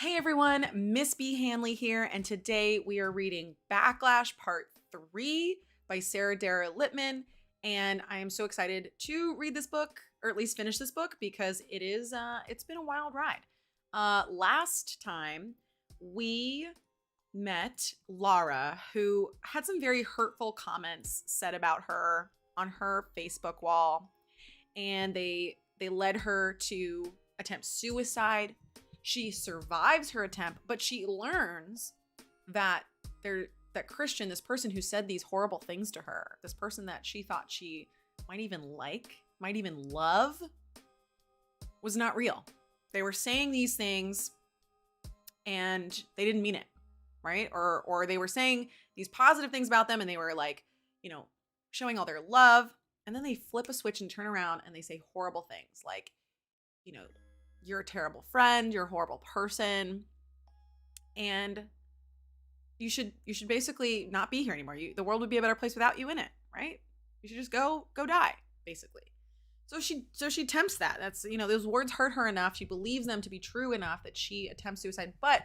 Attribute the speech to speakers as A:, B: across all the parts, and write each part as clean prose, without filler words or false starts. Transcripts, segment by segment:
A: Hey everyone, Miss B. Hanley here, and today we are reading Backlash Part 3 by Dara Littman. And I am so excited to read this book, or at least finish this book, because it's been a wild ride. Last time we met Lara, who had some very hurtful comments said about her on her Facebook wall, and they led her to attempt suicide. She survives her attempt, but she learns that that Christian, this person who said these horrible things to her, this person that she thought she might even love, was not real. They were saying these things and they didn't mean it, right? Or they were saying these positive things about them and they were like, showing all their love, and then they flip a switch and turn around and they say horrible things like, you're a terrible friend, you're a horrible person, and you should basically not be here anymore. The world would be a better place without you in it, right? You should just go die, basically. So she tempts that. That's, those words hurt her enough. She believes them to be true enough that she attempts suicide. But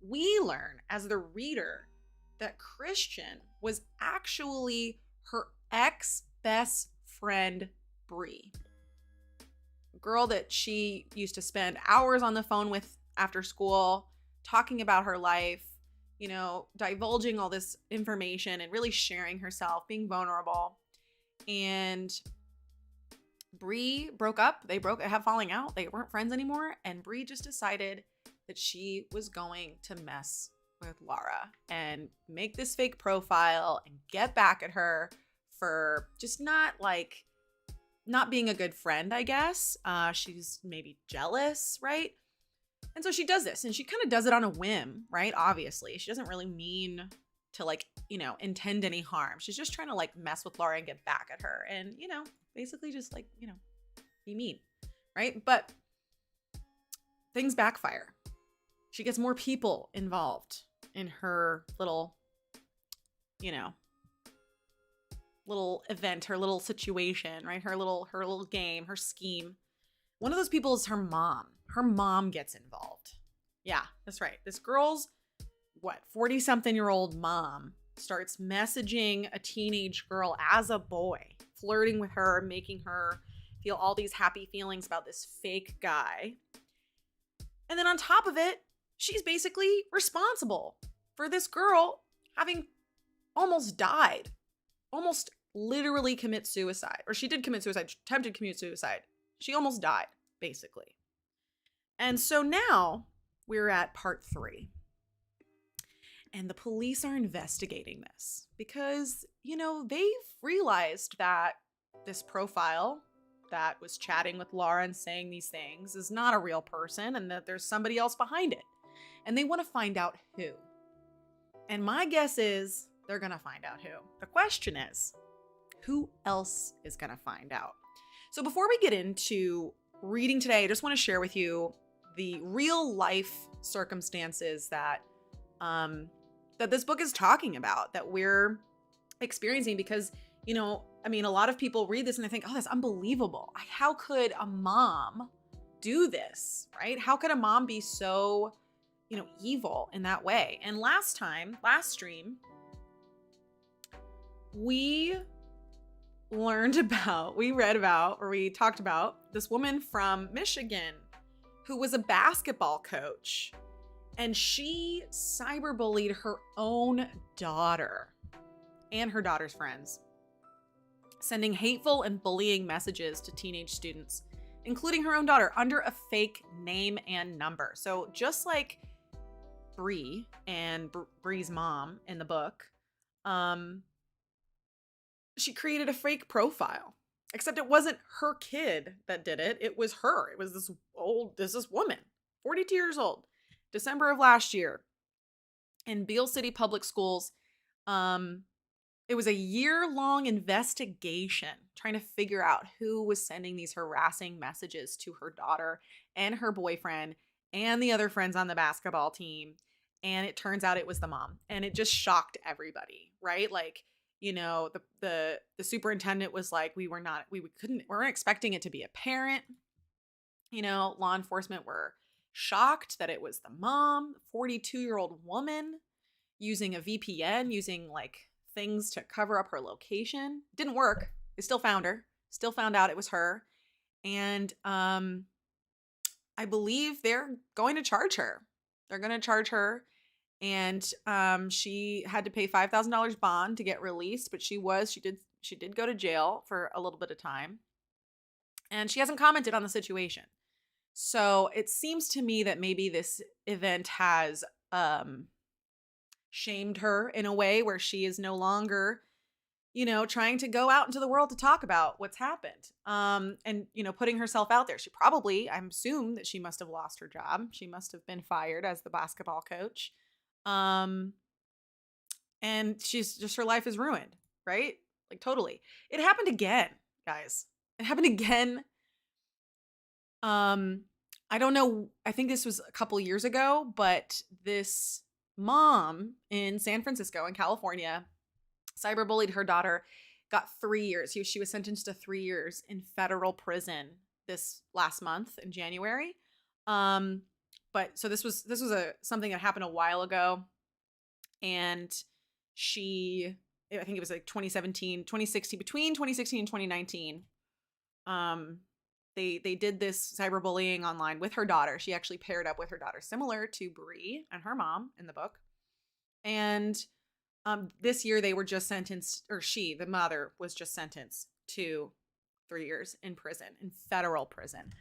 A: we learn as the reader that Christian was actually her ex-best friend, Bree. Girl that she used to spend hours on the phone with after school, talking about her life, divulging all this information and really sharing herself, being vulnerable. And Bree broke up. They have falling out. They weren't friends anymore. And Bree just decided that she was going to mess with Lara and make this fake profile and get back at her for just not being a good friend, I guess. She's maybe jealous, right? And so she does this, and she kind of does it on a whim, right? Obviously, she doesn't really mean to intend any harm. She's just trying to mess with Lara and get back at her, and basically just be mean, right? But things backfire. She gets more people involved in her little event, her little situation, right? Her little game, her scheme. One of those people is her mom. Her mom gets involved. Yeah, that's right. This girl's 40-something-year-old mom starts messaging a teenage girl as a boy, flirting with her, making her feel all these happy feelings about this fake guy. And then on top of it, she's basically responsible for this girl having almost died. Almost literally commit suicide. Or she did commit suicide, attempted to commit suicide. She almost died, basically. And so now we're at part 3. And the police are investigating this because, they've realized that this profile that was chatting with Lara and saying these things is not a real person and that there's somebody else behind it. And they want to find out who. And my guess is they're going to find out who. The question is, who else is going to find out? So before we get into reading today, I just want to share with you the real life circumstances that this book is talking about, that we're experiencing, because, a lot of people read this and they think, oh, that's unbelievable. How could a mom do this, right? How could a mom be so, evil in that way? And last stream, we talked about this woman from Michigan who was a basketball coach, and she cyberbullied her own daughter and her daughter's friends, sending hateful and bullying messages to teenage students, including her own daughter, under a fake name and number. So just like Bree and Bree's mom in the book, she created a fake profile, except it wasn't her kid that did it. It was her. It was this woman, 42 years old, December of last year, in Beale City Public Schools. It was a year-long investigation trying to figure out who was sending these harassing messages to her daughter and her boyfriend and the other friends on the basketball team. And it turns out it was the mom, and it just shocked everybody, right? The superintendent was like, we weren't expecting it to be a parent. Law enforcement were shocked that it was the mom, 42-year-old woman, using a VPN, using like things to cover up her location. Didn't work. They still found her, still found out it was her. And I believe they're going to charge her. They're going to charge her. And she had to pay $5,000 bond to get released, but she did go to jail for a little bit of time. And she hasn't commented on the situation. So it seems to me that maybe this event has shamed her in a way where she is no longer, trying to go out into the world to talk about what's happened. And, putting herself out there. She probably, I'm assuming that she must have lost her job. She must have been fired as the basketball coach. And she's just, her life is ruined, right? Like totally. It happened again, guys. It happened again. I don't know. I think this was a couple years ago, but this mom in San Francisco in California cyberbullied her daughter, got 3 years. She was sentenced to 3 years in federal prison this last month in January. But so this was something that happened a while ago. And I think it was like 2016, between 2016 and 2019. They did this cyberbullying online with her daughter. She actually paired up with her daughter, similar to Bree and her mom in the book. And this year they were just sentenced, or the mother was just sentenced to 3 years in prison, in federal prison.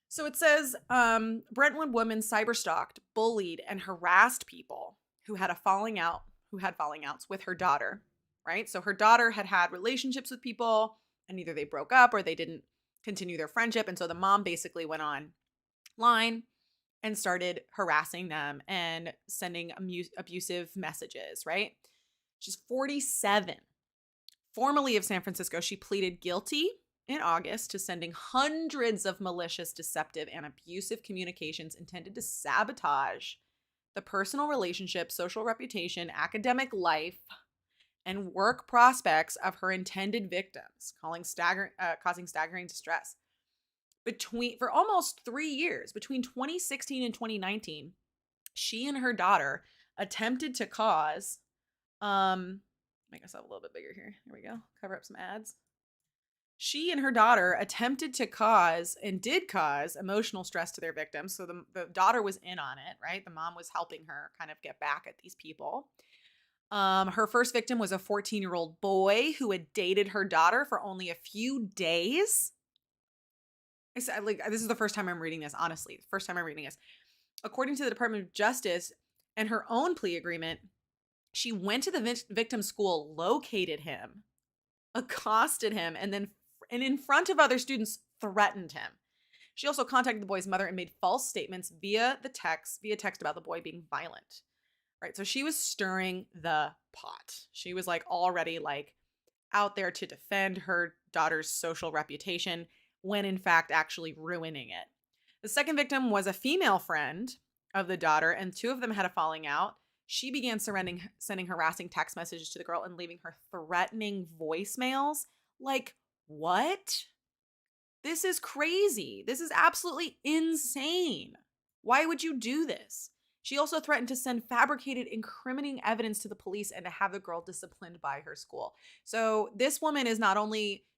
A: So it says, Brentwood woman cyberstalked, bullied, and harassed people who had fallingouts with her daughter, right? So her daughter had relationships with people, and either they broke up or they didn't continue their friendship. And so the mom basically went online and started harassing them and sending abusive messages, right? She's 47. Formerly of San Francisco, she pleaded guilty in August to sending hundreds of malicious, deceptive, and abusive communications intended to sabotage the personal relationship, social reputation, academic life, and work prospects of her intended victims, causing staggering distress. For almost 3 years, between 2016 and 2019, she and her daughter attempted to cause, make myself a little bit bigger here. There we go. Cover up some ads. She and her daughter attempted to cause and did cause emotional stress to their victims. So the daughter was in on it, right? The mom was helping her kind of get back at these people. Her first victim was a 14-year-old boy who had dated her daughter for only a few days. I said, like, this is the first time I'm reading this, honestly. The first time I'm reading this. According to the Department of Justice and her own plea agreement, she went to the victim's school, located him, accosted him, and in front of other students, threatened him. She also contacted the boy's mother and made false statements via text about the boy being violent. Right. So she was stirring the pot. She was like already like out there to defend her daughter's social reputation when in fact actually ruining it. The second victim was a female friend of the daughter, and two of them had a falling out. She began sending harassing text messages to the girl and leaving her threatening voicemails. Like, what? This is crazy. This is absolutely insane. Why would you do this? She also threatened to send fabricated, incriminating evidence to the police and to have the girl disciplined by her school. So this woman is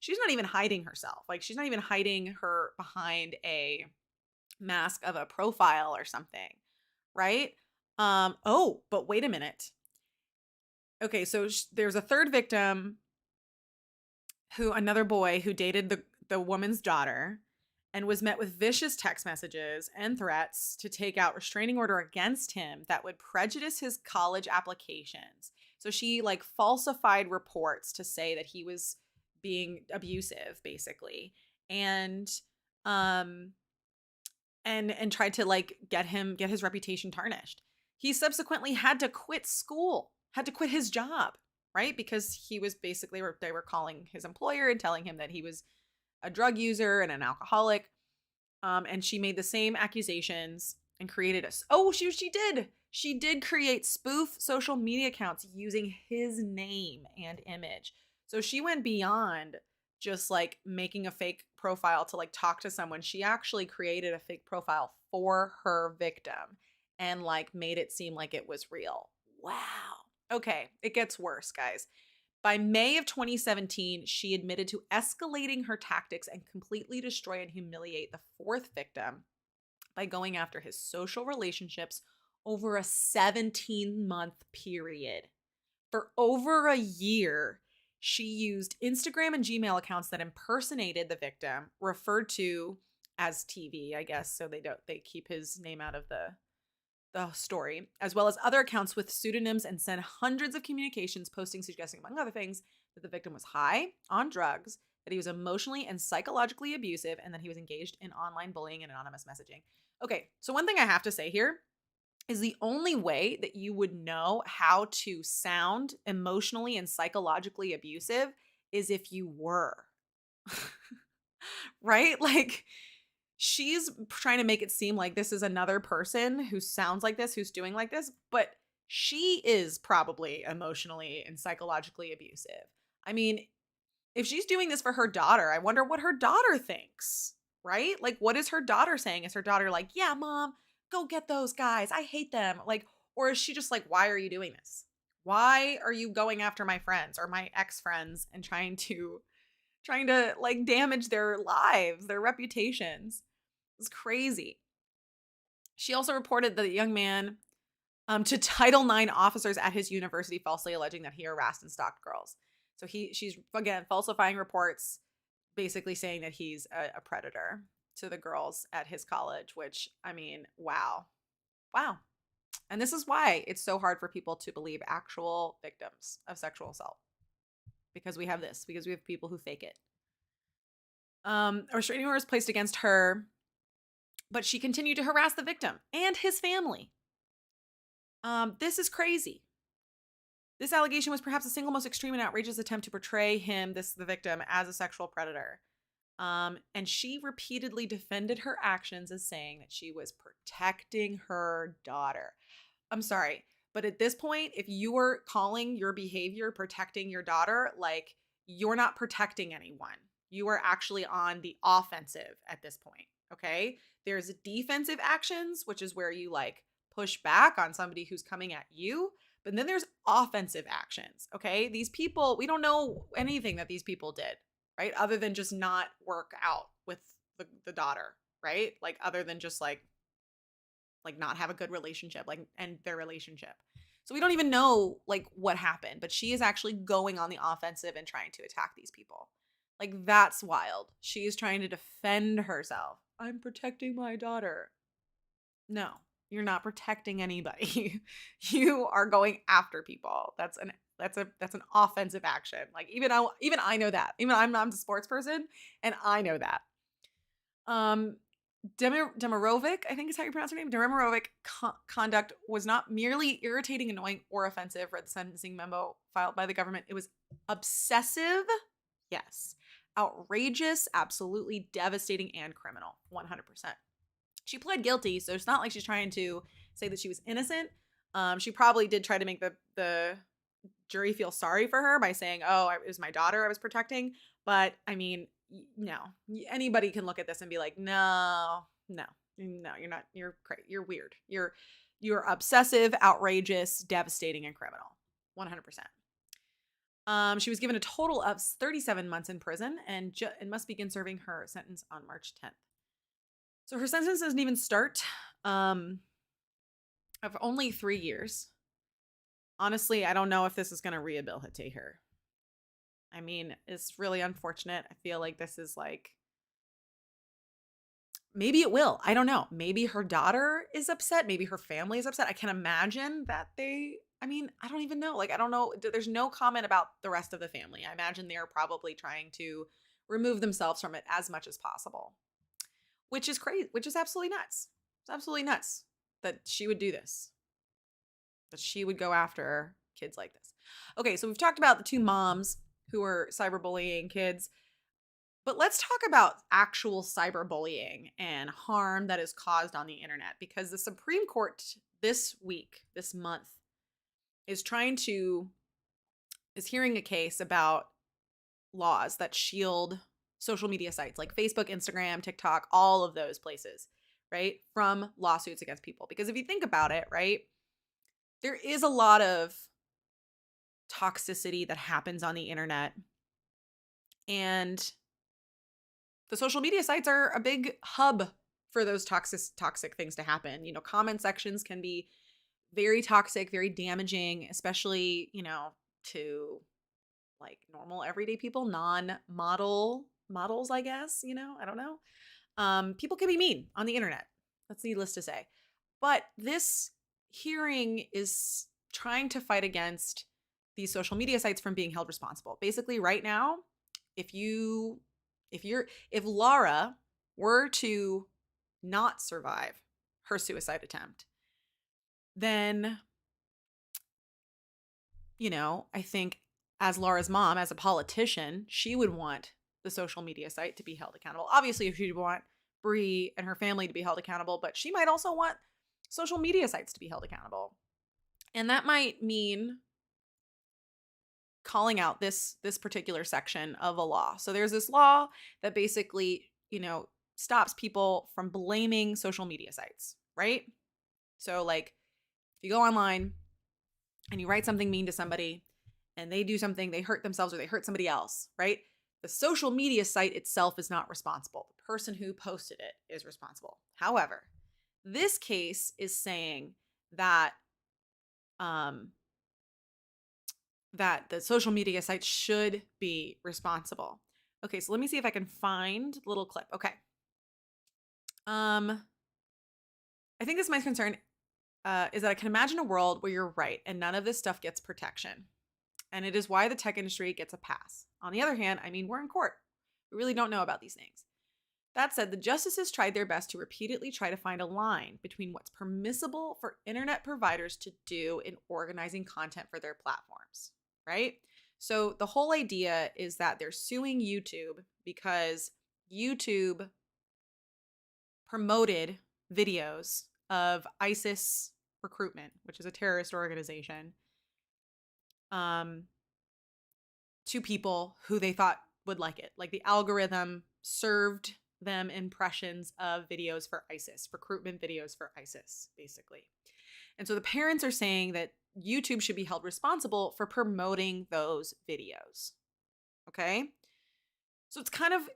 A: she's not even hiding herself. Like, she's not even hiding her behind a mask of a profile or something, right? But wait a minute. Okay, so there's a third victim another boy who dated the woman's daughter and was met with vicious text messages and threats to take out restraining order against him that would prejudice his college applications. So she like falsified reports to say that he was being abusive, basically, and tried to like get his reputation tarnished. He subsequently had to quit school, had to quit his job, right? Because he was basically, they were calling his employer and telling him that he was a drug user and an alcoholic. And she made the same accusations and created she did create spoof social media accounts using his name and image. So she went beyond just like making a fake profile to like talk to someone. She actually created a fake profile for her victim and like made it seem like it was real. Wow. Okay, it gets worse, guys. By May of 2017, she admitted to escalating her tactics and completely destroy and humiliate the fourth victim by going after his social relationships over a 17-month period. For over a year, she used Instagram and Gmail accounts that impersonated the victim, referred to as TV, I guess, so they keep his name out of the story, as well as other accounts with pseudonyms, and sent hundreds of communications posting suggesting, among other things, that the victim was high on drugs, that he was emotionally and psychologically abusive, and that he was engaged in online bullying and anonymous messaging. Okay, so one thing I have to say here is the only way that you would know how to sound emotionally and psychologically abusive is if you were. Right? Like, she's trying to make it seem like this is another person who sounds like this, who's doing like this, but she is probably emotionally and psychologically abusive. I mean, if she's doing this for her daughter, I wonder what her daughter thinks, right? Like, what is her daughter saying? Is her daughter like, yeah, mom, go get those guys. I hate them. Like, or is she just like, why are you doing this? Why are you going after my friends or my ex-friends and trying to like damage their lives, their reputations? It's crazy. She also reported the young man to Title IX officers at his university, falsely alleging that he harassed and stalked girls. So she's again falsifying reports, basically saying that he's a predator to the girls at his college, which, I mean, wow. And this is why it's so hard for people to believe actual victims of sexual assault, because we have people who fake it. A restraining order was placed against her, but she continued to harass the victim and his family. This is crazy. This allegation was perhaps the single most extreme and outrageous attempt to portray the victim, as a sexual predator. And she repeatedly defended her actions as saying that she was protecting her daughter. I'm sorry, but at this point, if you are calling your behavior protecting your daughter, like, you're not protecting anyone. You are actually on the offensive at this point, okay? There's defensive actions, which is where you like push back on somebody who's coming at you. But then there's offensive actions, okay? These people, we don't know anything that these people did, right? Other than just not work out with the daughter, right? Like, other than just like not have a good relationship, like, end their relationship. So we don't even know like what happened, but she is actually going on the offensive and trying to attack these people. Like, that's wild. She is trying to defend herself. I'm protecting my daughter. No, you're not protecting anybody. You are going after people. That's an offensive action. Like, even I know that. Even I'm a sports person, and I know that. Demirovic, I think is how you pronounce her name. Demirovic conduct was not merely irritating, annoying, or offensive. Read the sentencing memo filed by the government. It was obsessive, yes, outrageous, absolutely devastating, and criminal. 100%. She pled guilty, so it's not like she's trying to say that she was innocent. She probably did try to make the jury feel sorry for her by saying, "Oh, it was my daughter I was protecting." But I mean, no, anybody can look at this and be like, "No, you're not. You're crazy. You're weird. You're obsessive, outrageous, devastating, and criminal. 100%." She was given a total of 37 months in prison and must begin serving her sentence on March 10th. So her sentence doesn't even start, of only 3 years. Honestly, I don't know if this is going to rehabilitate her. I mean, it's really unfortunate. I feel like this is like, maybe it will. I don't know. Maybe her daughter is upset. Maybe her family is upset. I can imagine that I don't even know. Like, I don't know. There's no comment about the rest of the family. I imagine they're probably trying to remove themselves from it as much as possible. Which is crazy, which is absolutely nuts. It's absolutely nuts that she would do this, that she would go after kids like this. Okay, so we've talked about the two moms who are cyberbullying kids, but let's talk about actual cyberbullying and harm that is caused on the internet, because the Supreme Court this month, is hearing a case about laws that shield social media sites like Facebook, Instagram, TikTok, all of those places, right, from lawsuits against people. Because if you think about it, right, there is a lot of toxicity that happens on the internet. And the social media sites are a big hub for those toxic things to happen. Comment sections can be very toxic, very damaging, especially, to like normal everyday people, non-models, I guess, I don't know. People can be mean on the internet. That's needless to say. But this hearing is trying to fight against these social media sites from being held responsible. Basically, right now, if Lara were to not survive her suicide attempt, then, I think as Lara's mom, as a politician, she would want the social media site to be held accountable. Obviously, if she'd want Bree and her family to be held accountable, but she might also want social media sites to be held accountable. And that might mean calling out this particular section of a law. So there's this law that basically, stops people from blaming social media sites, right? So like if you go online and you write something mean to somebody and they do something, they hurt themselves or they hurt somebody else, right? The social media site itself is not responsible. The person who posted it is responsible. However, this case is saying that that the social media site should be responsible. Okay, so let me see if I can find the little clip. Okay. I think this is my concern is that I can imagine a world where you're right and none of this stuff gets protection. And it is why the tech industry gets a pass. On the other hand, we're in court. We really don't know about these things. That said, the justices tried their best to repeatedly try to find a line between what's permissible for internet providers to do in organizing content for their platforms, right? So the whole idea is that they're suing YouTube because YouTube promoted videos of ISIS recruitment, which is a terrorist organization, to people who they thought would like it. Like the algorithm served them impressions of videos for ISIS, recruitment videos for ISIS, basically. And so the parents are saying that YouTube should be held responsible for promoting those videos. Okay? So it's kind of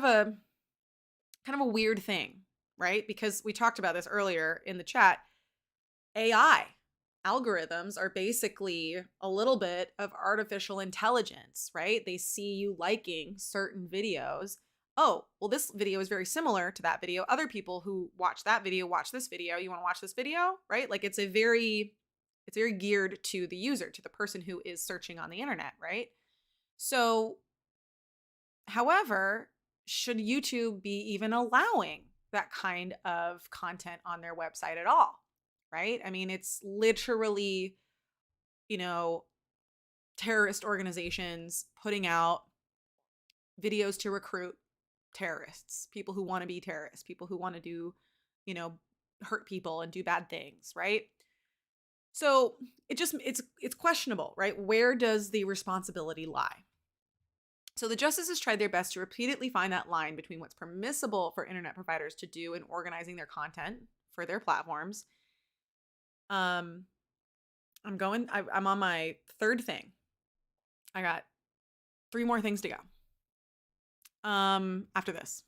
A: a weird thing, right? Because we talked about this earlier in the chat. AI algorithms are basically a little bit of artificial intelligence, right? They see you liking certain videos. Oh, well, this video is very similar to that video. Other people who watch that video watch this video. You want to watch this video, right? Like it's very geared to the user, to the person who is searching on the internet, right? So, however, should YouTube be even allowing that kind of content on their website at all? Right? It's literally, terrorist organizations putting out videos to recruit terrorists, people who want to be terrorists, people who want to do, hurt people and do bad things, right? So it's questionable, right? Where does the responsibility lie? So the justices tried their best to repeatedly find that line between what's permissible for internet providers to do in organizing their content for their platforms. I'm on my third thing. I got 3 more things to go. After this.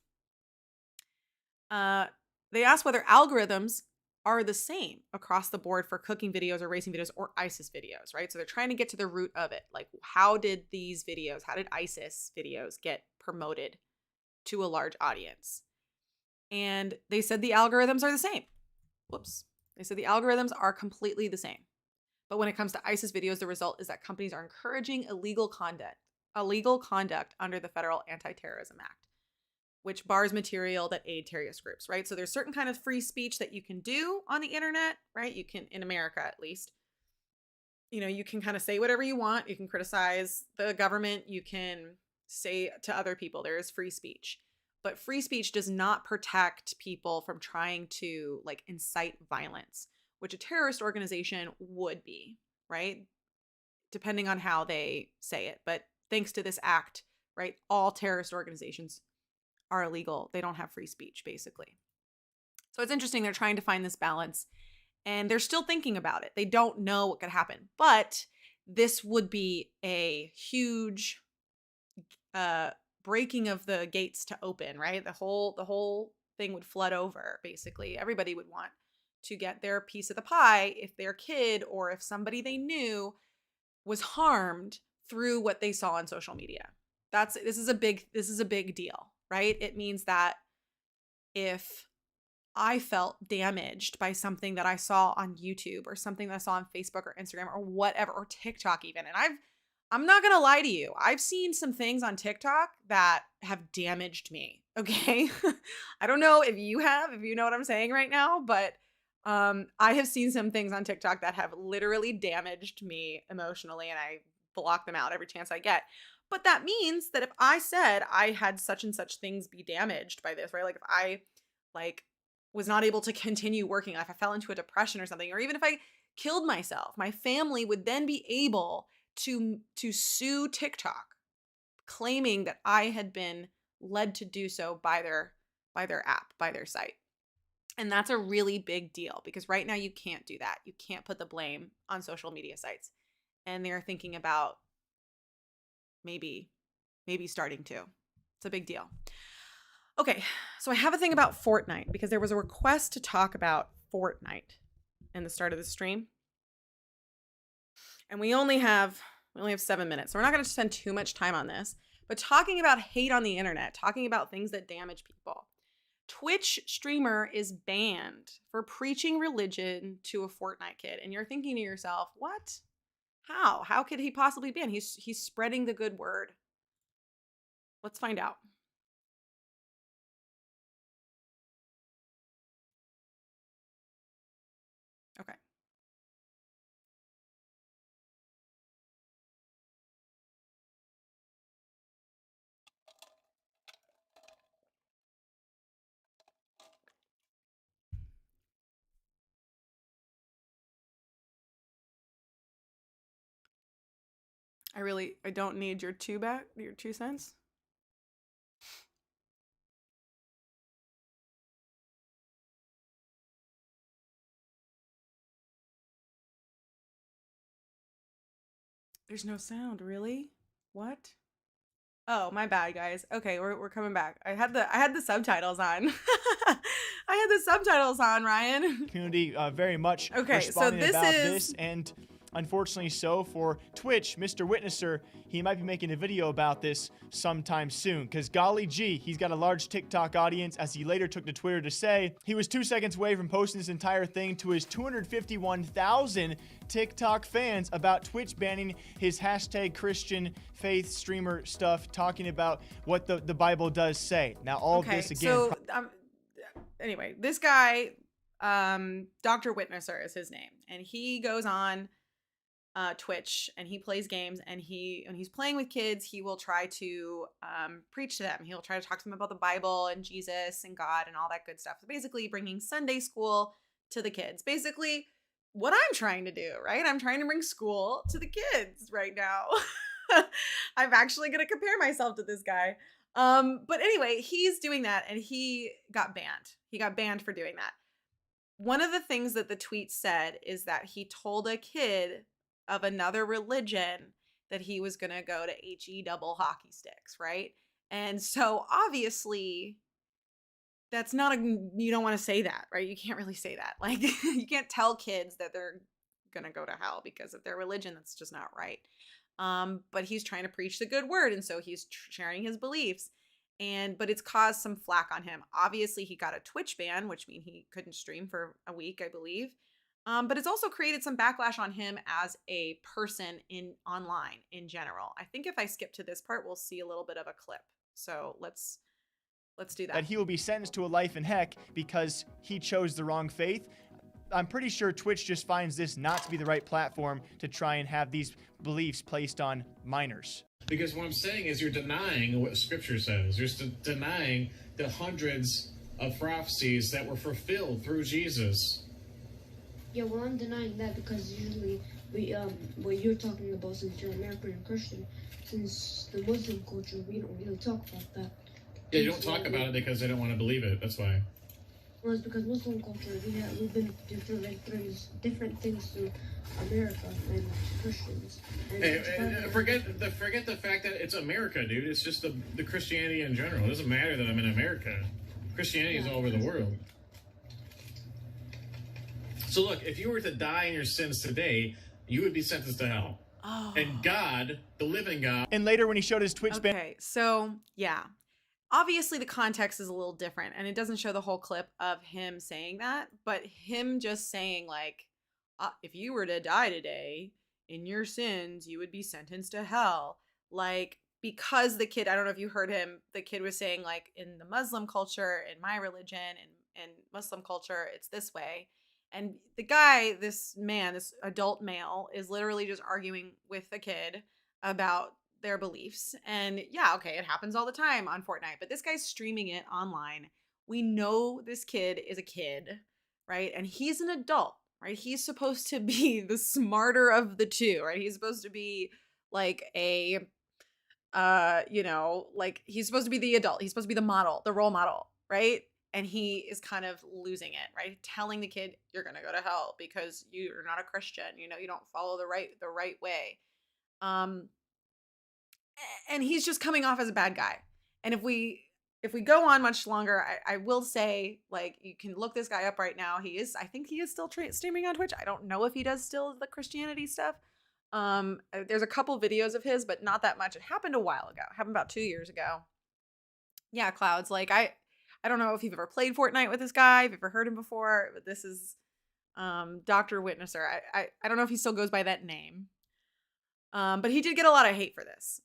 A: They asked whether algorithms are the same across the board for cooking videos or racing videos or ISIS videos, right? So they're trying to get to the root of it. Like, how did ISIS videos get promoted to a large audience? And they said the algorithms are the same. Whoops. They said the algorithms are completely the same. But when it comes to ISIS videos, the result is that companies are encouraging illegal conduct under the Federal Anti-Terrorism Act, which bars material that aid terrorist groups, right? So there's certain kind of free speech that you can do on the internet, right? You can, in America at least, you can kind of say whatever you want. You can criticize the government. You can say to other people, there is free speech. But free speech does not protect people from trying to incite violence, which a terrorist organization would be, right? Depending on how they say it. But thanks to this act, right, all terrorist organizations are illegal. They don't have free speech, basically. So it's interesting. They're trying to find this balance and they're still thinking about it. They don't know what could happen, but this would be a huge breaking of the gates to open, right? The whole thing would flood over, basically. Everybody would want to get their piece of the pie if their kid or if somebody they knew was harmed through what they saw on social media. This is a big deal, right? It means that if I felt damaged by something that I saw on YouTube or something that I saw on Facebook or Instagram or whatever, or TikTok even, and I'm not going to lie to you. I've seen some things on TikTok that have damaged me. Okay. I don't know if you know what I'm saying right now, but I have seen some things on TikTok that have literally damaged me emotionally, and I block them out every chance I get. But that means that if I said I had such and such things be damaged by this, right? Like if I was not able to continue working, if I fell into a depression or something, or even if I killed myself, my family would then be able to sue TikTok, claiming that I had been led to do so by their app, by their site. And that's a really big deal because right now you can't do that. You can't put the blame on social media sites. And they're thinking about maybe starting to. It's a big deal. Okay, so I have a thing about Fortnite because there was a request to talk about Fortnite in the start of the stream. And we only have 7 minutes. So we're not going to spend too much time on this, but talking about hate on the internet, talking about things that damage people. Twitch streamer is banned for preaching religion to a Fortnite kid. And you're thinking to yourself, what? How? How could he possibly ban? He's spreading the good word. Let's find out. Okay. I don't need your 2 cents. There's no sound, really? What? Oh, my bad, guys. Okay, we're coming back. I had the subtitles on. I had the subtitles on, Ryan.
B: Community very much responding about this, and unfortunately so for Twitch, Mr. Witnesser, he might be making a video about this sometime soon, because golly gee, he's got a large TikTok audience, as he later took to Twitter to say he was 2 seconds away from posting this entire thing to his 251,000 TikTok fans about Twitch banning his hashtag Christian faith streamer stuff, talking about what the Bible does say. Now all of this again.
A: So anyway, this guy, Dr. Witnesser is his name, and he goes on Twitch and he plays games, and when he's playing with kids, he will try to preach to them. He'll try to talk to them about the Bible and Jesus and God and all that good stuff. So basically bringing Sunday school to the kids. Basically what I'm trying to do, right? I'm trying to bring school to the kids right now. I'm actually going to compare myself to this guy. But anyway, he's doing that and he got banned. He got banned for doing that. One of the things that the tweet said is that he told a kid of another religion that he was going to go to HE double hockey sticks, right? And so obviously that's not you don't want to say that, right? You can't really say that. Like you can't tell kids that they're going to go to hell because of their religion. That's just not right. But he's trying to preach the good word. And so he's sharing his beliefs. But it's caused some flack on him. Obviously, he got a Twitch ban, which means he couldn't stream for a week, I believe. But it's also created some backlash on him as a person online in general. I think if I skip to this part, we'll see a little bit of a clip. So let's do that.
B: That he will be sentenced to a life in heck because he chose the wrong faith. I'm pretty sure Twitch just finds this not to be the right platform to try and have these beliefs placed on minors.
C: Because what I'm saying is you're denying what Scripture says. You're denying the hundreds of prophecies that were fulfilled through Jesus.
D: Yeah, well, I'm denying that because usually what you're talking about, since you're American and Christian, since the Muslim culture, we don't really talk about that.
C: Yeah, you don't talk about it because they don't want to believe it. That's why.
D: Well, it's because Muslim culture, we've been different things to America and Christians. And
C: forget the fact that it's America, dude. It's just the Christianity in general. It doesn't matter that I'm in America. Christianity is all over the world. So look, if you were to die in your sins today, you would be sentenced to hell. Oh. And God, the living God.
B: And later when he showed his Twitch ban.
A: Okay, so yeah. Obviously the context is a little different and it doesn't show the whole clip of him saying that, but him just saying like, if you were to die today in your sins, you would be sentenced to hell. Like, because the kid, I don't know if you heard him, the kid was saying like, in the Muslim culture, in my religion, and Muslim culture, it's this way. And the guy, this man, this adult male, is literally just arguing with the kid about their beliefs. And yeah, okay, it happens all the time on Fortnite, but this guy's streaming it online. We know this kid is a kid, right? And he's an adult, right? He's supposed to be the smarter of the two, right? He's supposed to be like a, like he's supposed to be the adult. He's supposed to be the model, the role model, right? And he is kind of losing it, right? Telling the kid, you're going to go to hell because you're not a Christian. You don't follow the right way. And he's just coming off as a bad guy. And if we go on much longer, I will say, like, you can look this guy up right now. I think he is still streaming on Twitch. I don't know if he does still the Christianity stuff. There's a couple videos of his, but not that much. It happened a while ago. It happened about 2 years ago. Yeah, Clouds. Like, I don't know if you've ever played Fortnite with this guy, if you've ever heard him before, but this is Dr. Witnesser. I don't know if he still goes by that name. But he did get a lot of hate for this.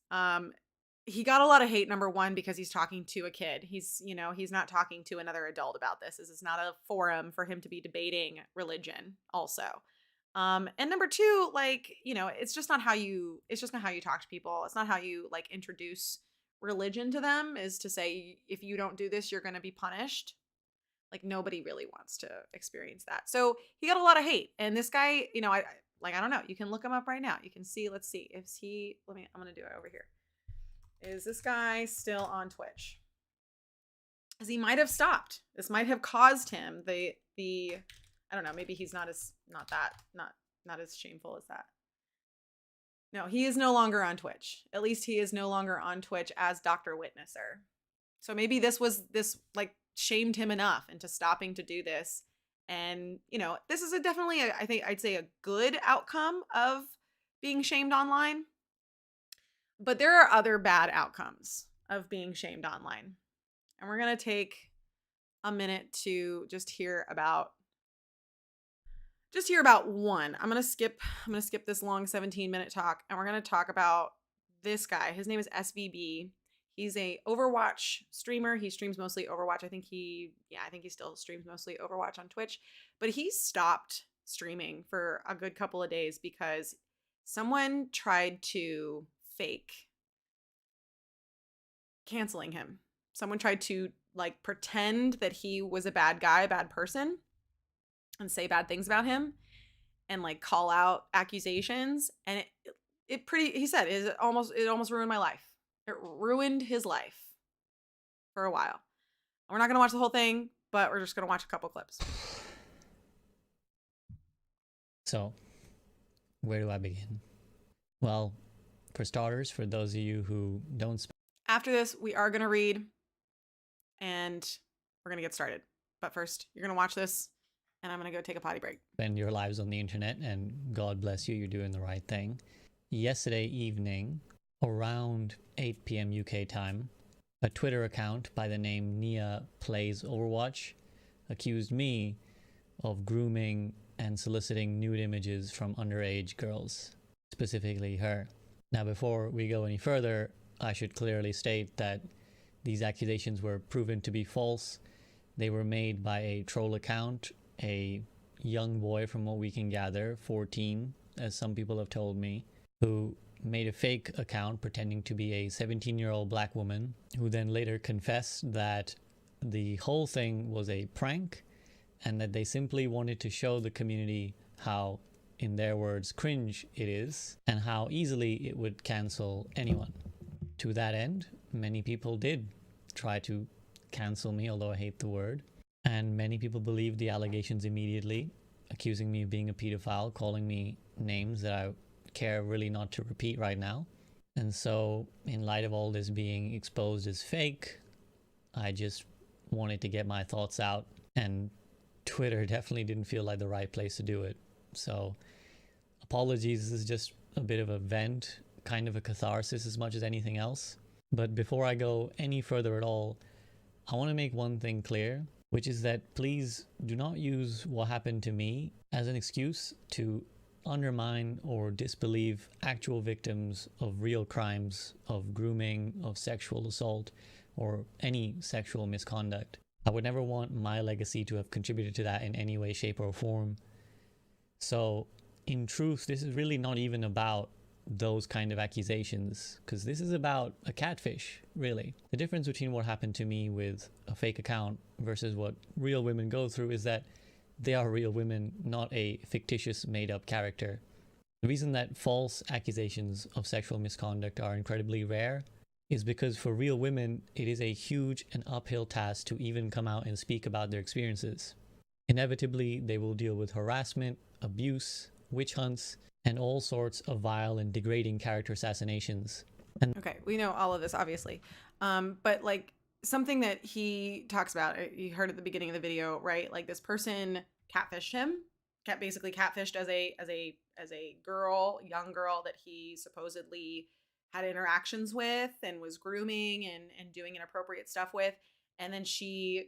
A: He got a lot of hate, number one, because he's talking to a kid. He's not talking to another adult about this. This is not a forum for him to be debating religion also. And number two, like, it's just not how you talk to people. It's not how you like introduce religion to them, is to say, if you don't do this, you're going to be punished. Like, nobody really wants to experience that. So he got a lot of hate. And this guy, I don't know. You can look him up right now. You can see, let's see. I'm going to do it over here. Is this guy still on Twitch? Because he might have stopped. This might have caused him I don't know, maybe he's not as shameful as that. No, he is no longer on Twitch. At least he is no longer on Twitch as Dr. Witnesser. So maybe this like shamed him enough into stopping to do this. And, this is definitely, I think I'd say, a good outcome of being shamed online. But there are other bad outcomes of being shamed online. And we're going to take a minute to just hear about one. I'm going to skip this long 17-minute talk, and we're going to talk about this guy. His name is SVB. He's a Overwatch streamer. He streams mostly Overwatch. I think he still streams mostly Overwatch on Twitch, but he stopped streaming for a good couple of days because someone tried to fake canceling him. Someone tried to like pretend that he was a bad guy, a bad person, and say bad things about him and like call out accusations. And he said it almost ruined my life. It ruined his life for a while. We're not going to watch the whole thing, but we're just going to watch a couple clips.
E: So, where do I begin? Well, for starters, for those of you who don't...
A: After this, we are going to read, and we're going to get started. But first, you're going to watch this, and I'm going to go take a potty break.
E: Spend your lives on the internet, and God bless you, you're doing the right thing. Yesterday evening, around 8 p.m. UK time, a Twitter account by the name Nia Plays Overwatch accused me of grooming and soliciting nude images from underage girls, specifically her. Now, before we go any further, I should clearly state that these accusations were proven to be false. They were made by a troll account, a young boy from what we can gather, 14, as some people have told me, who made a fake account pretending to be a 17-year-old black woman, who then later confessed that the whole thing was a prank and that they simply wanted to show the community how, in their words, cringe it is and how easily it would cancel anyone. To that end, many people did try to cancel me, although I hate the word. And many people believed the allegations immediately, accusing me of being a pedophile, calling me names that I care really not to repeat right now. And so, in light of all this being exposed as fake, I just wanted to get my thoughts out, and Twitter definitely didn't feel like the right place to do it. So, apologies, this is just a bit of a vent, kind of a catharsis as much as anything else. But before I go any further at all, I want to make one thing clear, which is that please do not use what happened to me as an excuse to undermine or disbelieve actual victims of real crimes, of grooming, of sexual assault, or any sexual misconduct. I would never want my legacy to have contributed to that in any way, shape, or form. So, in truth, this is really not even about those kind of accusations, because this is about a catfish, really. The difference between what happened to me with a fake account versus what real women go through is that they are real women, not a fictitious made-up character. The reason that false accusations of sexual misconduct are incredibly rare is because for real women, it is a huge and uphill task to even come out and speak about their experiences. Inevitably, they will deal with harassment, abuse, witch hunts, and all sorts of vile and degrading character assassinations.
A: Okay, we know all of this, obviously. But like something that he talks about, you heard at the beginning of the video, right? Like this person catfished him, basically catfished as a girl, young girl that he supposedly had interactions with and was grooming and doing inappropriate stuff with. And then this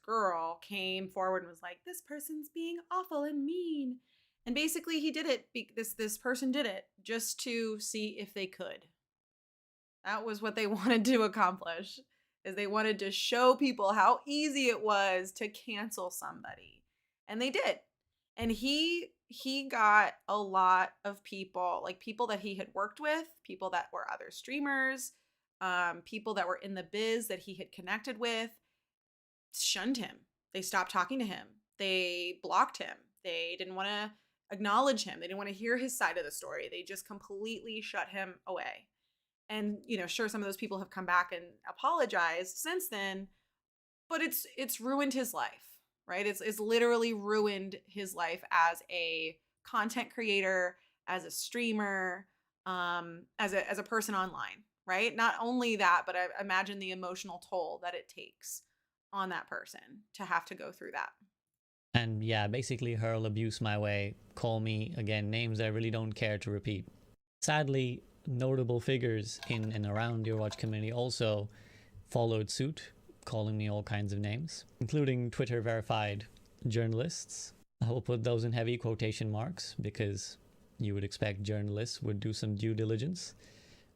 A: girl came forward and was like, this person's being awful and mean. And basically he did it, this person did it just to see if they could. That was what they wanted to accomplish, is they wanted to show people how easy it was to cancel somebody. And they did. And he got a lot of people, like people that he had worked with, people that were other streamers, people that were in the biz that he had connected with, shunned him. They stopped talking to him. They blocked him. They didn't want to acknowledge him. They didn't want to hear his side of the story. They just completely shut him away. And, you know, sure, some of those people have come back and apologized since then, but it's ruined his life, right? It's literally ruined his life as a content creator, as a streamer, as a person online, right? Not only that, but I imagine the emotional toll that it takes on that person to have to go through that.
E: And yeah, basically hurl abuse my way, call me, again, names that I really don't care to repeat. Sadly, notable figures in and around the Overwatch community also followed suit, calling me all kinds of names, including Twitter verified journalists. I will put those in heavy quotation marks because you would expect journalists would do some due diligence,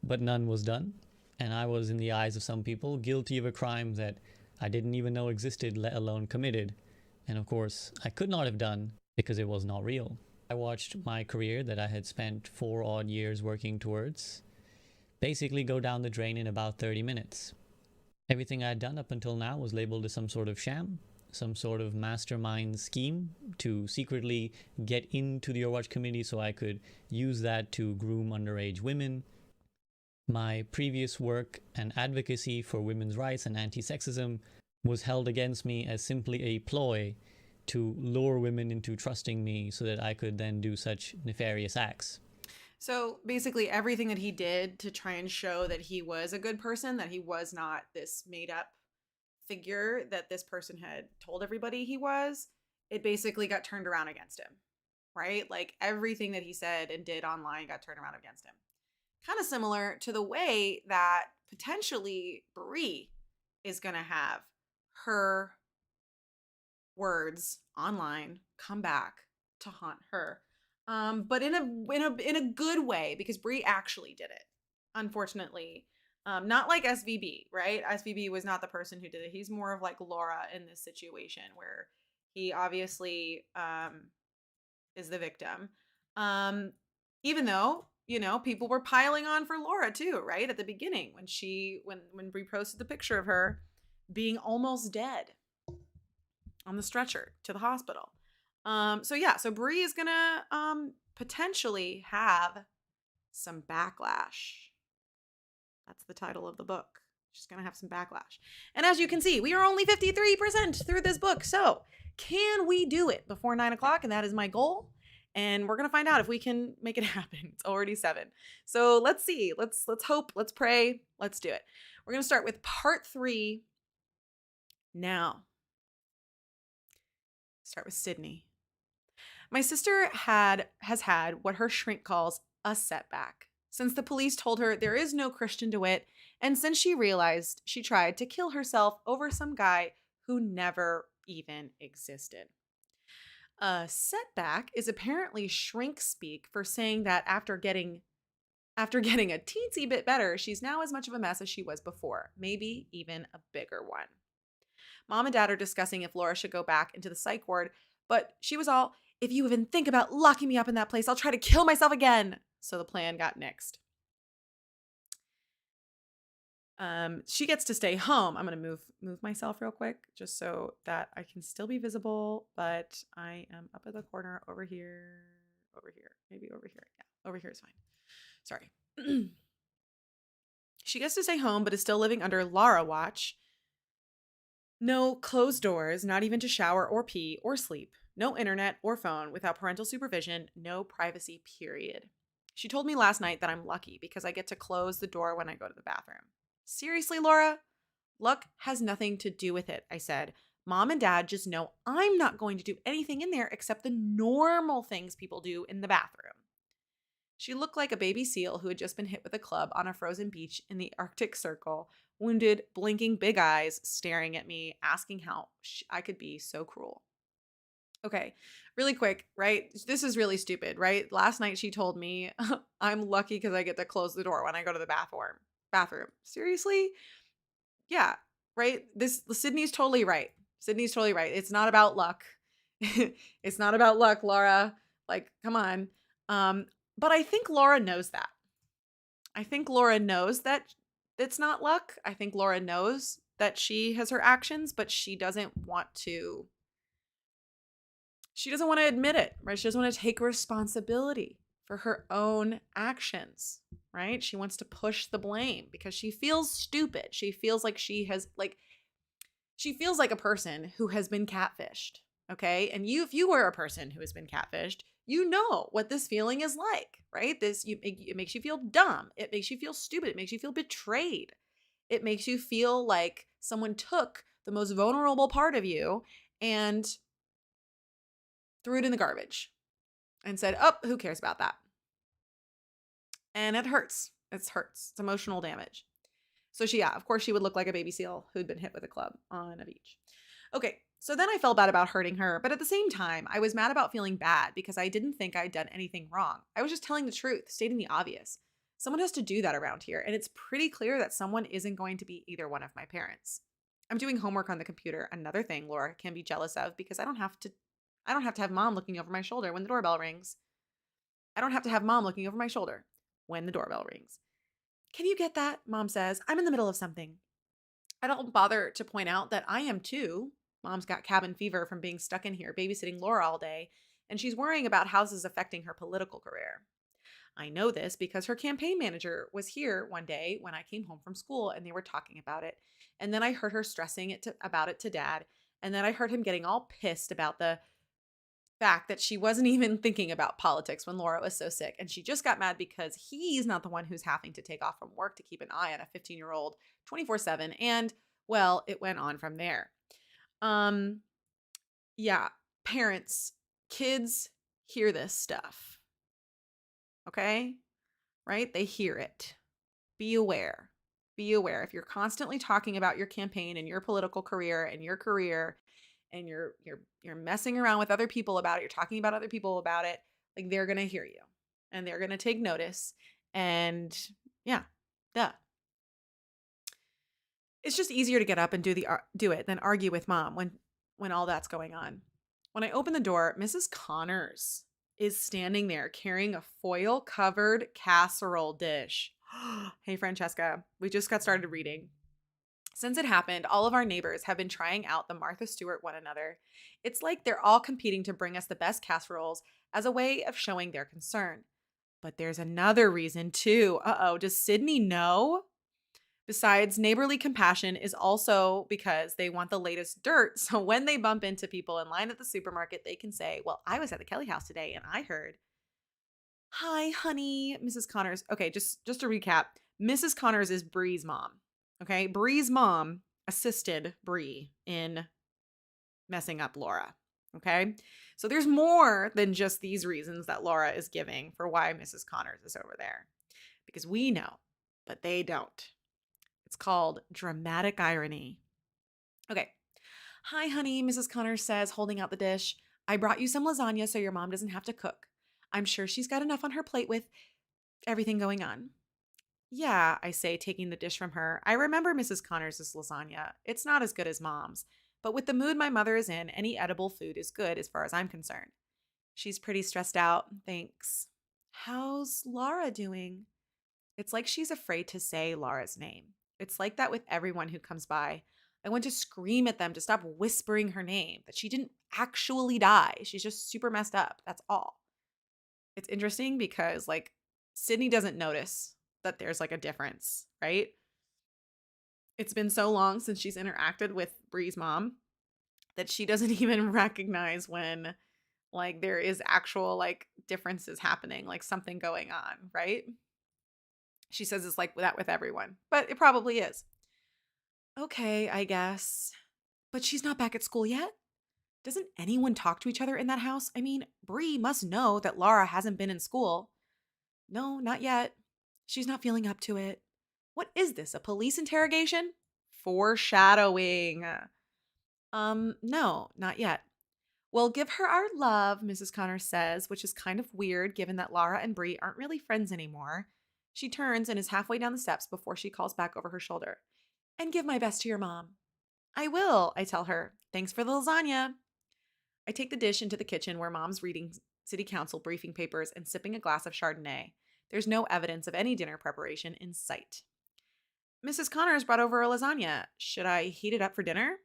E: but none was done. And I was, in the eyes of some people, guilty of a crime that I didn't even know existed, let alone committed. And of course, I could not have done because it was not real. I watched my career that I had spent 4 odd years working towards basically go down the drain in about 30 minutes. Everything I had done up until now was labeled as some sort of sham, some sort of mastermind scheme to secretly get into the Overwatch community so I could use that to groom underage women. My previous work and advocacy for women's rights and anti-sexism was held against me as simply a ploy to lure women into trusting me so that I could then do such nefarious acts.
A: So basically everything that he did to try and show that he was a good person, that he was not this made up figure that this person had told everybody he was, it basically got turned around against him, right? Like everything that he said and did online got turned around against him. Kind of similar to the way that potentially Bree is going to have her words online come back to haunt her, but in a good way, because Bree actually did it. Unfortunately, not like SVB, right? SVB was not the person who did it. He's more of like Lara in this situation, where he obviously is the victim. Even though, you know, people were piling on for Lara too, right? At the beginning, when Bree posted the picture of her being almost dead on the stretcher to the hospital. So Bree is gonna potentially have some backlash. That's the title of the book. She's going to have some backlash. And as you can see, we are only 53% through this book. So can we do it before 9 o'clock? And that is my goal. And we're going to find out if we can make it happen. It's already 7. So let's see. Let's hope. Let's pray. Let's do it. We're going to start with part 3 now. Start with Sydney. My sister has had what her shrink calls a setback since the police told her there is no Christian DeWitt, and since she realized she tried to kill herself over some guy who never even existed. A setback is apparently shrink speak for saying that after getting a teensy bit better, she's now as much of a mess as she was before, maybe even a bigger one. Mom and Dad are discussing if Lara should go back into the psych ward, but she was all, if you even think about locking me up in that place, I'll try to kill myself again. So the plan got nixed. She gets to stay home. I'm going to move myself real quick just so that I can still be visible, but I am up at the corner over here, maybe over here. Yeah, over here is fine. Sorry. She gets to stay home, but is still living under Lara watch. No closed doors, not even to shower or pee or sleep. No internet or phone without parental supervision. No privacy, period. She told me last night that I'm lucky because I get to close the door when I go to the bathroom. Seriously, Lara? Luck has nothing to do with it, I said. Mom and Dad just know I'm not going to do anything in there except the normal things people do in the bathroom. She looked like a baby seal who had just been hit with a club on a frozen beach in the Arctic Circle, wounded, blinking big eyes, staring at me, asking how I could be so cruel. Okay, really quick, right? This is really stupid, right? Last night she told me I'm lucky because I get to close the door when I go to the bathroom. Seriously? Yeah, right? Sydney's totally right. It's not about luck. It's not about luck, Lara. Like, come on. But I think Lara knows that. I think Lara knows that it's not luck. I think Lara knows that she has her actions, but she doesn't want to admit it, right? She doesn't want to take responsibility for her own actions, right? She wants to push the blame because she feels stupid. She feels like she feels like a person who has been catfished, okay? And if you were a person who has been catfished, you know what this feeling is like, right? It makes you feel dumb. It makes you feel stupid. It makes you feel betrayed. It makes you feel like someone took the most vulnerable part of you and threw it in the garbage and said, oh, who cares about that? And it hurts. It hurts. It's emotional damage. So of course she would look like a baby seal who'd been hit with a club on a beach. Okay, so then I felt bad about hurting her, but at the same time, I was mad about feeling bad because I didn't think I'd done anything wrong. I was just telling the truth, stating the obvious. Someone has to do that around here, and it's pretty clear that someone isn't going to be either one of my parents. I'm doing homework on the computer, another thing Lara can be jealous of because I don't have to have mom looking over my shoulder when the doorbell rings. Can you get that? Mom says. I'm in the middle of something. I don't bother to point out that I am too. Mom's got cabin fever from being stuck in here babysitting Lara all day, and she's worrying about how this is affecting her political career. I know this because her campaign manager was here one day when I came home from school and they were talking about it. And then I heard her stressing about it to Dad. And then I heard him getting all pissed about the fact that she wasn't even thinking about politics when Lara was so sick. And she just got mad because he's not the one who's having to take off from work to keep an eye on a 15-year-old 24/7. And well, it went on from there. Yeah, parents, kids hear this stuff. Okay? Right? They hear it. Be aware. If you're constantly talking about your campaign and your political career and your career and you're messing around with other people about it, you're talking about other people about it, like they're going to hear you and they're going to take notice. And yeah, duh. It's just easier to get up and do it than argue with mom when all that's going on. When I open the door, Mrs. Connors is standing there carrying a foil-covered casserole dish. Hey, Francesca, we just got started reading. Since it happened, all of our neighbors have been trying out the Martha Stewart one another. It's like they're all competing to bring us the best casseroles as a way of showing their concern. But there's another reason too. Uh-oh, does Sydney know? Besides, neighborly compassion is also because they want the latest dirt. So when they bump into people in line at the supermarket, they can say, well, I was at the Kelly house today and I heard, hi, honey, Mrs. Connors. Okay, just to recap, Mrs. Connors is Bree's mom. Okay, Bree's mom assisted Bree in messing up Lara. Okay, so there's more than just these reasons that Lara is giving for why Mrs. Connors is over there. Because we know, but they don't. It's called dramatic irony. Okay. Hi, honey, Mrs. Connors says, holding out the dish. I brought you some lasagna so your mom doesn't have to cook. I'm sure she's got enough on her plate with everything going on. Yeah, I say, taking the dish from her. I remember Mrs. Connors' lasagna. It's not as good as mom's, but with the mood my mother is in, any edible food is good as far as I'm concerned. She's pretty stressed out, thanks. How's Lara doing? It's like she's afraid to say Lara's name. It's like that with everyone who comes by. I want to scream at them to stop whispering her name, that she didn't actually die. She's just super messed up. That's all. It's interesting because, like, Sydney doesn't notice that there's, like, a difference, right? It's been so long since she's interacted with Bree's mom that she doesn't even recognize when, like, there is actual, like, differences happening, like something going on, right? She says it's like that with everyone, but it probably is. Okay, I guess. But she's not back at school yet? Doesn't anyone talk to each other in that house? I mean, Bree must know that Lara hasn't been in school. No, not yet. She's not feeling up to it. What is this, a police interrogation? Foreshadowing. No, not yet. Well, give her our love, Mrs. Connors says, which is kind of weird given that Lara and Bree aren't really friends anymore. She turns and is halfway down the steps before she calls back over her shoulder. And give my best to your mom. I will, I tell her. Thanks for the lasagna. I take the dish into the kitchen where mom's reading city council briefing papers and sipping a glass of Chardonnay. There's no evidence of any dinner preparation in sight. Mrs. Connors brought over a lasagna. Should I heat it up for dinner?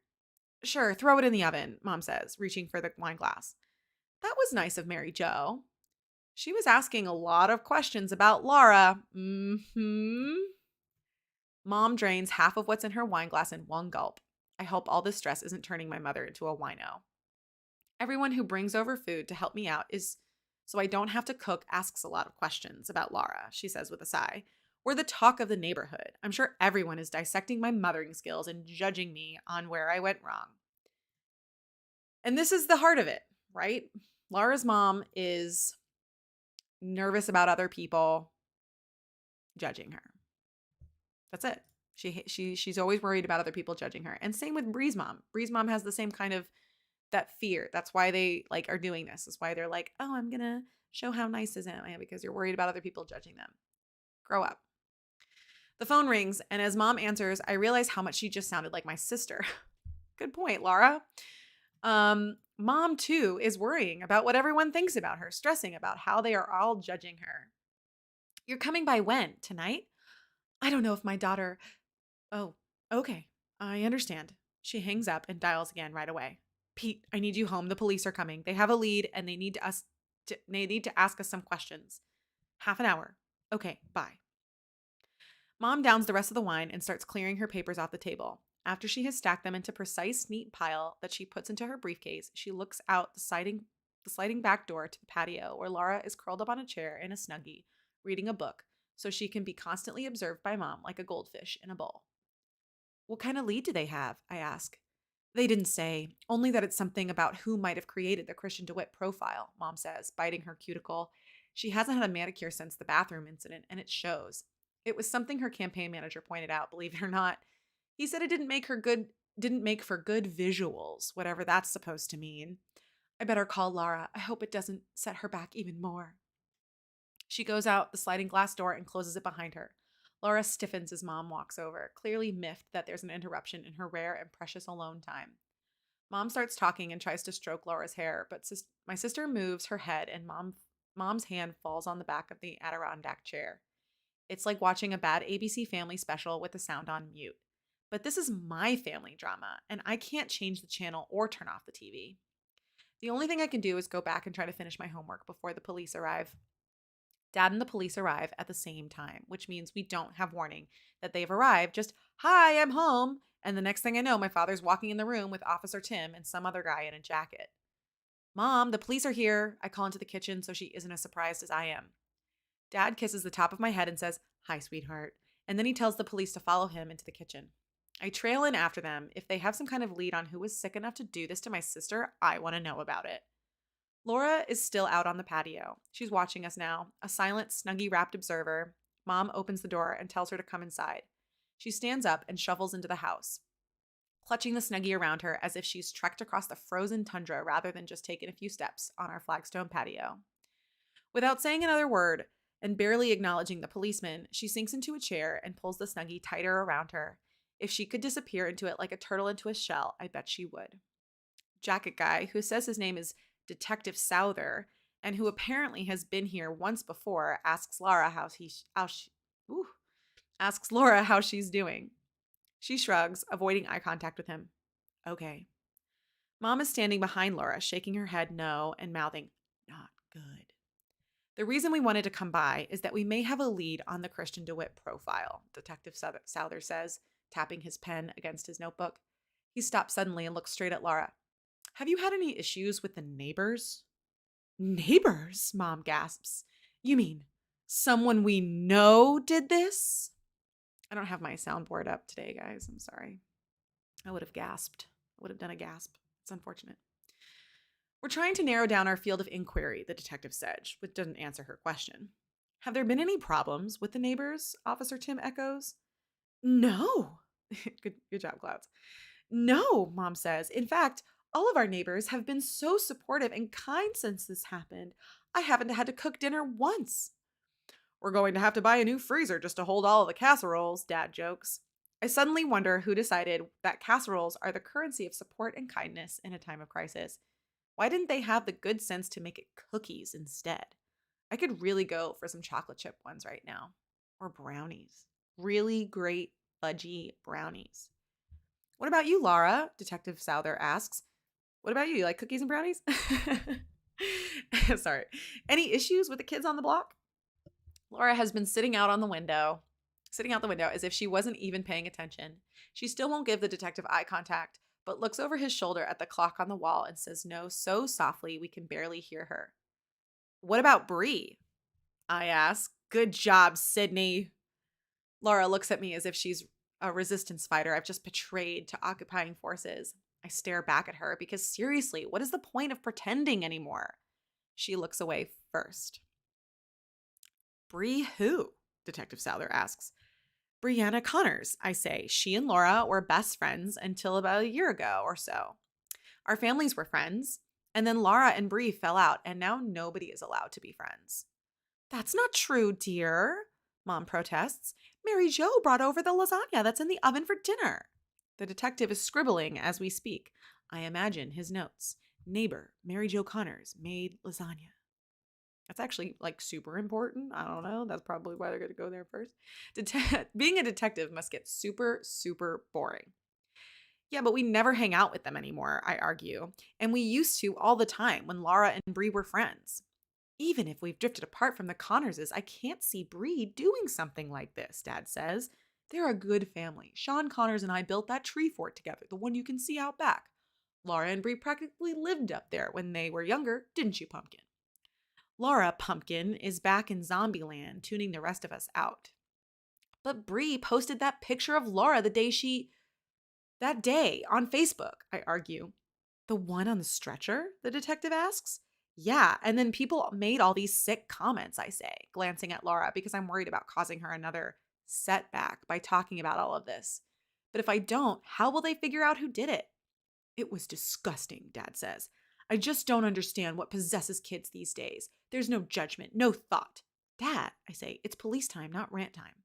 A: Sure, throw it in the oven, Mom says, reaching for the wine glass. That was nice of Mary Jo. She was asking a lot of questions about Lara. Mom drains half of what's in her wine glass in one gulp. I hope all this stress isn't turning my mother into a wino. Everyone who brings over food to help me out is so I don't have to cook asks a lot of questions about Lara, she says with a sigh. We're the talk of the neighborhood. I'm sure everyone is dissecting my mothering skills and judging me on where I went wrong. And this is the heart of it, right? Lara's mom is nervous about other people judging her. That's it. She's always worried about other people judging her. And same with Bree's mom. Bree's mom has the same kind of that fear. That's why they like are doing this. That's why they're like, oh, I'm going to show how nice I am because you're worried about other people judging them. Grow up. The phone rings, and as mom answers, I realize how much she just sounded like my sister. Good point, Lara. Mom, too, is worrying about what everyone thinks about her, stressing about how they are all judging her. You're coming by when? Tonight? I don't know if my daughter... Oh, okay. I understand. She hangs up and dials again right away. Pete, I need you home. The police are coming. They have a lead, and they need to ask us some questions. Half an hour. Okay, bye. Mom downs the rest of the wine and starts clearing her papers off the table. After she has stacked them into a precise, neat pile that she puts into her briefcase, she looks out the sliding back door to the patio where Lara is curled up on a chair in a Snuggie, reading a book, so she can be constantly observed by Mom like a goldfish in a bowl. What kind of lead do they have? I ask. They didn't say, only that it's something about who might have created the Christian DeWitt profile, Mom says, biting her cuticle. She hasn't had a manicure since the bathroom incident, and it shows. It was something her campaign manager pointed out, believe it or not. He said it didn't make for good visuals, whatever that's supposed to mean. I better call Lara. I hope it doesn't set her back even more. She goes out the sliding glass door and closes it behind her. Lara stiffens as Mom walks over, clearly miffed that there's an interruption in her rare and precious alone time. Mom starts talking and tries to stroke Laura's hair, but my sister moves her head and Mom's hand falls on the back of the Adirondack chair. It's like watching a bad ABC Family special with the sound on mute. But this is my family drama, and I can't change the channel or turn off the TV. The only thing I can do is go back and try to finish my homework before the police arrive. Dad and the police arrive at the same time, which means we don't have warning that they've arrived. Just, hi, I'm home. And the next thing I know, my father's walking in the room with Officer Tim and some other guy in a jacket. Mom, the police are here. I call into the kitchen so she isn't as surprised as I am. Dad kisses the top of my head and says, hi, sweetheart. And then he tells the police to follow him into the kitchen. I trail in after them. If they have some kind of lead on who was sick enough to do this to my sister, I want to know about it. Laura is still out on the patio. She's watching us now, a silent, snuggie-wrapped observer. Mom opens the door and tells her to come inside. She stands up and shuffles into the house, clutching the snuggie around her as if she's trekked across the frozen tundra rather than just taken a few steps on our flagstone patio. Without saying another word and barely acknowledging the policeman, she sinks into a chair and pulls the snuggie tighter around her. If she could disappear into it like a turtle into a shell, I bet she would. Jacket guy, who says his name is Detective Souther, and who apparently has been here once before, asks Lara how she's doing. She shrugs, avoiding eye contact with him. Okay. Mom is standing behind Laura, shaking her head no and mouthing, not good. The reason we wanted to come by is that we may have a lead on the Christian DeWitt profile, Detective Souther says, tapping his pen against his notebook. He stops suddenly and looks straight at Lara. Have you had any issues with the neighbors? Neighbors? Mom gasps. You mean someone we know did this? I don't have my soundboard up today, guys. I'm sorry. I would have gasped. I would have done a gasp. It's unfortunate. We're trying to narrow down our field of inquiry, the detective said, which doesn't answer her question. Have there been any problems with the neighbors? Officer Tim echoes. No. Good job, Clouds. No, Mom says. In fact, all of our neighbors have been so supportive and kind since this happened. I haven't had to cook dinner once. We're going to have to buy a new freezer just to hold all of the casseroles, Dad jokes. I suddenly wonder who decided that casseroles are the currency of support and kindness in a time of crisis. Why didn't they have the good sense to make it cookies instead? I could really go for some chocolate chip ones right now. Or brownies. Really great fudgy brownies. What about you, Lara? Detective Souther asks. What about you? You like cookies and brownies? Sorry. Any issues with the kids on the block? Laura has been sitting out the window as if she wasn't even paying attention. She still won't give the detective eye contact, but looks over his shoulder at the clock on the wall and says no so softly we can barely hear her. What about Bree? I ask. Good job, Sydney. Laura looks at me as if she's a resistance fighter I've just betrayed to occupying forces. I stare back at her because seriously, what is the point of pretending anymore? She looks away first. Bree who? Detective Souther asks. Brianna Connors, I say. She and Laura were best friends until about a year ago or so. Our families were friends, and then Laura and Bree fell out, and now nobody is allowed to be friends. That's not true, dear, Mom protests. Mary Jo brought over the lasagna that's in the oven for dinner. The detective is scribbling as we speak. I imagine his notes. Neighbor, Mary Jo Connors, made lasagna. That's actually like super important. I don't know. That's probably why they're going to go there first. Being a detective must get super, super boring. Yeah, but we never hang out with them anymore, I argue. And we used to all the time when Lara and Bree were friends. Even if we've drifted apart from the Connorses, I can't see Bree doing something like this, Dad says. They're a good family. Sean Connors and I built that tree fort together, the one you can see out back. Lara and Bree practically lived up there when they were younger, didn't you, Pumpkin? Lara, Pumpkin, is back in Zombieland, tuning the rest of us out. But Bree posted that picture of Lara that day on Facebook, I argue. The one on the stretcher? The detective asks. Yeah, and then people made all these sick comments, I say, glancing at Lara because I'm worried about causing her another setback by talking about all of this. But if I don't, how will they figure out who did it? It was disgusting, Dad says. I just don't understand what possesses kids these days. There's no judgment, no thought. Dad, I say, it's police time, not rant time.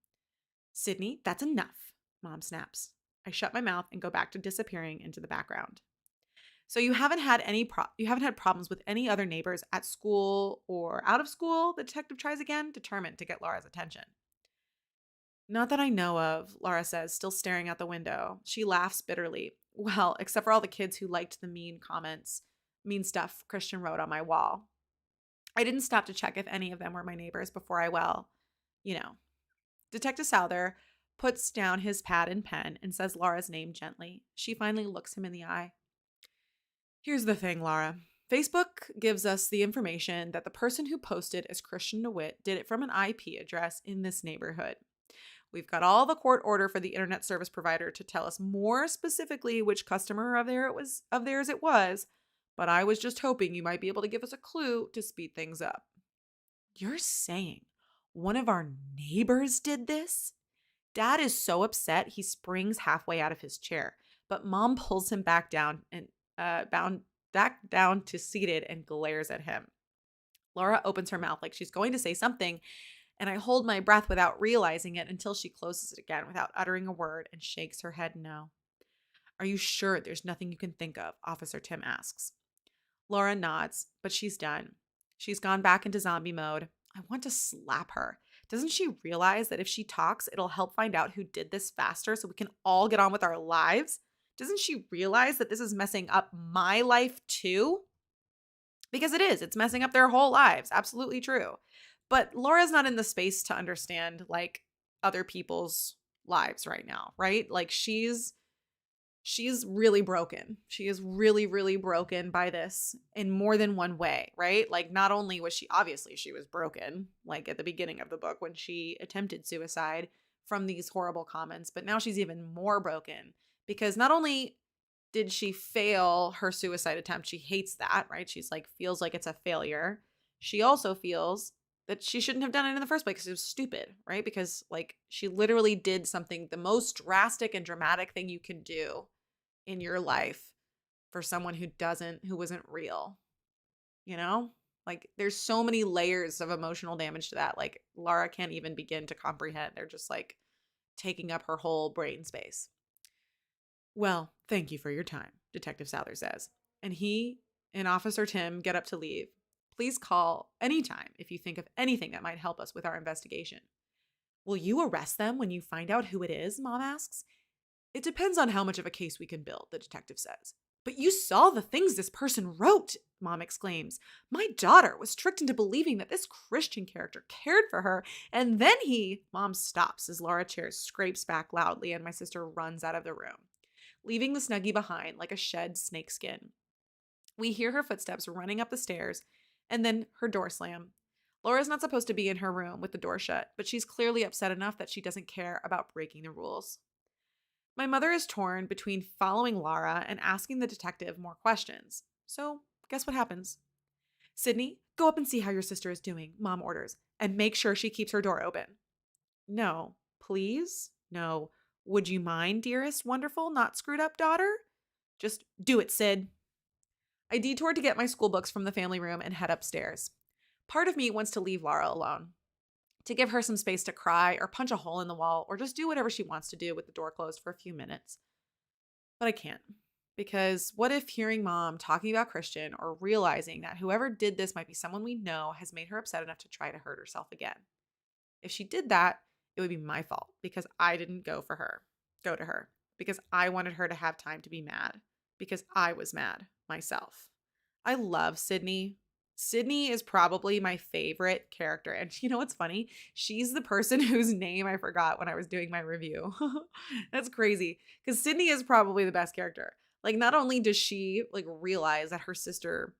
A: Sydney, that's enough, Mom snaps. I shut my mouth and go back to disappearing into the background. So you haven't had problems with any other neighbors at school or out of school? The detective tries again, determined to get Laura's attention. Not that I know of, Lara says, still staring out the window. She laughs bitterly. Well, except for all the kids who liked the mean stuff Christian wrote on my wall. I didn't stop to check if any of them were my neighbors before you know. Detective Souther puts down his pad and pen and says Lara's name gently. She finally looks him in the eye. Here's the thing, Lara. Facebook gives us the information that the person who posted as Christian DeWitt did it from an IP address in this neighborhood. We've got all the court order for the internet service provider to tell us more specifically which customer of theirs it was, but I was just hoping you might be able to give us a clue to speed things up. You're saying one of our neighbors did this? Dad is so upset he springs halfway out of his chair, but Mom pulls him back down to seated and glares at him. Lara opens her mouth like she's going to say something, and I hold my breath without realizing it until she closes it again without uttering a word and shakes her head no. Are you sure there's nothing you can think of? Officer Tim asks. Lara nods, but she's done. She's gone back into zombie mode. I want to slap her. Doesn't she realize that if she talks, it'll help find out who did this faster so we can all get on with our lives? Doesn't she realize that this is messing up my life too? Because it is. It's messing up their whole lives. Absolutely true. But Laura's not in the space to understand like other people's lives right now, right? Like she's really broken. She is really, really broken by this in more than one way, right? Like not only was she was broken, like at the beginning of the book when she attempted suicide from these horrible comments, but now she's even more broken because not only did she fail her suicide attempt, she hates that, right? She's like, feels like it's a failure. She also feels that she shouldn't have done it in the first place because it was stupid, right? Because like she literally did something, the most drastic and dramatic thing you can do in your life for someone who wasn't real, you know? Like there's so many layers of emotional damage to that. Like Lara can't even begin to comprehend. They're just like taking up her whole brain space. Well, thank you for your time, Detective Souther says. And he and Officer Tim get up to leave. Please call anytime if you think of anything that might help us with our investigation. Will you arrest them when you find out who it is? Mom asks. It depends on how much of a case we can build, the detective says. But you saw the things this person wrote, Mom exclaims. My daughter was tricked into believing that this Christian character cared for her, and then Mom stops as Lara chair scrapes back loudly and my sister runs out of the room, leaving the Snuggie behind like a shed snakeskin. We hear her footsteps running up the stairs, and then her door slam. Laura's not supposed to be in her room with the door shut, but she's clearly upset enough that she doesn't care about breaking the rules. My mother is torn between following Lara and asking the detective more questions. So, guess what happens? Sydney, go up and see how your sister is doing, Mom orders, and make sure she keeps her door open. No, please? No. Would you mind, dearest, wonderful, not screwed up daughter? Just do it, Sid. I detoured to get my school books from the family room and head upstairs. Part of me wants to leave Lara alone, to give her some space to cry or punch a hole in the wall or just do whatever she wants to do with the door closed for a few minutes. But I can't, because what if hearing Mom talking about Christian or realizing that whoever did this might be someone we know has made her upset enough to try to hurt herself again? If she did that, it would be my fault because I didn't go to her, because I wanted her to have time to be mad, because I was mad myself. I love Sydney. Sydney is probably my favorite character. And you know what's funny? She's the person whose name I forgot when I was doing my review. That's crazy. Because Sydney is probably the best character. Like, not only does she like realize that her sister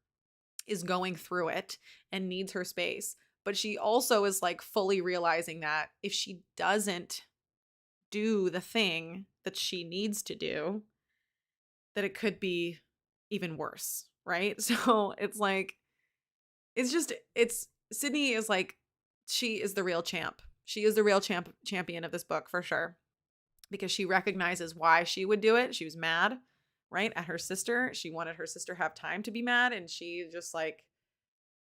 A: is going through it and needs her space, but she also is like fully realizing that if she doesn't do the thing that she needs to do, that it could be even worse, right? So it's like, Sydney is like, she is the real champ. She is the real champion of this book for sure, because she recognizes why she would do it. She was mad, right, at her sister. She wanted her sister to have time to be mad, and she just like,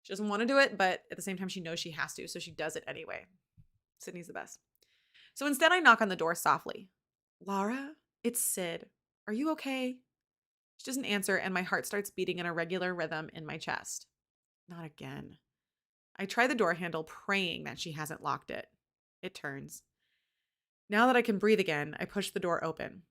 A: she doesn't want to do it, but at the same time, she knows she has to, so she does it anyway. Sydney's the best. So instead, I knock on the door softly. Lara, it's Sid. Are you okay? She doesn't answer, and my heart starts beating in a regular rhythm in my chest. Not again. I try the door handle, praying that she hasn't locked it. It turns. Now that I can breathe again, I push the door open.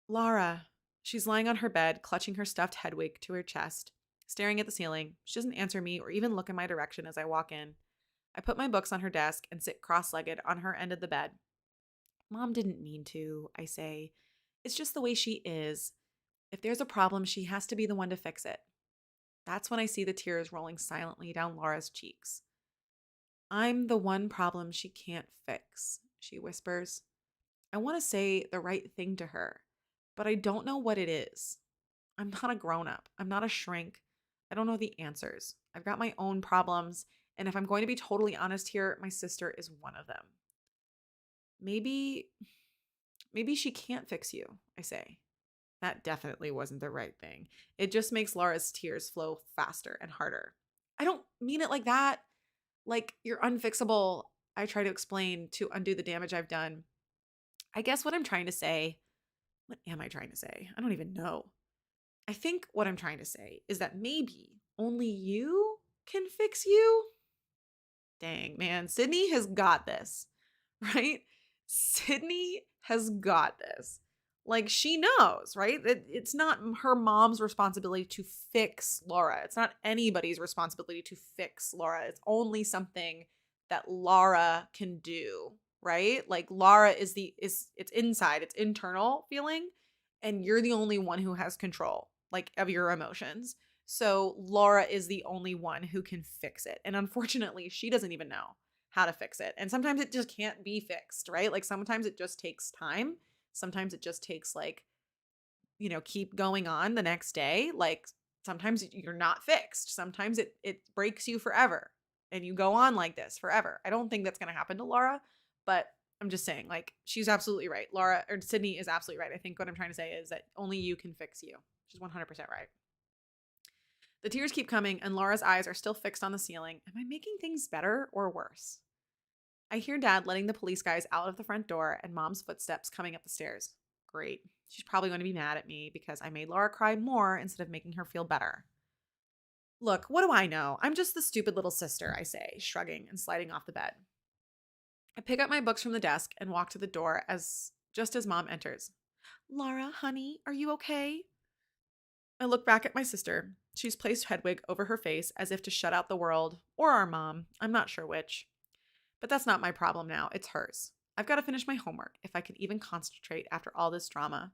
A: Lara. She's lying on her bed, clutching her stuffed Hedwig to her chest. staring at the ceiling. She doesn't answer me or even look in my direction as I walk in. I put my books on her desk and sit cross-legged on her end of the bed. Mom didn't mean to, I say. It's just the way she is. If there's a problem, she has to be the one to fix it. That's when I see the tears rolling silently down Lara's cheeks. I'm the one problem she can't fix, she whispers. I want to say the right thing to her, but I don't know what it is. I'm not a grown-up. I'm not a shrink. I don't know the answers. I've got my own problems, and if I'm going to be totally honest here, my sister is one of them. Maybe she can't fix you, I say. That definitely wasn't the right thing. It just makes Lara's tears flow faster and harder. I don't mean it like that. Like, you're unfixable, I try to explain to undo the damage I've done. I guess what I'm trying to say, what am I trying to say? I don't even know. I think what I'm trying to say is that maybe only you can fix you. Dang, man, Sydney has got this, right? Sydney has got this. Like, she knows, right? It's not her mom's responsibility to fix Lara. It's not anybody's responsibility to fix Lara. It's only something that Lara can do, right? Like, Lara is it's inside, it's internal feeling, and you're the only one who has control, like, of your emotions. So Lara is the only one who can fix it. And unfortunately, she doesn't even know how to fix it. And sometimes it just can't be fixed, right? Like, sometimes it just takes time. Sometimes it just takes, like, keep going on the next day. Like, sometimes you're not fixed. Sometimes it breaks you forever and you go on like this forever. I don't think that's going to happen to Lara, but I'm just saying, like, she's absolutely right. Sydney is absolutely right. I think what I'm trying to say is that only you can fix you. She's 100% right. The tears keep coming and Laura's eyes are still fixed on the ceiling. Am I making things better or worse? I hear Dad letting the police guys out of the front door and Mom's footsteps coming up the stairs. Great. She's probably going to be mad at me because I made Lara cry more instead of making her feel better. Look, what do I know? I'm just the stupid little sister, I say, shrugging and sliding off the bed. I pick up my books from the desk and walk to the door just as Mom enters. Lara, honey, are you okay? I look back at my sister. She's placed Hedwig over her face as if to shut out the world, or our mom. I'm not sure which. But that's not my problem now. It's hers. I've got to finish my homework if I can even concentrate after all this drama.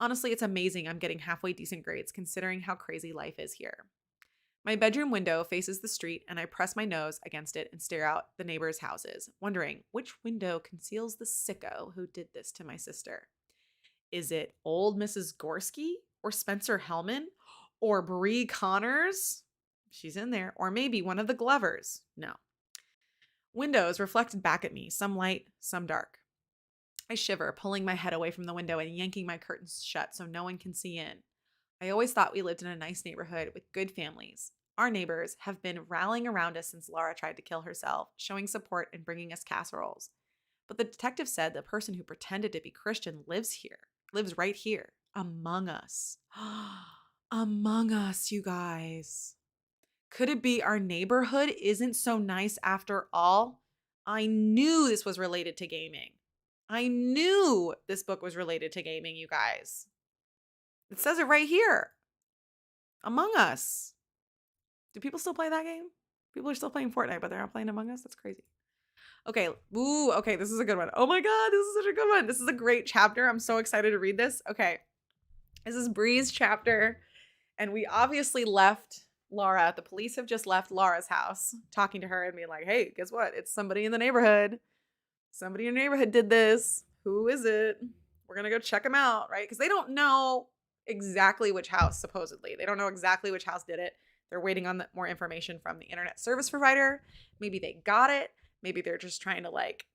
A: Honestly, it's amazing I'm getting halfway decent grades considering how crazy life is here. My bedroom window faces the street and I press my nose against it and stare out the neighbors' houses, wondering which window conceals the sicko who did this to my sister. Is it old Mrs. Gorski or Spencer Hellman or Bree Connors? She's in there. Or maybe one of the Glovers. No. Windows reflected back at me, some light, some dark. I shiver, pulling my head away from the window and yanking my curtains shut so no one can see in. I always thought we lived in a nice neighborhood with good families. Our neighbors have been rallying around us since Lara tried to kill herself, showing support and bringing us casseroles. But the detective said the person who pretended to be Christian lives right here, among us. Among us, you guys. Could it be our neighborhood isn't so nice after all? I knew this was related to gaming. I knew this book was related to gaming, you guys. It says it right here. Among Us. Do people still play that game? People are still playing Fortnite, but they're not playing Among Us? That's crazy. Okay. Ooh, okay. This is a good one. Oh my God, this is such a good one. This is a great chapter. I'm so excited to read this. Okay. This is Bree's chapter. And we obviously left Lara. The police have just left Lara's house, talking to her and being like, hey, guess what? It's somebody in the neighborhood. Somebody in the neighborhood did this. Who is it? We're going to go check them out, right? Because they don't know exactly which house, supposedly. They don't know exactly which house did it. They're waiting on more information from the internet service provider. Maybe they got it. Maybe they're just trying to, like,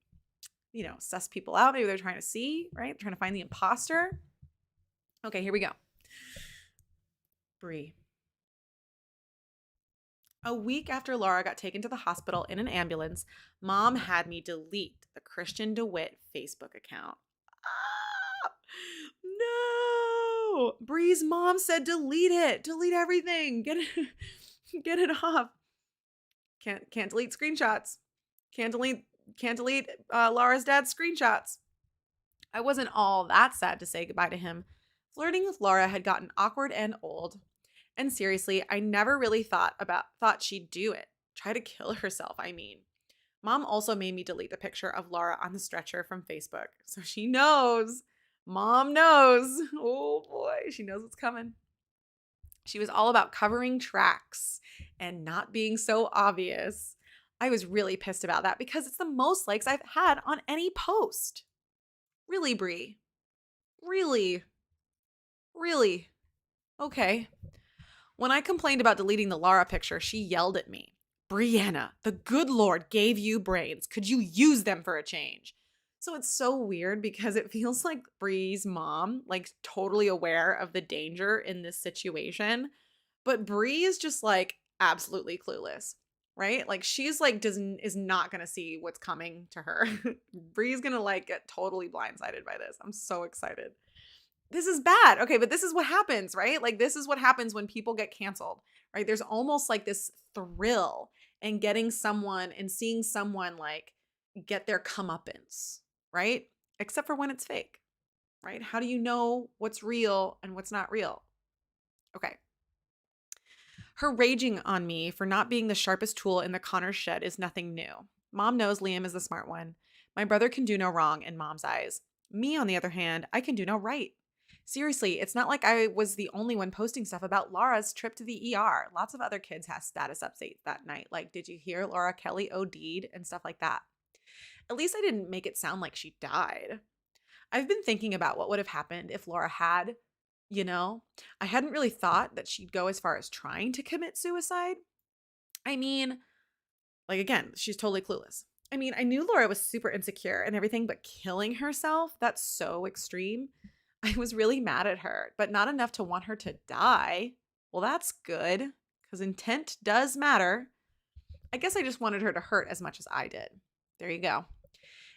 A: suss people out. Maybe they're trying to see, right? Trying to find the imposter. Okay, here we go. Bree. A week after Lara got taken to the hospital in an ambulance, Mom had me delete the Christian DeWitt Facebook account. Ah, no! Bree's mom said delete it. Delete everything. Get it off. Can't delete screenshots. Can't delete Lara's dad's screenshots. I wasn't all that sad to say goodbye to him. Flirting with Lara had gotten awkward and old. And seriously, I never really thought she'd do it. Try to kill herself, I mean. Mom also made me delete the picture of Lara on the stretcher from Facebook. So she knows. Mom knows. Oh boy, she knows what's coming. She was all about covering tracks and not being so obvious. I was really pissed about that because it's the most likes I've had on any post. Really, Bree? Really? Really? Okay. When I complained about deleting the Lara picture, she yelled at me. Brianna, the good Lord gave you brains. Could you use them for a change? So it's so weird because it feels like Bree's mom, like totally aware of the danger in this situation. But Bree is just like absolutely clueless, right? Like she's like is not going to see what's coming to her. Bree's going to like get totally blindsided by this. I'm so excited. This is bad. Okay, but this is what happens, right? Like this is what happens when people get canceled, right? There's almost like this thrill in getting someone and seeing someone like get their comeuppance, right? Except for when it's fake, right? How do you know what's real and what's not real? Okay. Her raging on me for not being the sharpest tool in the Connor's shed is nothing new. Mom knows Liam is the smart one. My brother can do no wrong in Mom's eyes. Me, on the other hand, I can do no right. Seriously, it's not like I was the only one posting stuff about Lara's trip to the ER. Lots of other kids had status updates that night. Like, did you hear Laura Kelly OD'd and stuff like that? At least I didn't make it sound like she died. I've been thinking about what would have happened if Laura had, I hadn't really thought that she'd go as far as trying to commit suicide. I mean, like, again, she's totally clueless. I mean, I knew Laura was super insecure and everything, but killing herself, that's so extreme. I was really mad at her, but not enough to want her to die. Well, that's good, because intent does matter. I guess I just wanted her to hurt as much as I did. There you go.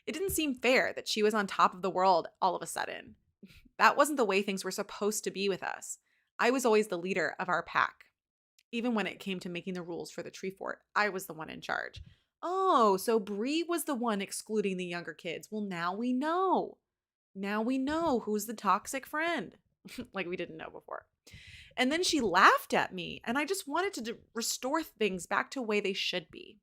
A: It didn't seem fair that she was on top of the world all of a sudden. That wasn't the way things were supposed to be with us. I was always the leader of our pack. Even when it came to making the rules for the tree fort, I was the one in charge. Oh, so Bree was the one excluding the younger kids. Well, now we know. Now we know who's the toxic friend, like we didn't know before. And then she laughed at me, and I just wanted to restore things back to the way they should be.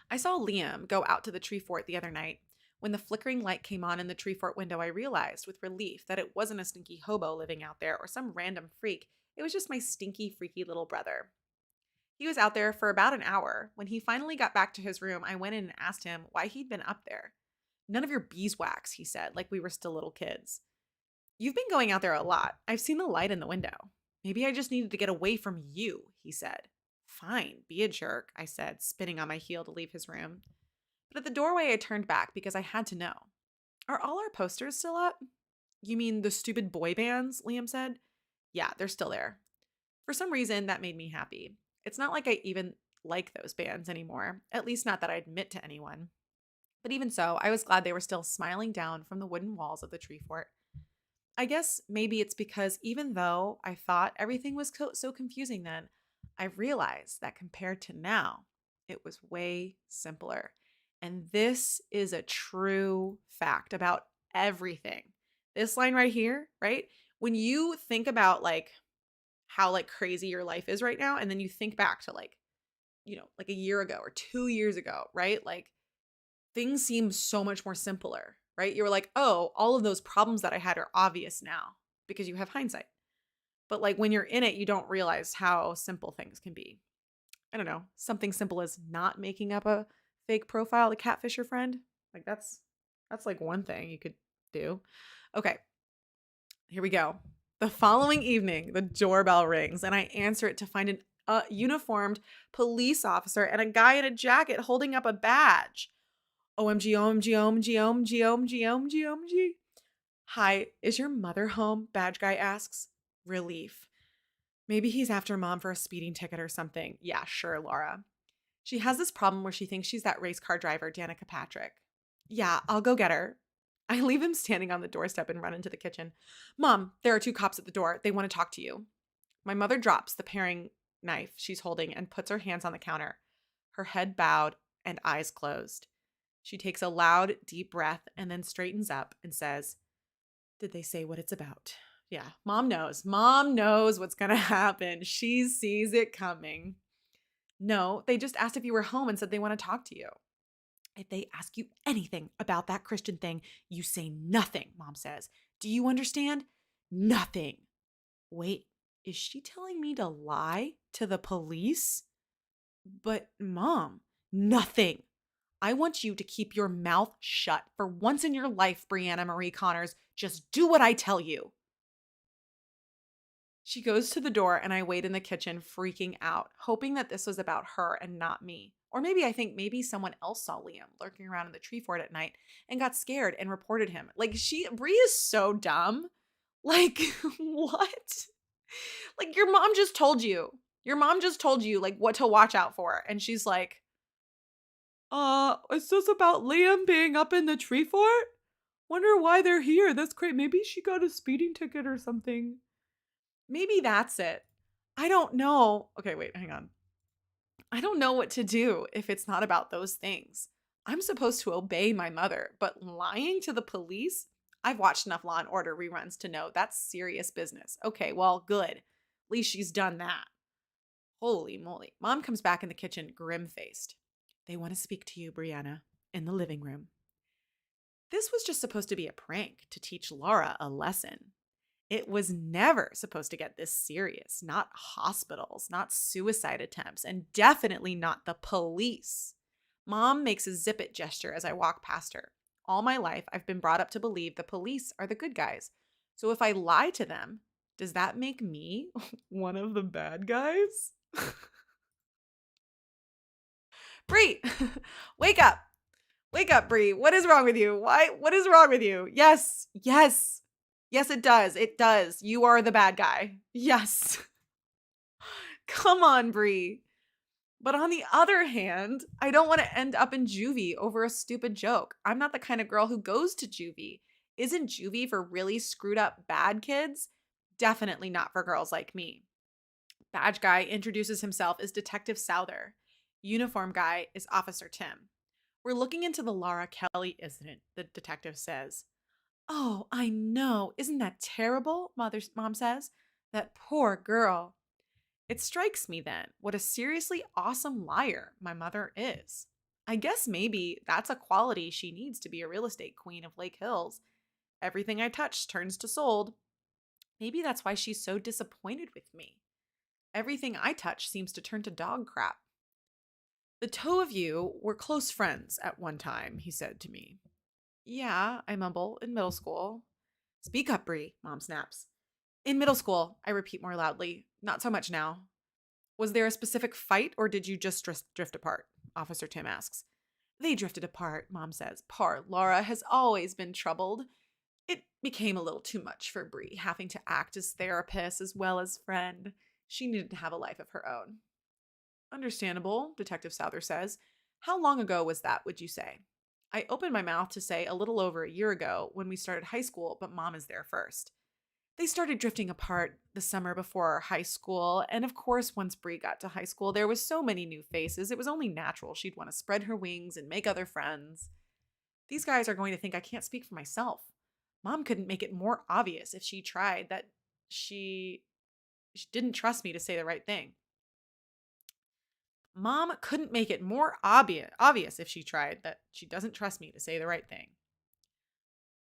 A: I saw Liam go out to the tree fort the other night. When the flickering light came on in the tree fort window, I realized with relief that it wasn't a stinky hobo living out there or some random freak. It was just my stinky, freaky little brother. He was out there for about an hour. When he finally got back to his room, I went in and asked him why he'd been up there. None of your beeswax, he said, like we were still little kids. You've been going out there a lot. I've seen the light in the window. Maybe I just needed to get away from you, he said. Fine, be a jerk, I said, spinning on my heel to leave his room. But at the doorway, I turned back because I had to know. Are all our posters still up? You mean the stupid boy bands, Liam said. Yeah, they're still there. For some reason, that made me happy. It's not like I even like those bands anymore, at least not that I admit to anyone. But even so, I was glad they were still smiling down from the wooden walls of the tree fort. I guess maybe it's because even though I thought everything was so confusing then, I realized that compared to now, it was way simpler. And this is a true fact about everything. This line right here, right? When you think about like how like crazy your life is right now, and then you think back to like a year ago or 2 years ago, right? Like things seem so much more simpler, right? You were like, oh, all of those problems that I had are obvious now because you have hindsight. But like when you're in it, you don't realize how simple things can be. I don't know, something simple as not making up a fake profile to catfish your friend. Like that's like one thing you could do. Okay, here we go. The following evening, the doorbell rings and I answer it to find a uniformed police officer and a guy in a jacket holding up a badge. OMG, OMG, OMG, OMG, OMG, OMG, OMG. Hi, is your mother home? Badge guy asks. Relief. Maybe he's after Mom for a speeding ticket or something. Yeah, sure, Laura. She has this problem where she thinks she's that race car driver, Danica Patrick. Yeah, I'll go get her. I leave him standing on the doorstep and run into the kitchen. Mom, there are 2 cops at the door. They want to talk to you. My mother drops the paring knife she's holding and puts her hands on the counter, her head bowed and eyes closed. She takes a loud, deep breath and then straightens up and says, Did they say what it's about? Yeah, mom knows. Mom knows what's going to happen. She sees it coming. No, they just asked if you were home and said they want to talk to you. If they ask you anything about that Christian thing, you say nothing, Mom says. Do you understand? Nothing. Wait, is she telling me to lie to the police? But Mom, nothing. I want you to keep your mouth shut for once in your life, Brianna Marie Connors. Just do what I tell you. She goes to the door and I wait in the kitchen freaking out, hoping that this was about her and not me. Or maybe someone else saw Liam lurking around in the tree fort at night and got scared and reported him. Like Bree is so dumb. Like, what? Like your mom just told you. Your mom just told you like what to watch out for. And she's like, is this about Liam being up in the tree fort? Wonder why they're here. That's great. Maybe she got a speeding ticket or something. Maybe that's it. I don't know. Okay, wait, hang on. I don't know what to do if it's not about those things. I'm supposed to obey my mother, but lying to the police? I've watched enough Law and Order reruns to know that's serious business. Okay, well, good. At least she's done that. Holy moly. Mom comes back in the kitchen grim-faced. They want to speak to you, Brianna, in the living room. This was just supposed to be a prank to teach Lara a lesson. It was never supposed to get this serious. Not hospitals, not suicide attempts, and definitely not the police. Mom makes a zip it gesture as I walk past her. All my life, I've been brought up to believe the police are the good guys. So if I lie to them, does that make me one of the bad guys? Bree, wake up. Wake up, Bree. What is wrong with you? Why? What is wrong with you? Yes. Yes, it does. It does. You are the bad guy. Yes. Come on, Bree. But on the other hand, I don't want to end up in juvie over a stupid joke. I'm not the kind of girl who goes to juvie. Isn't juvie for really screwed up bad kids? Definitely not for girls like me. Badge guy introduces himself as Detective Souther. Uniform guy is Officer Tim. We're looking into the Lara Kelly incident, the detective says. Oh, I know. Isn't that terrible? Mom says. That poor girl. It strikes me then what a seriously awesome liar my mother is. I guess maybe that's a quality she needs to be a real estate queen of Lake Hills. Everything I touch turns to sold. Maybe that's why she's so disappointed with me. Everything I touch seems to turn to dog crap. The two of you were close friends at one time, he said to me. Yeah, I mumble, in middle school. Speak up, Bree, Mom snaps. In middle school, I repeat more loudly. Not so much now. Was there a specific fight or did you just drift apart? Officer Tim asks. They drifted apart, Mom says. Poor Lara has always been troubled. It became a little too much for Bree, having to act as therapist as well as friend. She needed to have a life of her own. Understandable, Detective Souther says. How long ago was that, would you say? I opened my mouth to say a little over a year ago when we started high school, but Mom is there first. They started drifting apart the summer before high school, and of course, once Bree got to high school, there was so many new faces, it was only natural she'd want to spread her wings and make other friends. These guys are going to think I can't speak for myself. Mom couldn't make it more obvious if she tried that she didn't trust me to say the right thing. Mom couldn't make it more obvious if she tried that she doesn't trust me to say the right thing.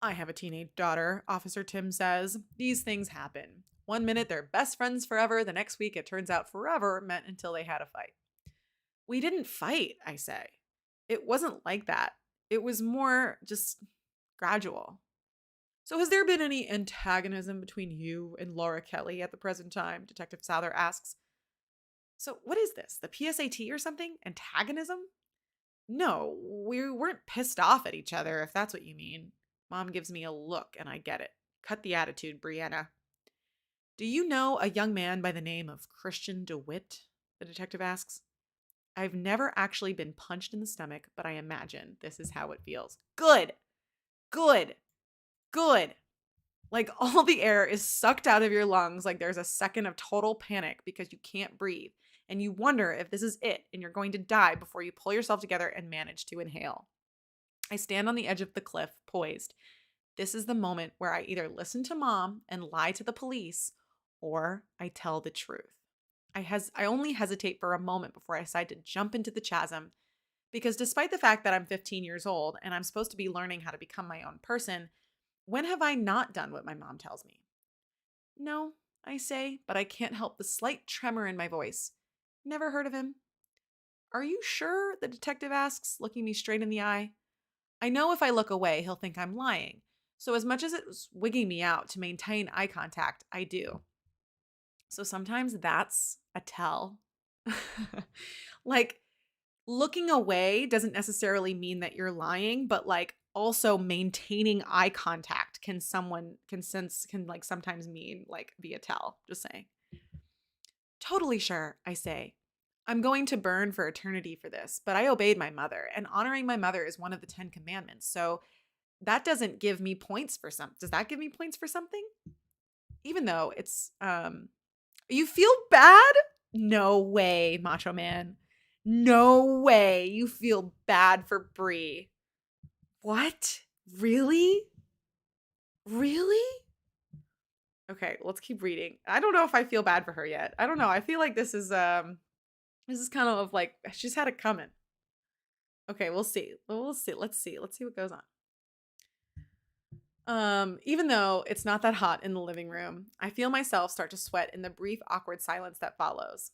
A: I have a teenage daughter, Officer Tim says. These things happen. One minute they're best friends forever, the next week it turns out forever meant until they had a fight. We didn't fight, I say. It wasn't like that. It was more just gradual. So has there been any antagonism between you and Lara Kelly at the present time? Detective Souther asks. So what is this? The PSAT or something? Antagonism? No, we weren't pissed off at each other, if that's what you mean. Mom gives me a look and I get it. Cut the attitude, Brianna. Do you know a young man by the name of Christian DeWitt? The detective asks. I've never actually been punched in the stomach, but I imagine this is how it feels. Good. Like all the air is sucked out of your lungs, like there's a second of total panic because you can't breathe. And you wonder if this is it and you're going to die before you pull yourself together and manage to inhale. I stand on the edge of the cliff, poised. This is the moment where I either listen to mom and lie to the police, or I tell the truth. I only hesitate for a moment before I decide to jump into the chasm, because despite the fact that I'm 15 years old and I'm supposed to be learning how to become my own person, when have I not done what my mom tells me? No, I say, but I can't help the slight tremor in my voice. Never heard of him? Are you sure? The detective asks, looking me straight in the eye. I know if I look away, he'll think I'm lying. So as much as it's wigging me out to maintain eye contact, I do. So sometimes that's a tell. Like, looking away doesn't necessarily mean that you're lying, but like also maintaining eye contact can like sometimes mean like be a tell. Just saying. Totally sure, I say. I'm going to burn for eternity for this, but I obeyed my mother, and honoring my mother is one of the 10 commandments. So that doesn't give me points for something. Does that give me points for something? Even though it's you feel bad? No way, Macho Man. No way you feel bad for Bree. What? Really? Really? Okay, let's keep reading. I don't know if I feel bad for her yet. I don't know. I feel like this is kind of like she's had it coming. Okay, we'll see. Let's see what goes on. Even though it's not that hot in the living room, I feel myself start to sweat in the brief, awkward silence that follows.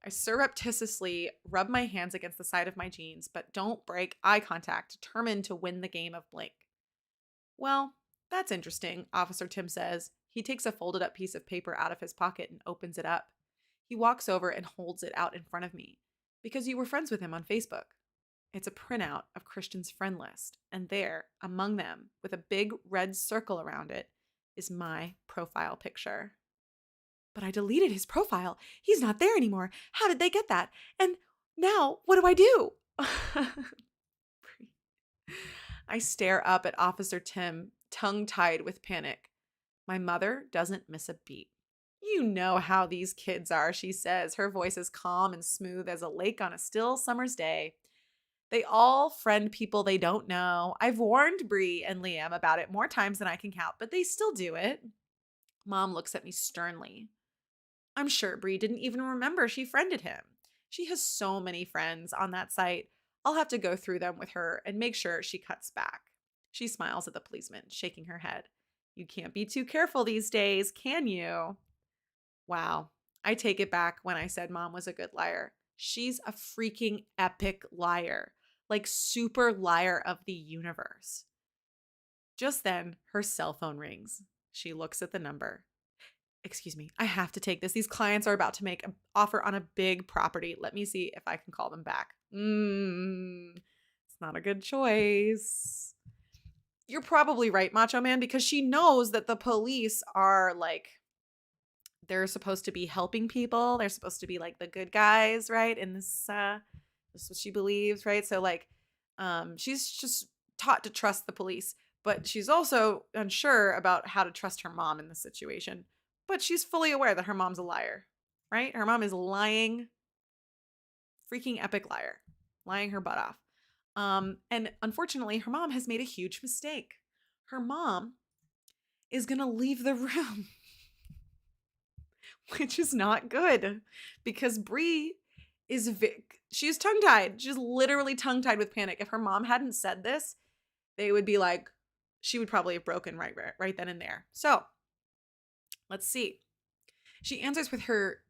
A: I surreptitiously rub my hands against the side of my jeans, but don't break eye contact, determined to win the game of blink. Well, that's interesting, Officer Tim says. He takes a folded up piece of paper out of his pocket and opens it up. He walks over and holds it out in front of me. Because you were friends with him on Facebook. It's a printout of Christian's friend list, and there, among them, with a big red circle around it, is my profile picture. But I deleted his profile. He's not there anymore. How did they get that? And now, what do I do? I stare up at Officer Tim, tongue-tied with panic. My mother doesn't miss a beat. You know how these kids are, she says, her voice is calm and smooth as a lake on a still summer's day. They all friend people they don't know. I've warned Bree and Liam about it more times than I can count, but they still do it. Mom looks at me sternly. I'm sure Bree didn't even remember she friended him. She has so many friends on that site. I'll have to go through them with her and make sure she cuts back. She smiles at the policeman, shaking her head. You can't be too careful these days, can you? Wow. I take it back when I said Mom was a good liar. She's a freaking epic liar. Like super liar of the universe. Just then, her cell phone rings. She looks at the number. Excuse me, I have to take this. These clients are about to make an offer on a big property. Let me see if I can call them back. It's not a good choice. You're probably right, Macho Man, because she knows that the police are like, they're supposed to be helping people. They're supposed to be like the good guys, right? And this is what she believes, right? So like, she's just taught to trust the police, but she's also unsure about how to trust her mom in this situation. But she's fully aware that her mom's a liar, right? Her mom is lying, freaking epic liar, lying her butt off. And unfortunately, her mom has made a huge mistake. Her mom is going to leave the room, which is not good because Bree is, she's tongue-tied. She's literally tongue-tied with panic. If her mom hadn't said this, they would be like, she would probably have broken right then and there. So let's see. She answers with her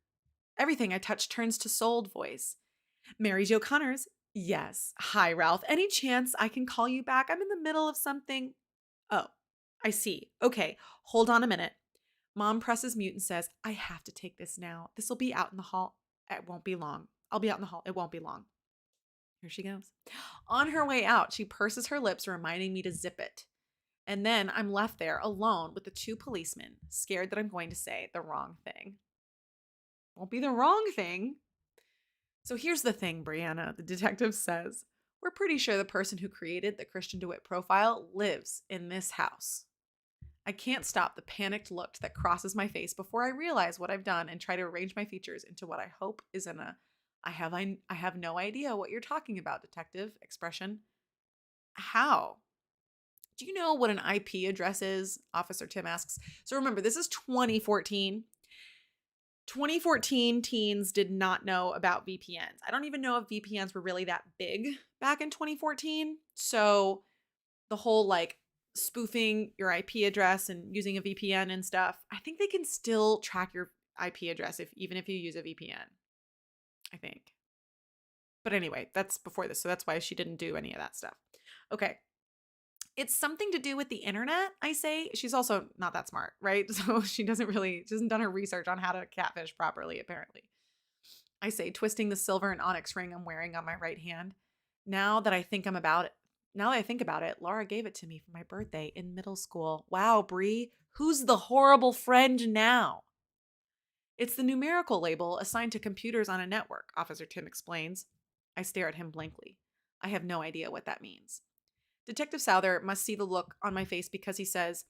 A: everything I touch turns to souled voice. Mary Jo Connors. Yes. Hi, Ralph. Any chance I can call you back? I'm in the middle of something. Oh, I see. Okay. Hold on a minute. Mom presses mute and says, I have to take this now. This will be out in the hall. It won't be long. I'll be out in the hall. It won't be long. Here she goes. On her way out, she purses her lips, reminding me to zip it. And then I'm left there alone with the two policemen, scared that I'm going to say the wrong thing. Won't be the wrong thing. So here's the thing, Brianna, the detective says. We're pretty sure the person who created the Christian DeWitt profile lives in this house. I can't stop the panicked look that crosses my face before I realize what I've done and try to arrange my features into what I hope is I have no idea what you're talking about, detective expression. How? Do you know what an IP address is? Officer Tim asks. So remember, this is 2014. 2014 teens did not know about VPNs. I don't even know if VPNs were really that big back in 2014. So the whole like spoofing your IP address and using a VPN and stuff, I think they can still track your IP address even if you use a VPN, I think. But anyway, that's before this. So that's why she didn't do any of that stuff. Okay. It's something to do with the internet, I say. She's also not that smart, right? So she hasn't done her research on how to catfish properly, apparently. I say, twisting the silver and onyx ring I'm wearing on my right hand. Now that I think about it, Lara gave it to me for my birthday in middle school. Wow, Bree, who's the horrible friend now? It's the numerical label assigned to computers on a network, Officer Tim explains. I stare at him blankly. I have no idea what that means. Detective Souther must see the look on my face because he says,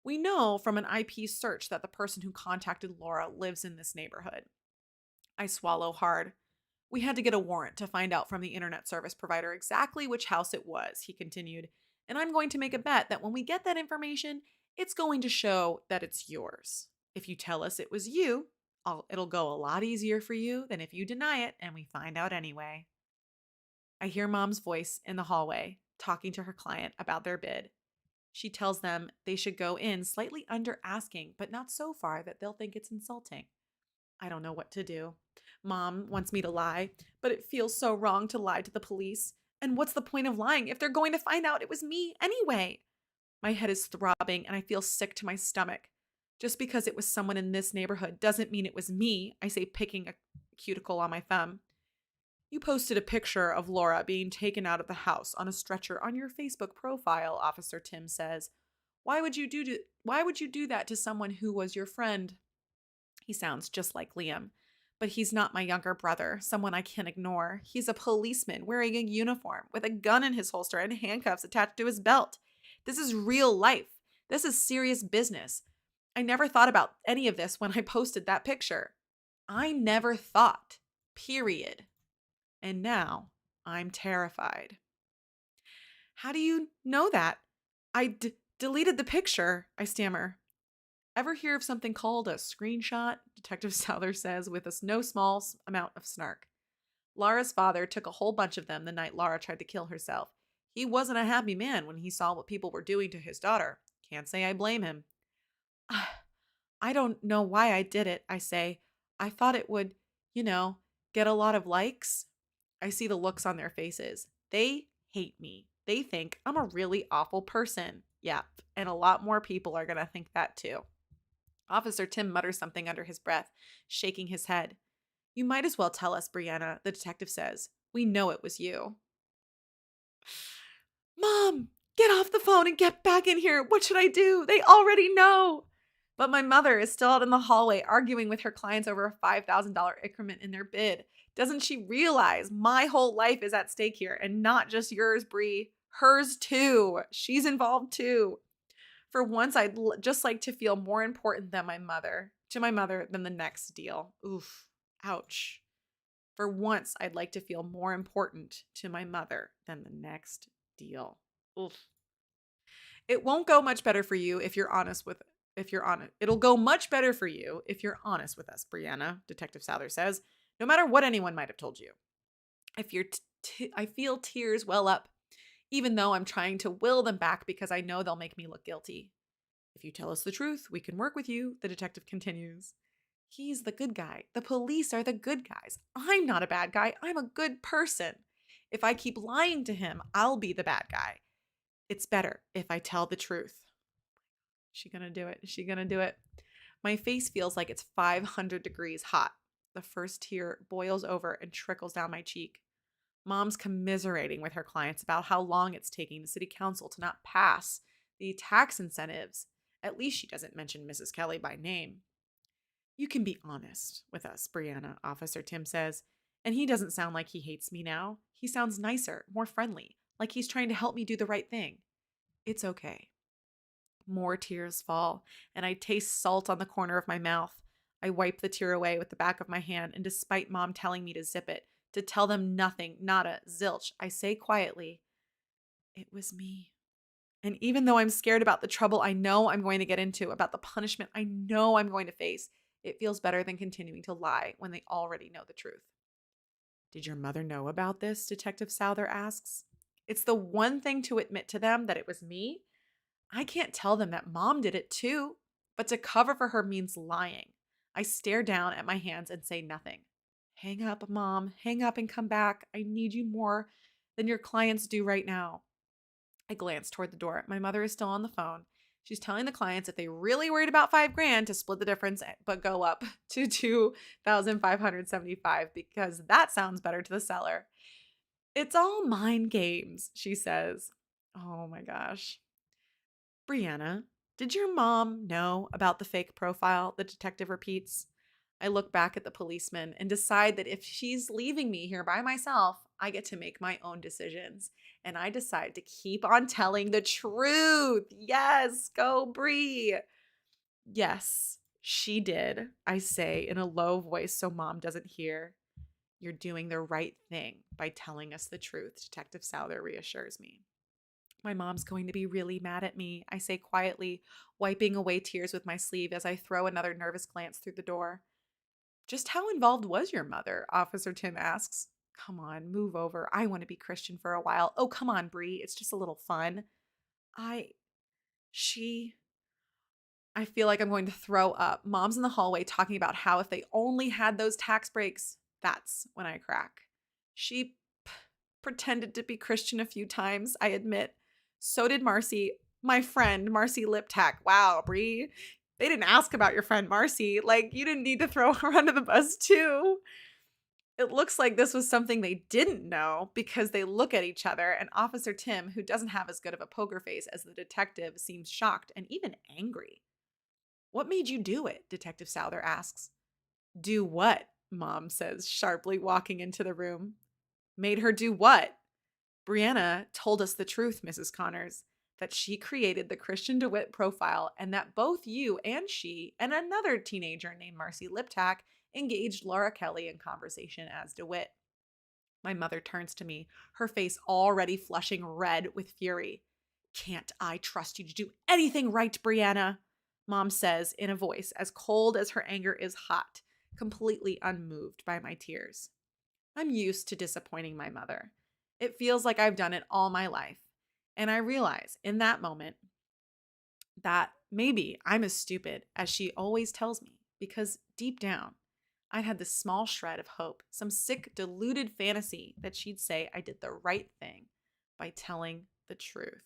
A: we know from an IP search that the person who contacted Lara lives in this neighborhood. I swallow hard. We had to get a warrant to find out from the internet service provider exactly which house it was, he continued, and I'm going to make a bet that when we get that information, it's going to show that it's yours. If you tell us it was you, it'll go a lot easier for you than if you deny it and we find out anyway. I hear Mom's voice in the hallway, talking to her client about their bid. She tells them they should go in slightly under asking, but not so far that they'll think it's insulting. I don't know what to do. Mom wants me to lie, but it feels so wrong to lie to the police. And what's the point of lying if they're going to find out it was me anyway? My head is throbbing and I feel sick to my stomach. Just because it was someone in this neighborhood doesn't mean it was me, I say, picking a cuticle on my thumb. You posted a picture of Lara being taken out of the house on a stretcher on your Facebook profile, Officer Tim says. Why would you do that to someone who was your friend? He sounds just like Liam, but he's not my younger brother, someone I can ignore. He's a policeman wearing a uniform with a gun in his holster and handcuffs attached to his belt. This is real life. This is serious business. I never thought about any of this when I posted that picture. I never thought, period. And now I'm terrified. How do you know that? I deleted the picture, I stammer. Ever hear of something called a screenshot? Detective Souther says with no small amount of snark. Lara's father took a whole bunch of them the night Lara tried to kill herself. He wasn't a happy man when he saw what people were doing to his daughter. Can't say I blame him. I don't know why I did it, I say. I thought it would, get a lot of likes. I see the looks on their faces. They hate me. They think I'm a really awful person. Yep, and a lot more people are going to think that too. Officer Tim mutters something under his breath, shaking his head. You might as well tell us, Brianna, the detective says. We know it was you. Mom, get off the phone and get back in here. What should I do? They already know. But my mother is still out in the hallway arguing with her clients over a $5,000 increment in their bid. Doesn't she realize my whole life is at stake here and not just yours, Bree? Hers too. She's involved too. For once, I'd just like to feel more important than my mother than the next deal. Oof. Ouch. For once, I'd like to feel more important to my mother than the next deal. Oof. It won't go much better for you if you're honest. It'll go much better for you if you're honest with us, Brianna, Detective Souther says, no matter what anyone might have told you. I feel tears well up, even though I'm trying to will them back because I know they'll make me look guilty. If you tell us the truth, we can work with you, the detective continues. He's the good guy. The police are the good guys. I'm not a bad guy. I'm a good person. If I keep lying to him, I'll be the bad guy. It's better if I tell the truth. Is she gonna do it? Is she gonna do it? My face feels like it's 500 degrees hot. The first tear boils over and trickles down my cheek. Mom's commiserating with her clients about how long it's taking the city council to not pass the tax incentives. At least she doesn't mention Mrs. Kelly by name. You can be honest with us, Brianna, Officer Tim says. And he doesn't sound like he hates me now. He sounds nicer, more friendly, like he's trying to help me do the right thing. It's okay. More tears fall, and I taste salt on the corner of my mouth. I wipe the tear away with the back of my hand, and despite Mom telling me to zip it, to tell them nothing, nada, zilch, I say quietly, it was me. And even though I'm scared about the trouble I know I'm going to get into, about the punishment I know I'm going to face, it feels better than continuing to lie when they already know the truth. Did your mother know about this? Detective Souther asks. It's the one thing to admit to them that it was me. I can't tell them that Mom did it too, but to cover for her means lying. I stare down at my hands and say nothing. Hang up, Mom. Hang up and come back. I need you more than your clients do right now. I glance toward the door. My mother is still on the phone. She's telling the clients if they really worried about $5,000 to split the difference, but go up to $2,575 because that sounds better to the seller. It's all mind games, she says. Oh my gosh. Brianna, did your mom know about the fake profile? The detective repeats. I look back at the policeman and decide that if she's leaving me here by myself, I get to make my own decisions. And I decide to keep on telling the truth. Yes, go Bree. Yes, she did, I say in a low voice so Mom doesn't hear. You're doing the right thing by telling us the truth, Detective Souther reassures me. My mom's going to be really mad at me, I say quietly, wiping away tears with my sleeve as I throw another nervous glance through the door. Just how involved was your mother? Officer Tim asks. Come on, move over. I want to be Christian for a while. Oh, come on, Bree. It's just a little fun. I feel like I'm going to throw up. Mom's in the hallway talking about how if they only had those tax breaks, that's when I crack. She pretended to be Christian a few times, I admit. So did Marcy, my friend, Marcy Liptak. Wow, Bree. They didn't ask about your friend Marcy. Like, you didn't need to throw her under the bus too. It looks like this was something they didn't know because they look at each other and Officer Tim, who doesn't have as good of a poker face as the detective, seems shocked and even angry. What made you do it? Detective Souther asks. Do what? Mom says, sharply walking into the room. Made her do what? Brianna told us the truth, Mrs. Connors, that she created the Christian DeWitt profile and that both you and she and another teenager named Marcy Liptak engaged Lara Kelly in conversation as DeWitt. My mother turns to me, her face already flushing red with fury. Can't I trust you to do anything right, Brianna? Mom says in a voice as cold as her anger is hot, completely unmoved by my tears. I'm used to disappointing my mother. It feels like I've done it all my life. And I realize in that moment that maybe I'm as stupid as she always tells me, because deep down, I had this small shred of hope, some sick, deluded fantasy that she'd say I did the right thing by telling the truth.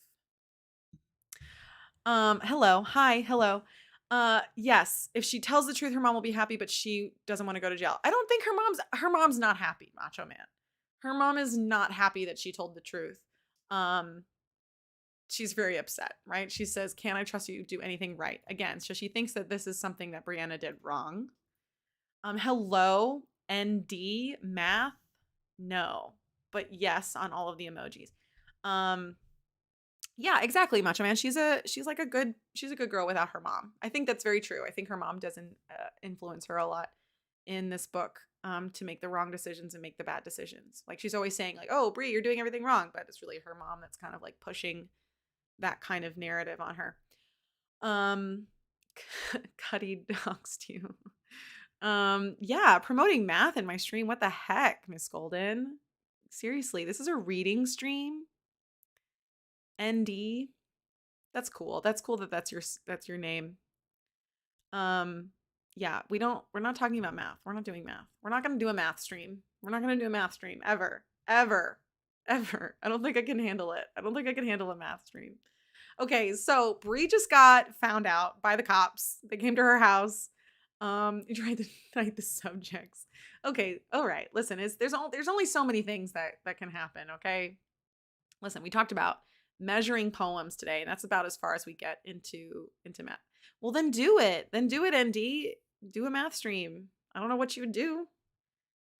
A: Hello. Hi. Hello. Yes, if she tells the truth, her mom will be happy, but she doesn't want to go to jail. I don't think her mom's not happy, Macho Man. Her mom is not happy that she told the truth. She's very upset, right? She says, "Can I trust you to do anything right?" Again, so she thinks that this is something that Brianna did wrong. Hello, ND, math? No, but yes on all of the emojis. Yeah, exactly, Macho Man. She's a good girl without her mom. I think that's very true. I think her mom doesn't influence her a lot in this book to make the wrong decisions and make the bad decisions. Like, she's always saying like, "Oh, Bree, you're doing everything wrong," but it's really her mom that's kind of like pushing that kind of narrative on her. Cuddy doxed you. Yeah, promoting math in my stream. What the heck, Miss Golden? Seriously, this is a reading stream. ND. That's cool. That's cool that that's your name. Yeah, we're not talking about math. We're not doing math. We're not going to do a math stream. We're not going to do a math stream ever. Ever. Ever. I don't think I can handle it. I don't think I can handle a math stream. Okay, so Bree just got found out by the cops. They came to her house. You tried to cite the subjects. Okay, all right. Listen, there's only so many things that can happen, okay? Listen, we talked about measuring poems today, and that's about as far as we get into math. Well, then do it. Then do it, ND. Do a math stream. I don't know what you would do.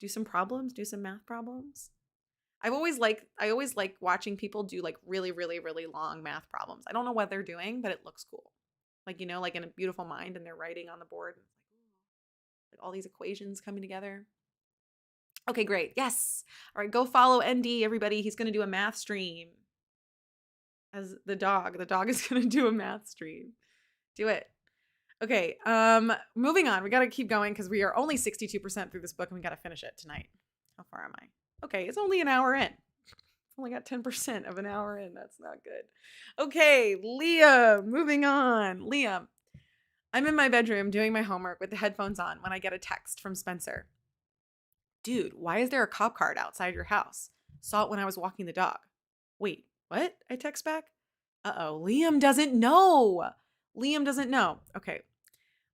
A: Do some problems, do some math problems. I always like watching people do like really, really, really long math problems. I don't know what they're doing, but it looks cool. Like, you know, like in A Beautiful Mind, and they're writing on the board. And it's like all these equations coming together. Okay, great. Yes. All right, go follow ND, everybody. He's going to do a math stream. as the dog. The dog is going to do a math stream. Do it. Okay, moving on. We got to keep going because we are only 62% through this book and we got to finish it tonight. How far am I? Okay, it's only an hour in. Only got 10% of an hour in. That's not good. Okay, Liam, moving on. Liam, I'm in my bedroom doing my homework with the headphones on when I get a text from Spencer. Dude, why is there a cop car outside your house? Saw it when I was walking the dog. Wait, what? I text back. Uh-oh, Liam doesn't know. Liam doesn't know. Okay.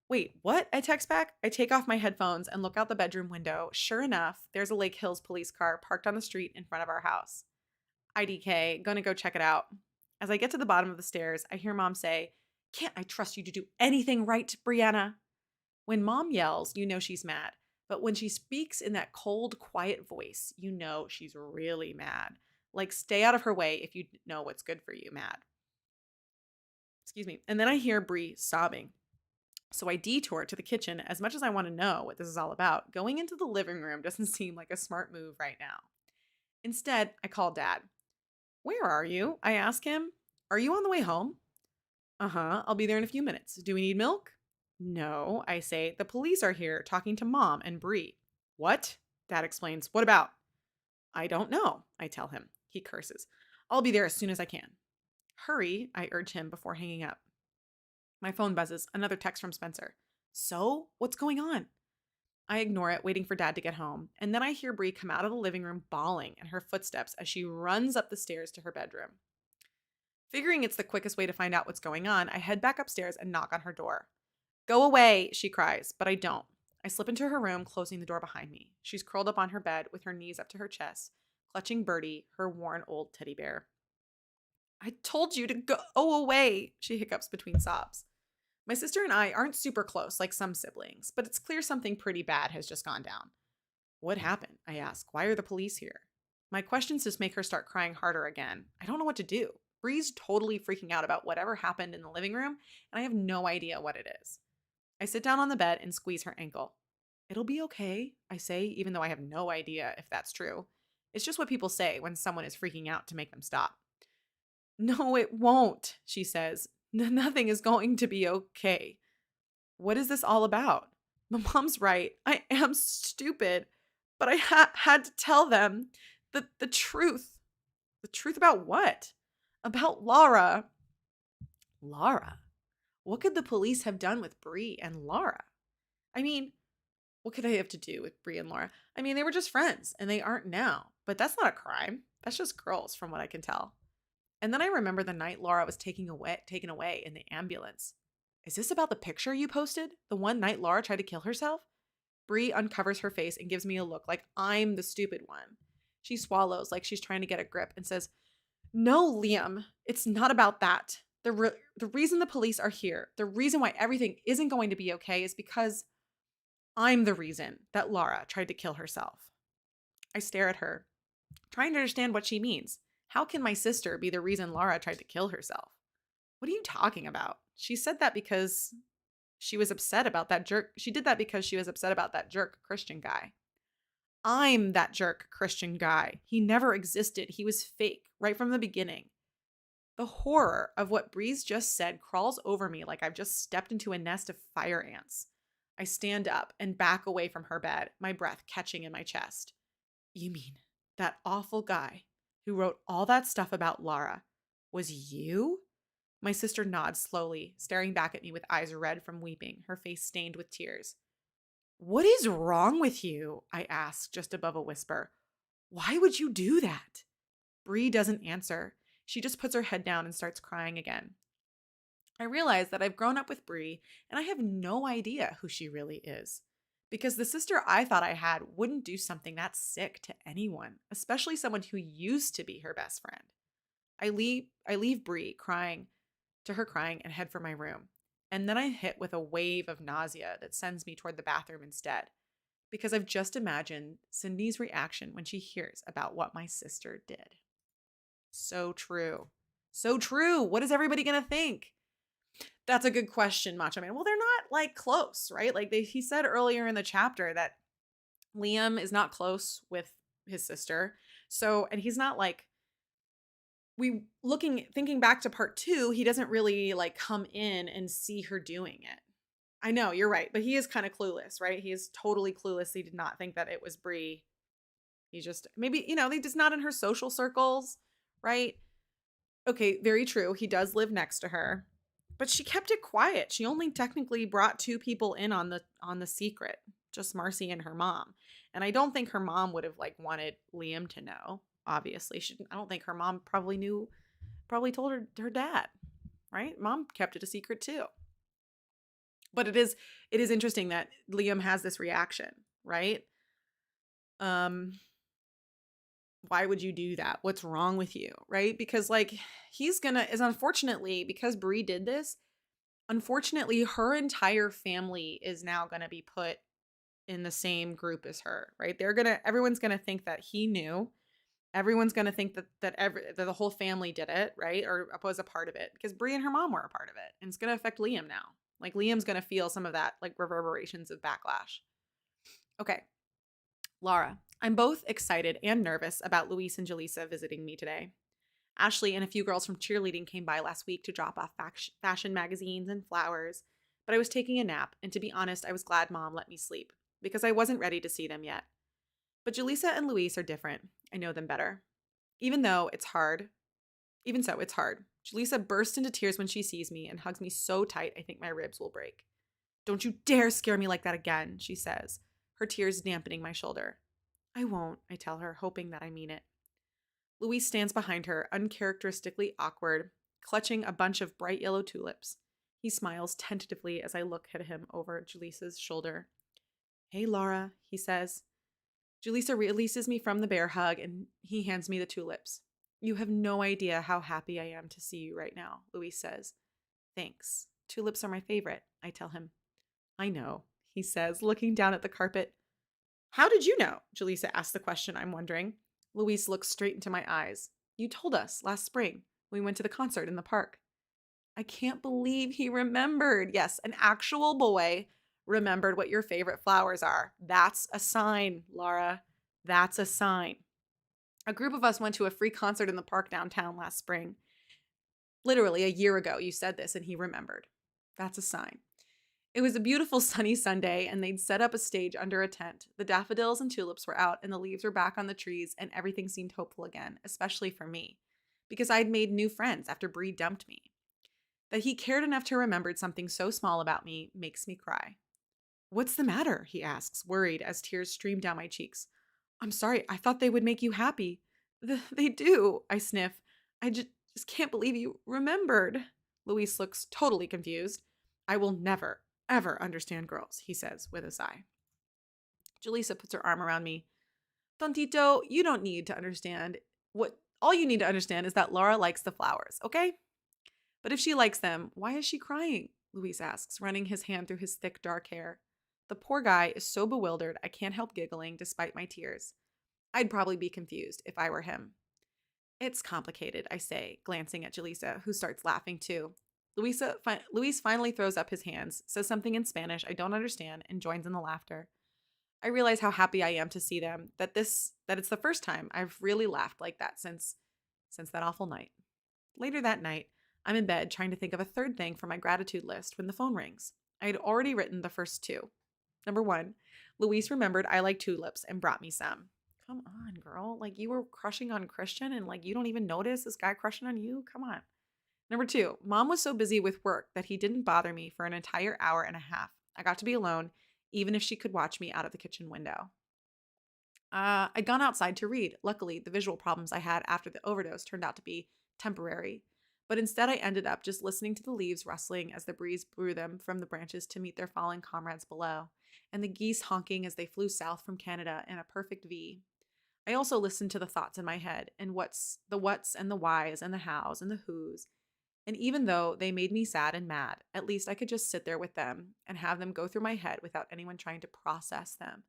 A: Wait, what? I text back. I take off my headphones and look out the bedroom window. Sure enough, there's a Lake Hills police car parked on the street in front of our house. IDK, gonna go check it out. As I get to the bottom of the stairs, I hear Mom say, "Can't I trust you to do anything right, Brianna?" When Mom yells, you know she's mad. But when she speaks in that cold, quiet voice, you know she's really mad. Like, stay out of her way if you know what's good for you, mad. Excuse me. And then I hear Bree sobbing. So I detour to the kitchen as much as I want to know what this is all about. Going into the living room doesn't seem like a smart move right now. Instead, I call Dad. "Where are you?" I ask him. "Are you on the way home?" "Uh-huh, I'll be there in a few minutes. Do we need milk?" "No," I say. "The police are here talking to Mom and Bree." "What?" Dad explains. "What about?" "I don't know," I tell him. He curses. "I'll be there as soon as I can." "Hurry," I urge him before hanging up. My phone buzzes. Another text from Spencer. "So, what's going on?" I ignore it, waiting for Dad to get home, and then I hear Bree come out of the living room bawling and her footsteps as she runs up the stairs to her bedroom. Figuring it's the quickest way to find out what's going on, I head back upstairs and knock on her door. "Go away," she cries, but I don't. I slip into her room, closing the door behind me. She's curled up on her bed with her knees up to her chest, clutching Birdie, her worn old teddy bear. "I told you to go away," she hiccups between sobs. My sister and I aren't super close like some siblings, but it's clear something pretty bad has just gone down. "What happened?" I ask. "Why are the police here?" My questions just make her start crying harder again. I don't know what to do. Bree's totally freaking out about whatever happened in the living room, and I have no idea what it is. I sit down on the bed and squeeze her ankle. "It'll be okay," I say, even though I have no idea if that's true. It's just what people say when someone is freaking out to make them stop. "No, it won't," she says. "Nothing is going to be okay." What is this all about? My mom's right. I am stupid, but I had to tell them the truth. The truth about what? About Lara. Lara? What could the police have done with Bree and Lara? I mean, what could they have to do with Bree and Lara? I mean, they were just friends, and they aren't now. But that's not a crime. That's just girls, from what I can tell. And then I remember the night Lara was taken away in the ambulance. Is this about the picture you posted? The one night Lara tried to kill herself? Bree uncovers her face and gives me a look like I'm the stupid one. She swallows like she's trying to get a grip and says, "No, Liam, it's not about that. The reason the police are here, the reason why everything isn't going to be okay is because I'm the reason that Lara tried to kill herself." I stare at her, trying to understand what she means. How can my sister be the reason Lara tried to kill herself? What are you talking about? She said that because she was upset about that jerk. She did that because she was upset about that jerk Christian guy. I'm that jerk Christian guy. He never existed. He was fake right from the beginning. The horror of what Bree's just said crawls over me like I've just stepped into a nest of fire ants. I stand up and back away from her bed, my breath catching in my chest. "You mean that awful guy who wrote all that stuff about Lara was you?" My sister nods slowly, staring back at me with eyes red from weeping, her face stained with tears. "What is wrong with you?" I ask, just above a whisper. "Why would you do that?" Bree doesn't answer. She just puts her head down and starts crying again. I realize that I've grown up with Bree, and I have no idea who she really is. Because the sister I thought I had wouldn't do something that sick to anyone, especially someone who used to be her best friend. I leave Bree crying and head for my room. And then I'm hit with a wave of nausea that sends me toward the bathroom instead, because I've just imagined Cindy's reaction when she hears about what my sister did. So true. So true. What is everybody going to think? That's a good question, Macho Man. Well, they're not like close, right? Like he said earlier in the chapter that Liam is not close with his sister. So, and he's not like thinking back to part 2, he doesn't really like come in and see her doing it. I know, you're right, but he is kind of clueless, right? He is totally clueless. He did not think that it was Bree. He just, maybe, they just not in her social circles, right? Okay, very true. He does live next to her, but she kept it quiet. She only technically brought 2 people in on the secret, just Marcy and her mom. And I don't think her mom would have like wanted Liam to know. Obviously, I don't think her mom probably told her dad, right? Mom kept it a secret too. But it is interesting that Liam has this reaction, right? Why would you do that? What's wrong with you, right? Because like unfortunately, because Bree did this, unfortunately her entire family is now going to be put in the same group as her, right? Everyone's going to think that he knew. Everyone's going to think that the whole family did it, right? Or was a part of it, because Bree and her mom were a part of it. And it's going to affect Liam now. Like Liam's going to feel some of that like reverberations of backlash. Okay. Lara, I'm both excited and nervous about Luis and Jaleesa visiting me today. Ashley and a few girls from cheerleading came by last week to drop off fashion magazines and flowers, but I was taking a nap, and to be honest, I was glad Mom let me sleep, because I wasn't ready to see them yet. But Jaleesa and Luis are different. I know them better. Even so, it's hard. Jaleesa bursts into tears when she sees me and hugs me so tight I think my ribs will break. Don't you dare scare me like that again, she says, her tears dampening my shoulder. I won't, I tell her, hoping that I mean it. Luis stands behind her, uncharacteristically awkward, clutching a bunch of bright yellow tulips. He smiles tentatively as I look at him over Jaleesa's shoulder. Hey, Lara, he says. Jaleesa releases me from the bear hug and he hands me the tulips. You have no idea how happy I am to see you right now, Luis says. Thanks. Tulips are my favorite, I tell him. I know, he says, looking down at the carpet. How did you know? Jaleesa asks the question I'm wondering. Luis looks straight into my eyes. You told us last spring when we went to the concert in the park. I can't believe he remembered. Yes, an actual boy remembered what your favorite flowers are. That's a sign, Lara. That's a sign. A group of us went to a free concert in the park downtown last spring. Literally a year ago, you said this and he remembered. That's a sign. It was a beautiful sunny Sunday and they'd set up a stage under a tent. The daffodils and tulips were out and the leaves were back on the trees and everything seemed hopeful again, especially for me, because I'd made new friends after Bree dumped me. That he cared enough to remember something so small about me makes me cry. What's the matter? He asks, worried as tears stream down my cheeks. I'm sorry, I thought they would make you happy. They do, I sniff. I just can't believe you remembered. Luis looks totally confused. I will never, ever understand girls, he says with a sigh. Jaleesa puts her arm around me. Tontito, you don't need to understand. All you need to understand is that Lara likes the flowers, okay? But if she likes them, why is she crying? Luis asks, running his hand through his thick, dark hair. The poor guy is so bewildered I can't help giggling despite my tears. I'd probably be confused if I were him. It's complicated, I say, glancing at Jaleesa, who starts laughing too. Luis finally throws up his hands, says something in Spanish I don't understand, and joins in the laughter. I realize how happy I am to see them, that it's the first time I've really laughed like that since that awful night. Later that night, I'm in bed trying to think of a third thing for my gratitude list when the phone rings. I had already written the first 2. Number 1, Luis remembered I like tulips and brought me some. Come on, girl. Like, you were crushing on Christian and like you don't even notice this guy crushing on you? Come on. Number 2, Mom was so busy with work that he didn't bother me for an entire hour and a half. I got to be alone, even if she could watch me out of the kitchen window. I'd gone outside to read. Luckily, the visual problems I had after the overdose turned out to be temporary. But instead, I ended up just listening to the leaves rustling as the breeze blew them from the branches to meet their fallen comrades below, and the geese honking as they flew south from Canada in a perfect V. I also listened to the thoughts in my head, and the whats and the whys and the hows and the whos. And even though they made me sad and mad, at least I could just sit there with them and have them go through my head without anyone trying to process them.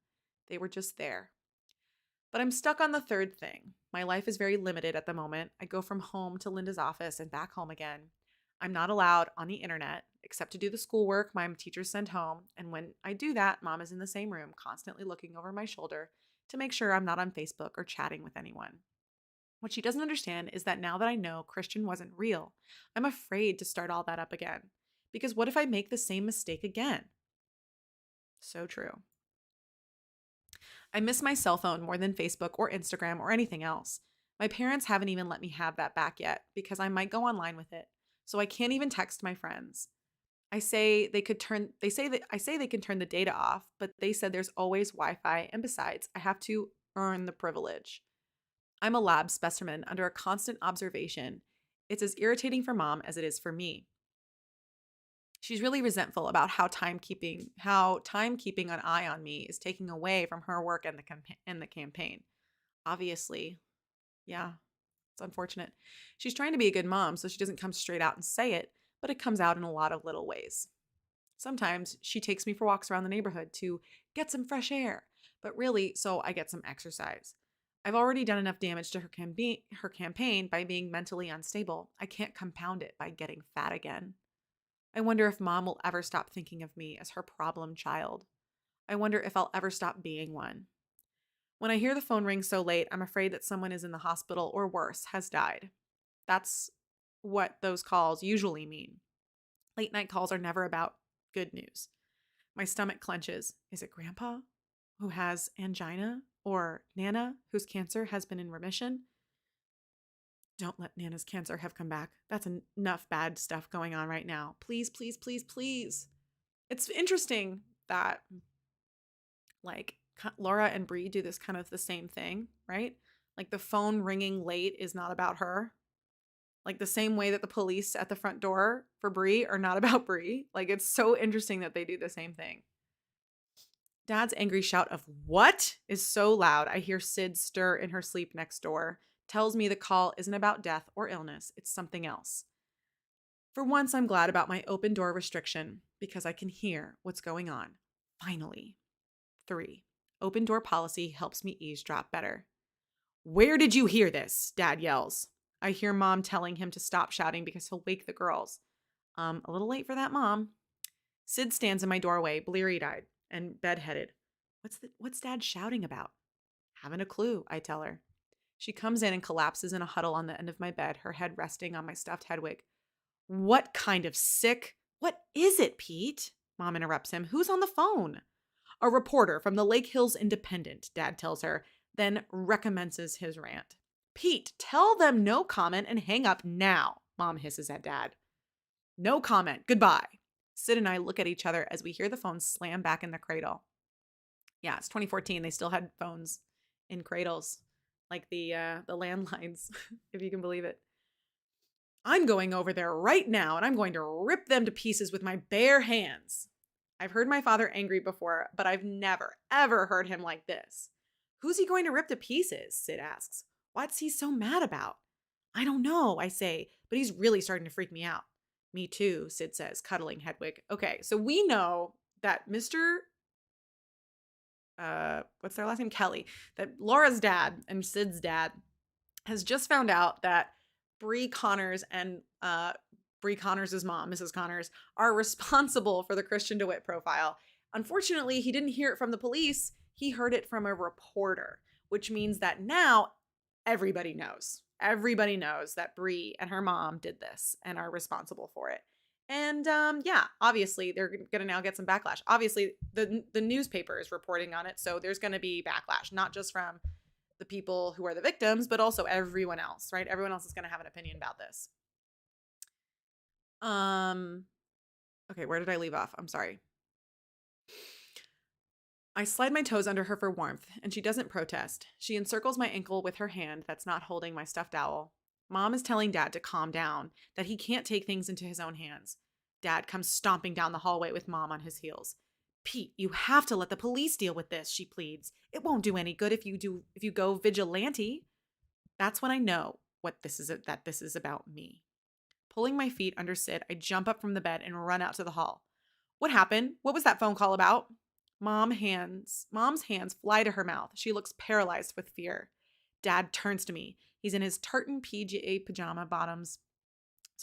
A: They were just there. But I'm stuck on the third thing. My life is very limited at the moment. I go from home to Linda's office and back home again. I'm not allowed on the internet except to do the schoolwork my teachers send home. And when I do that, Mom is in the same room, constantly looking over my shoulder to make sure I'm not on Facebook or chatting with anyone. What she doesn't understand is that now that I know Christian wasn't real, I'm afraid to start all that up again. Because what if I make the same mistake again? So true. I miss my cell phone more than Facebook or Instagram or anything else. My parents haven't even let me have that back yet because I might go online with it. So I can't even text my friends. I say they can turn the data off, but they said there's always Wi-Fi, and besides, I have to earn the privilege. I'm a lab specimen under a constant observation. It's as irritating for mom as it is for me. She's really resentful about how timekeeping an eye on me is taking away from her work and the campaign. Obviously, yeah, it's unfortunate. She's trying to be a good mom, so she doesn't come straight out and say it, but it comes out in a lot of little ways. Sometimes she takes me for walks around the neighborhood to get some fresh air, but really so I get some exercise. I've already done enough damage to her campaign by being mentally unstable. I can't compound it by getting fat again. I wonder if mom will ever stop thinking of me as her problem child. I wonder if I'll ever stop being one. When I hear the phone ring so late, I'm afraid that someone is in the hospital or worse, has died. That's what those calls usually mean. Late night calls are never about good news. My stomach clenches. Is it Grandpa, who has angina? Or Nana, whose cancer has been in remission? Don't let Nana's cancer have come back. That's enough bad stuff going on right now. Please, please, please, please. It's interesting that like Lara and Bree do this kind of the same thing, right? Like the phone ringing late is not about her. Like the same way that the police at the front door for Bree are not about Bree. Like it's so interesting that they do the same thing. Dad's angry shout of "what?" is so loud I hear Sid stir in her sleep next door. Tells me the call isn't about death or illness, it's something else. For once, I'm glad about my open door restriction because I can hear what's going on. Finally. 3. Open door policy helps me eavesdrop better. Where did you hear this? Dad yells. I hear Mom telling him to stop shouting because he'll wake the girls. A little late for that, Mom. Sid stands in my doorway, bleary-eyed and bedheaded. What's Dad shouting about? Haven't a clue, I tell her. She comes in and collapses in a huddle on the end of my bed, her head resting on my stuffed Hedwig. What kind of sick? What is it, Pete? Mom interrupts him. Who's on the phone? A reporter from the Lake Hills Independent, Dad tells her, then recommences his rant. Pete, tell them no comment and hang up now, Mom hisses at Dad. No comment. Goodbye. Sid and I look at each other as we hear the phone slam back in the cradle. Yeah, it's 2014. They still had phones in cradles, like the landlines, if you can believe it. I'm going over there right now, and I'm going to rip them to pieces with my bare hands. I've heard my father angry before, but I've never, ever heard him like this. Who's he going to rip to pieces? Sid asks. What's he so mad about? I don't know, I say, but he's really starting to freak me out. Me too, Sid says, cuddling Hedwig. Okay, so we know that Mr. What's their last name? Kelly. That Laura's dad and Sid's dad has just found out that Bree Connors and Bree Connors' mom, Mrs. Connors, are responsible for the Christian DeWitt profile. Unfortunately, he didn't hear it from the police. He heard it from a reporter, which means that now everybody knows. Everybody knows that Bree and her mom did this and are responsible for it. And yeah, obviously they're going to now get some backlash. Obviously, the newspaper is reporting on it, so there's going to be backlash, not just from the people who are the victims, but also everyone else, right? Everyone else is going to have an opinion about this. Okay, where did I leave off? I'm sorry. I slide my toes under her for warmth, and she doesn't protest. She encircles my ankle with her hand that's not holding my stuffed owl. Mom is telling Dad to calm down, that he can't take things into his own hands. Dad comes stomping down the hallway with Mom on his heels. Pete, you have to let the police deal with this, she pleads. It won't do any good if you go vigilante. That's when I know that this is about me. Pulling my feet under Sid, I jump up from the bed and run out to the hall. What happened? What was that phone call about? Mom's hands fly to her mouth. She looks paralyzed with fear. Dad turns to me. He's in his tartan PJ bottoms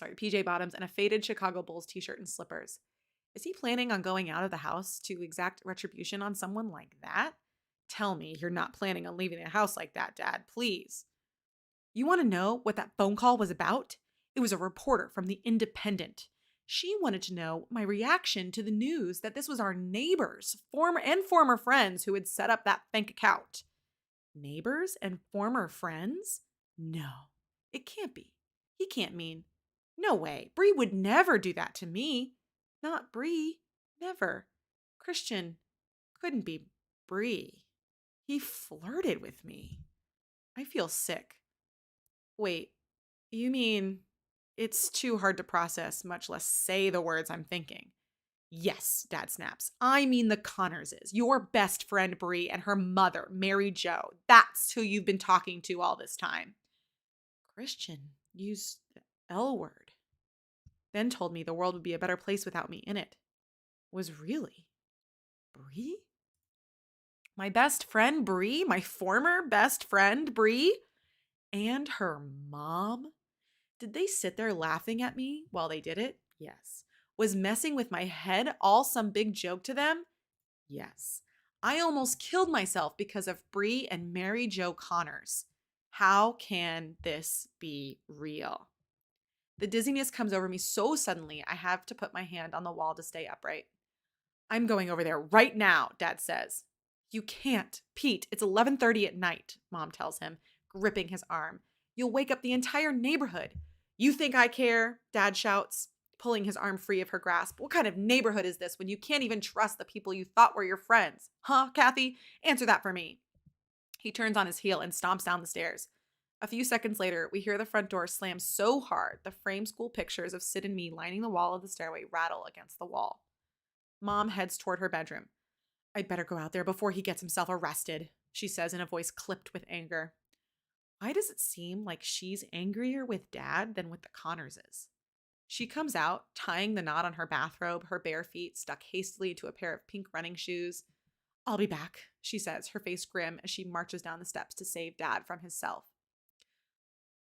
A: and a faded Chicago Bulls t-shirt and slippers. Is he planning on going out of the house to exact retribution on someone like that? Tell me you're not planning on leaving the house like that, Dad, please. You want to know what that phone call was about? It was a reporter from The Independent. She wanted to know my reaction to the news that this was our neighbors, former friends who had set up that fake account. Neighbors and former friends? No, it can't be. He can't mean. No way. Bree would never do that to me. Not Bree. Never. Christian couldn't be Bree. He flirted with me. I feel sick. Wait, you mean it's too hard to process, much less say the words I'm thinking? Yes, Dad snaps. I mean the Connorses, your best friend Bree and her mother, Mary Jo. That's who you've been talking to all this time. Christian used the L word. Then told me the world would be a better place without me in it. Was really Bree? My best friend Bree? My former best friend Bree? And her mom? Did they sit there laughing at me while they did it? Yes. Was messing with my head all some big joke to them? Yes. I almost killed myself because of Bree and Mary Jo Connors. How can this be real? The dizziness comes over me so suddenly, I have to put my hand on the wall to stay upright. I'm going over there right now, Dad says. You can't, Pete. It's 11:30 at night, Mom tells him, gripping his arm. You'll wake up the entire neighborhood. You think I care? Dad shouts, pulling his arm free of her grasp. What kind of neighborhood is this when you can't even trust the people you thought were your friends? Huh, Kathy? Answer that for me. He turns on his heel and stomps down the stairs. A few seconds later, we hear the front door slam so hard the frame school pictures of Sid and me lining the wall of the stairway rattle against the wall. Mom heads toward her bedroom. I'd better go out there before he gets himself arrested, she says in a voice clipped with anger. Why does it seem like she's angrier with Dad than with the Connorses? She comes out, tying the knot on her bathrobe, her bare feet stuck hastily to a pair of pink running shoes. I'll be back, she says, her face grim as she marches down the steps to save Dad from himself.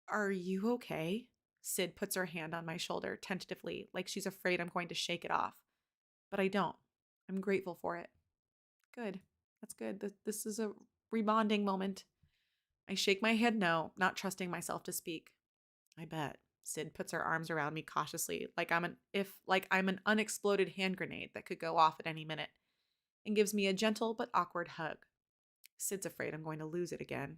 A: Are you okay? Sid puts her hand on my shoulder tentatively, like she's afraid I'm going to shake it off. But I don't. I'm grateful for it. Good. That's good. This is a rebonding moment. I shake my head no, not trusting myself to speak. I bet. Sid puts her arms around me cautiously, like I'm an unexploded hand grenade that could go off at any minute, and gives me a gentle but awkward hug. Sid's afraid I'm going to lose it again.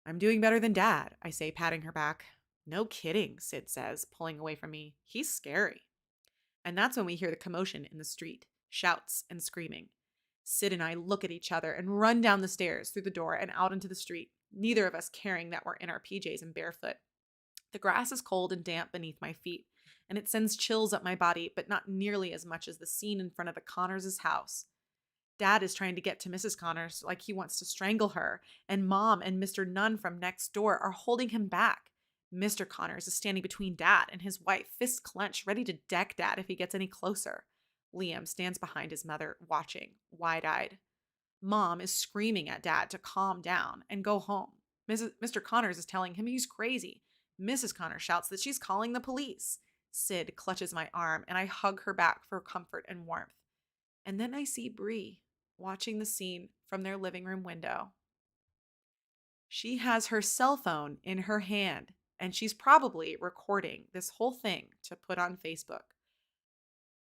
A: I'm doing better than Dad, I say, patting her back. No kidding, Sid says, pulling away from me. He's scary. And that's when we hear the commotion in the street, shouts and screaming. Sid and I look at each other and run down the stairs, through the door, and out into the street, neither of us caring that we're in our PJs and barefoot. The grass is cold and damp beneath my feet, and it sends chills up my body, but not nearly as much as the scene in front of the Connors' house. Dad is trying to get to Mrs. Connors like he wants to strangle her, and Mom and Mr. Nunn from next door are holding him back. Mr. Connors is standing between Dad and his wife, fists clenched, ready to deck Dad if he gets any closer. Liam stands behind his mother, watching, wide-eyed. Mom is screaming at Dad to calm down and go home. Mr. Connors is telling him he's crazy. Mrs. Connors shouts that she's calling the police. Sid clutches my arm, and I hug her back for comfort and warmth. And then I see Bree watching the scene from their living room window. She has her cell phone in her hand, and she's probably recording this whole thing to put on Facebook.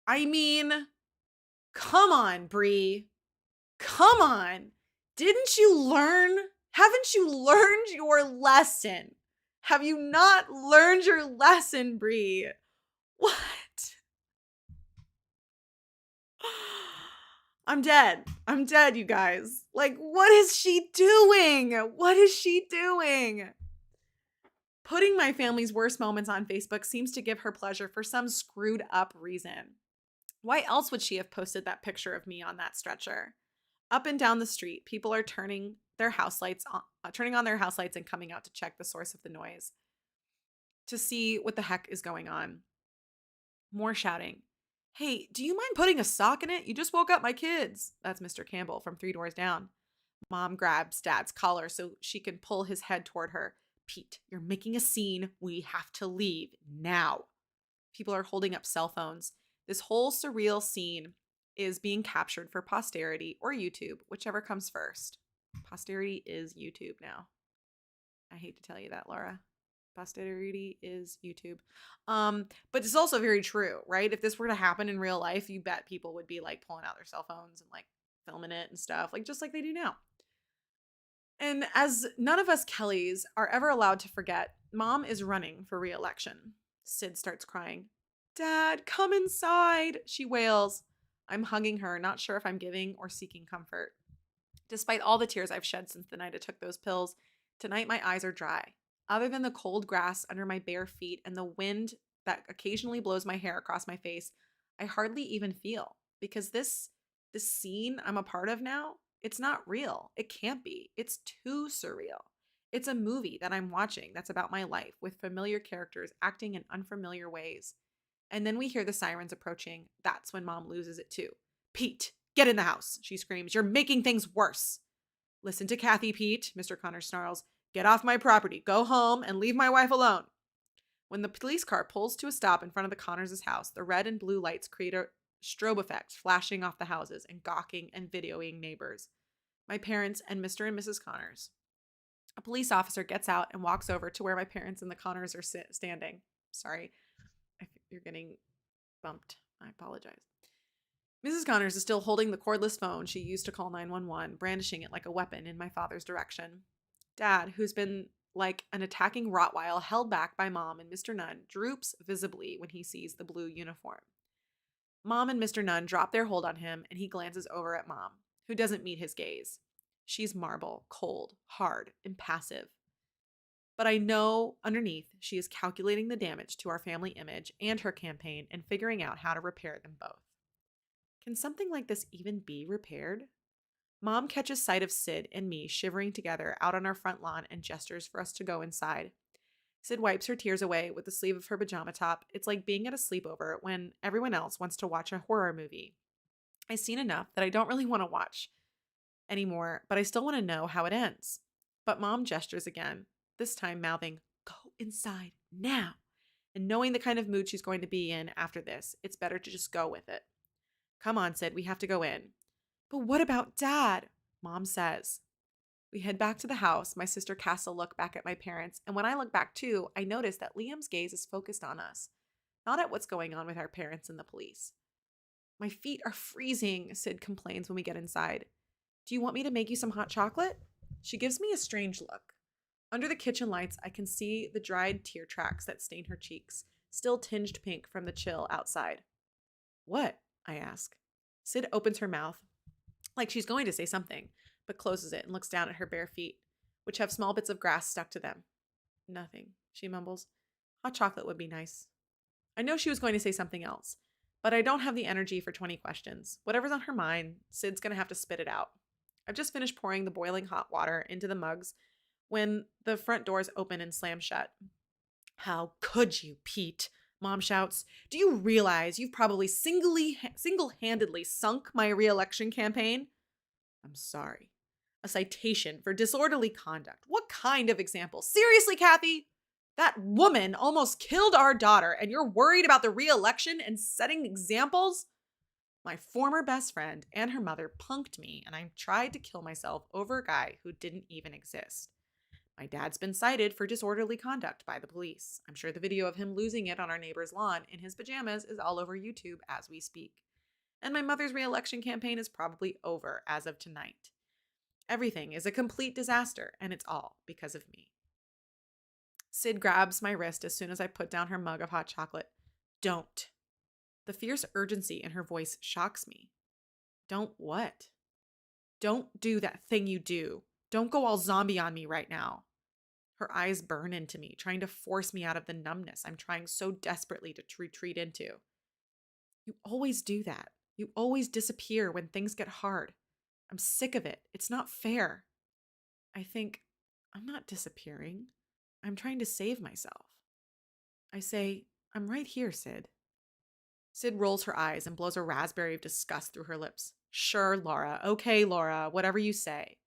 A: I mean, come on, Bree. Come on. Didn't you learn? Haven't you learned your lesson? Have you not learned your lesson, Bree? What? I'm dead. I'm dead, you guys. Like, what is she doing? What is she doing? Putting my family's worst moments on Facebook seems to give her pleasure for some screwed up reason. Why else would she have posted that picture of me on that stretcher? Up and down the street, people are turning on their house lights and coming out to check the source of the noise, to see what the heck is going on. More shouting. Hey, do you mind putting a sock in it? You just woke up my kids. That's Mr. Campbell from 3 doors down. Mom grabs Dad's collar so she can pull his head toward her. Pete, you're making a scene. We have to leave now. People are holding up cell phones. This whole surreal scene is being captured for posterity or YouTube, whichever comes first. Posterity is YouTube now. I hate to tell you that, Lara. Posterity is YouTube. But it's also very true, right? If this were to happen in real life, you bet people would be like pulling out their cell phones and like filming it and stuff, like just like they do now. And as none of us Kellys are ever allowed to forget, Mom is running for re-election. Sid starts crying. Dad, come inside, she wails. I'm hugging her, not sure if I'm giving or seeking comfort. Despite all the tears I've shed since the night I took those pills, tonight my eyes are dry. Other than the cold grass under my bare feet and the wind that occasionally blows my hair across my face, I hardly even feel, because this scene I'm a part of now, it's not real. It can't be. It's too surreal. It's a movie that I'm watching that's about my life with familiar characters acting in unfamiliar ways. And then we hear the sirens approaching. That's when Mom loses it too. Pete, get in the house, she screams. You're making things worse. Listen to Kathy, Pete, Mr. Connors snarls. Get off my property, go home, and leave my wife alone. When the police car pulls to a stop in front of the Connors' house, the red and blue lights create a strobe effect flashing off the houses and gawking and videoing neighbors. My parents and Mr. and Mrs. Connors. A police officer gets out and walks over to where my parents and the Connors are standing. Sorry, if you're getting bumped. I apologize. Mrs. Connors is still holding the cordless phone she used to call 911, brandishing it like a weapon in my father's direction. Dad, who's been like an attacking Rottweiler held back by Mom and Mr. Nunn, droops visibly when he sees the blue uniform. Mom and Mr. Nunn drop their hold on him, and he glances over at Mom, who doesn't meet his gaze. She's marble, cold, hard, impassive. But I know underneath she is calculating the damage to our family image and her campaign and figuring out how to repair them both. Can something like this even be repaired? Mom catches sight of Sid and me shivering together out on our front lawn and gestures for us to go inside. Sid wipes her tears away with the sleeve of her pajama top. It's like being at a sleepover when everyone else wants to watch a horror movie. I've seen enough that I don't really want to watch anymore, but I still want to know how it ends. But Mom gestures again, this time mouthing, go inside now. And knowing the kind of mood she's going to be in after this, it's better to just go with it. Come on, Sid, we have to go in. But what about Dad? Mom says. We head back to the house. My sister casts a look back at my parents, and when I look back too, I notice that Liam's gaze is focused on us, not at what's going on with our parents and the police. My feet are freezing, Sid complains when we get inside. Do you want me to make you some hot chocolate? She gives me a strange look. Under the kitchen lights, I can see the dried tear tracks that stain her cheeks, still tinged pink from the chill outside. What? I ask. Sid opens her mouth, like she's going to say something, but closes it and looks down at her bare feet, which have small bits of grass stuck to them. Nothing, she mumbles. Hot chocolate would be nice. I know she was going to say something else, but I don't have the energy for 20 questions. Whatever's on her mind, Sid's going to have to spit it out. I've just finished pouring the boiling hot water into the mugs when the front doors open and slam shut. How could you, Pete? Mom shouts. Do you realize you've probably single-handedly sunk my re-election campaign? I'm sorry. A citation for disorderly conduct. What kind of example? Seriously, Kathy? That woman almost killed our daughter, and you're worried about the re-election and setting examples? My former best friend and her mother punked me, and I tried to kill myself over a guy who didn't even exist. My dad's been cited for disorderly conduct by the police. I'm sure the video of him losing it on our neighbor's lawn in his pajamas is all over YouTube as we speak. And my mother's re-election campaign is probably over as of tonight. Everything is a complete disaster, and it's all because of me. Sid grabs my wrist as soon as I put down her mug of hot chocolate. Don't. The fierce urgency in her voice shocks me. Don't what? Don't do that thing you do. Don't go all zombie on me right now. Her eyes burn into me, trying to force me out of the numbness I'm trying so desperately to retreat into. You always do that. You always disappear when things get hard. I'm sick of it. It's not fair. I think, I'm not disappearing. I'm trying to save myself. I say, I'm right here, Sid. Sid rolls her eyes and blows a raspberry of disgust through her lips. Sure, Lara. Okay, Laura. Whatever you say.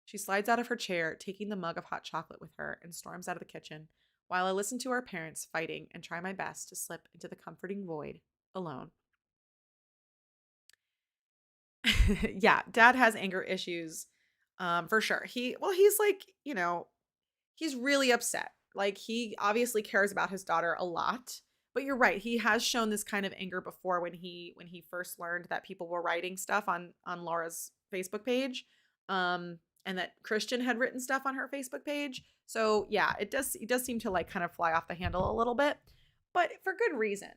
A: She slides out of her chair, taking the mug of hot chocolate with her, and storms out of the kitchen, while I listen to our parents fighting and try my best to slip into the comforting void alone. Yeah, Dad has anger issues, for sure. He's like, he's really upset. Like, he obviously cares about his daughter a lot. But you're right. He has shown this kind of anger before when he first learned that people were writing stuff on Laura's Facebook page, and that Christian had written stuff on her Facebook page. So yeah, it does seem to like kind of fly off the handle a little bit, but for good reason.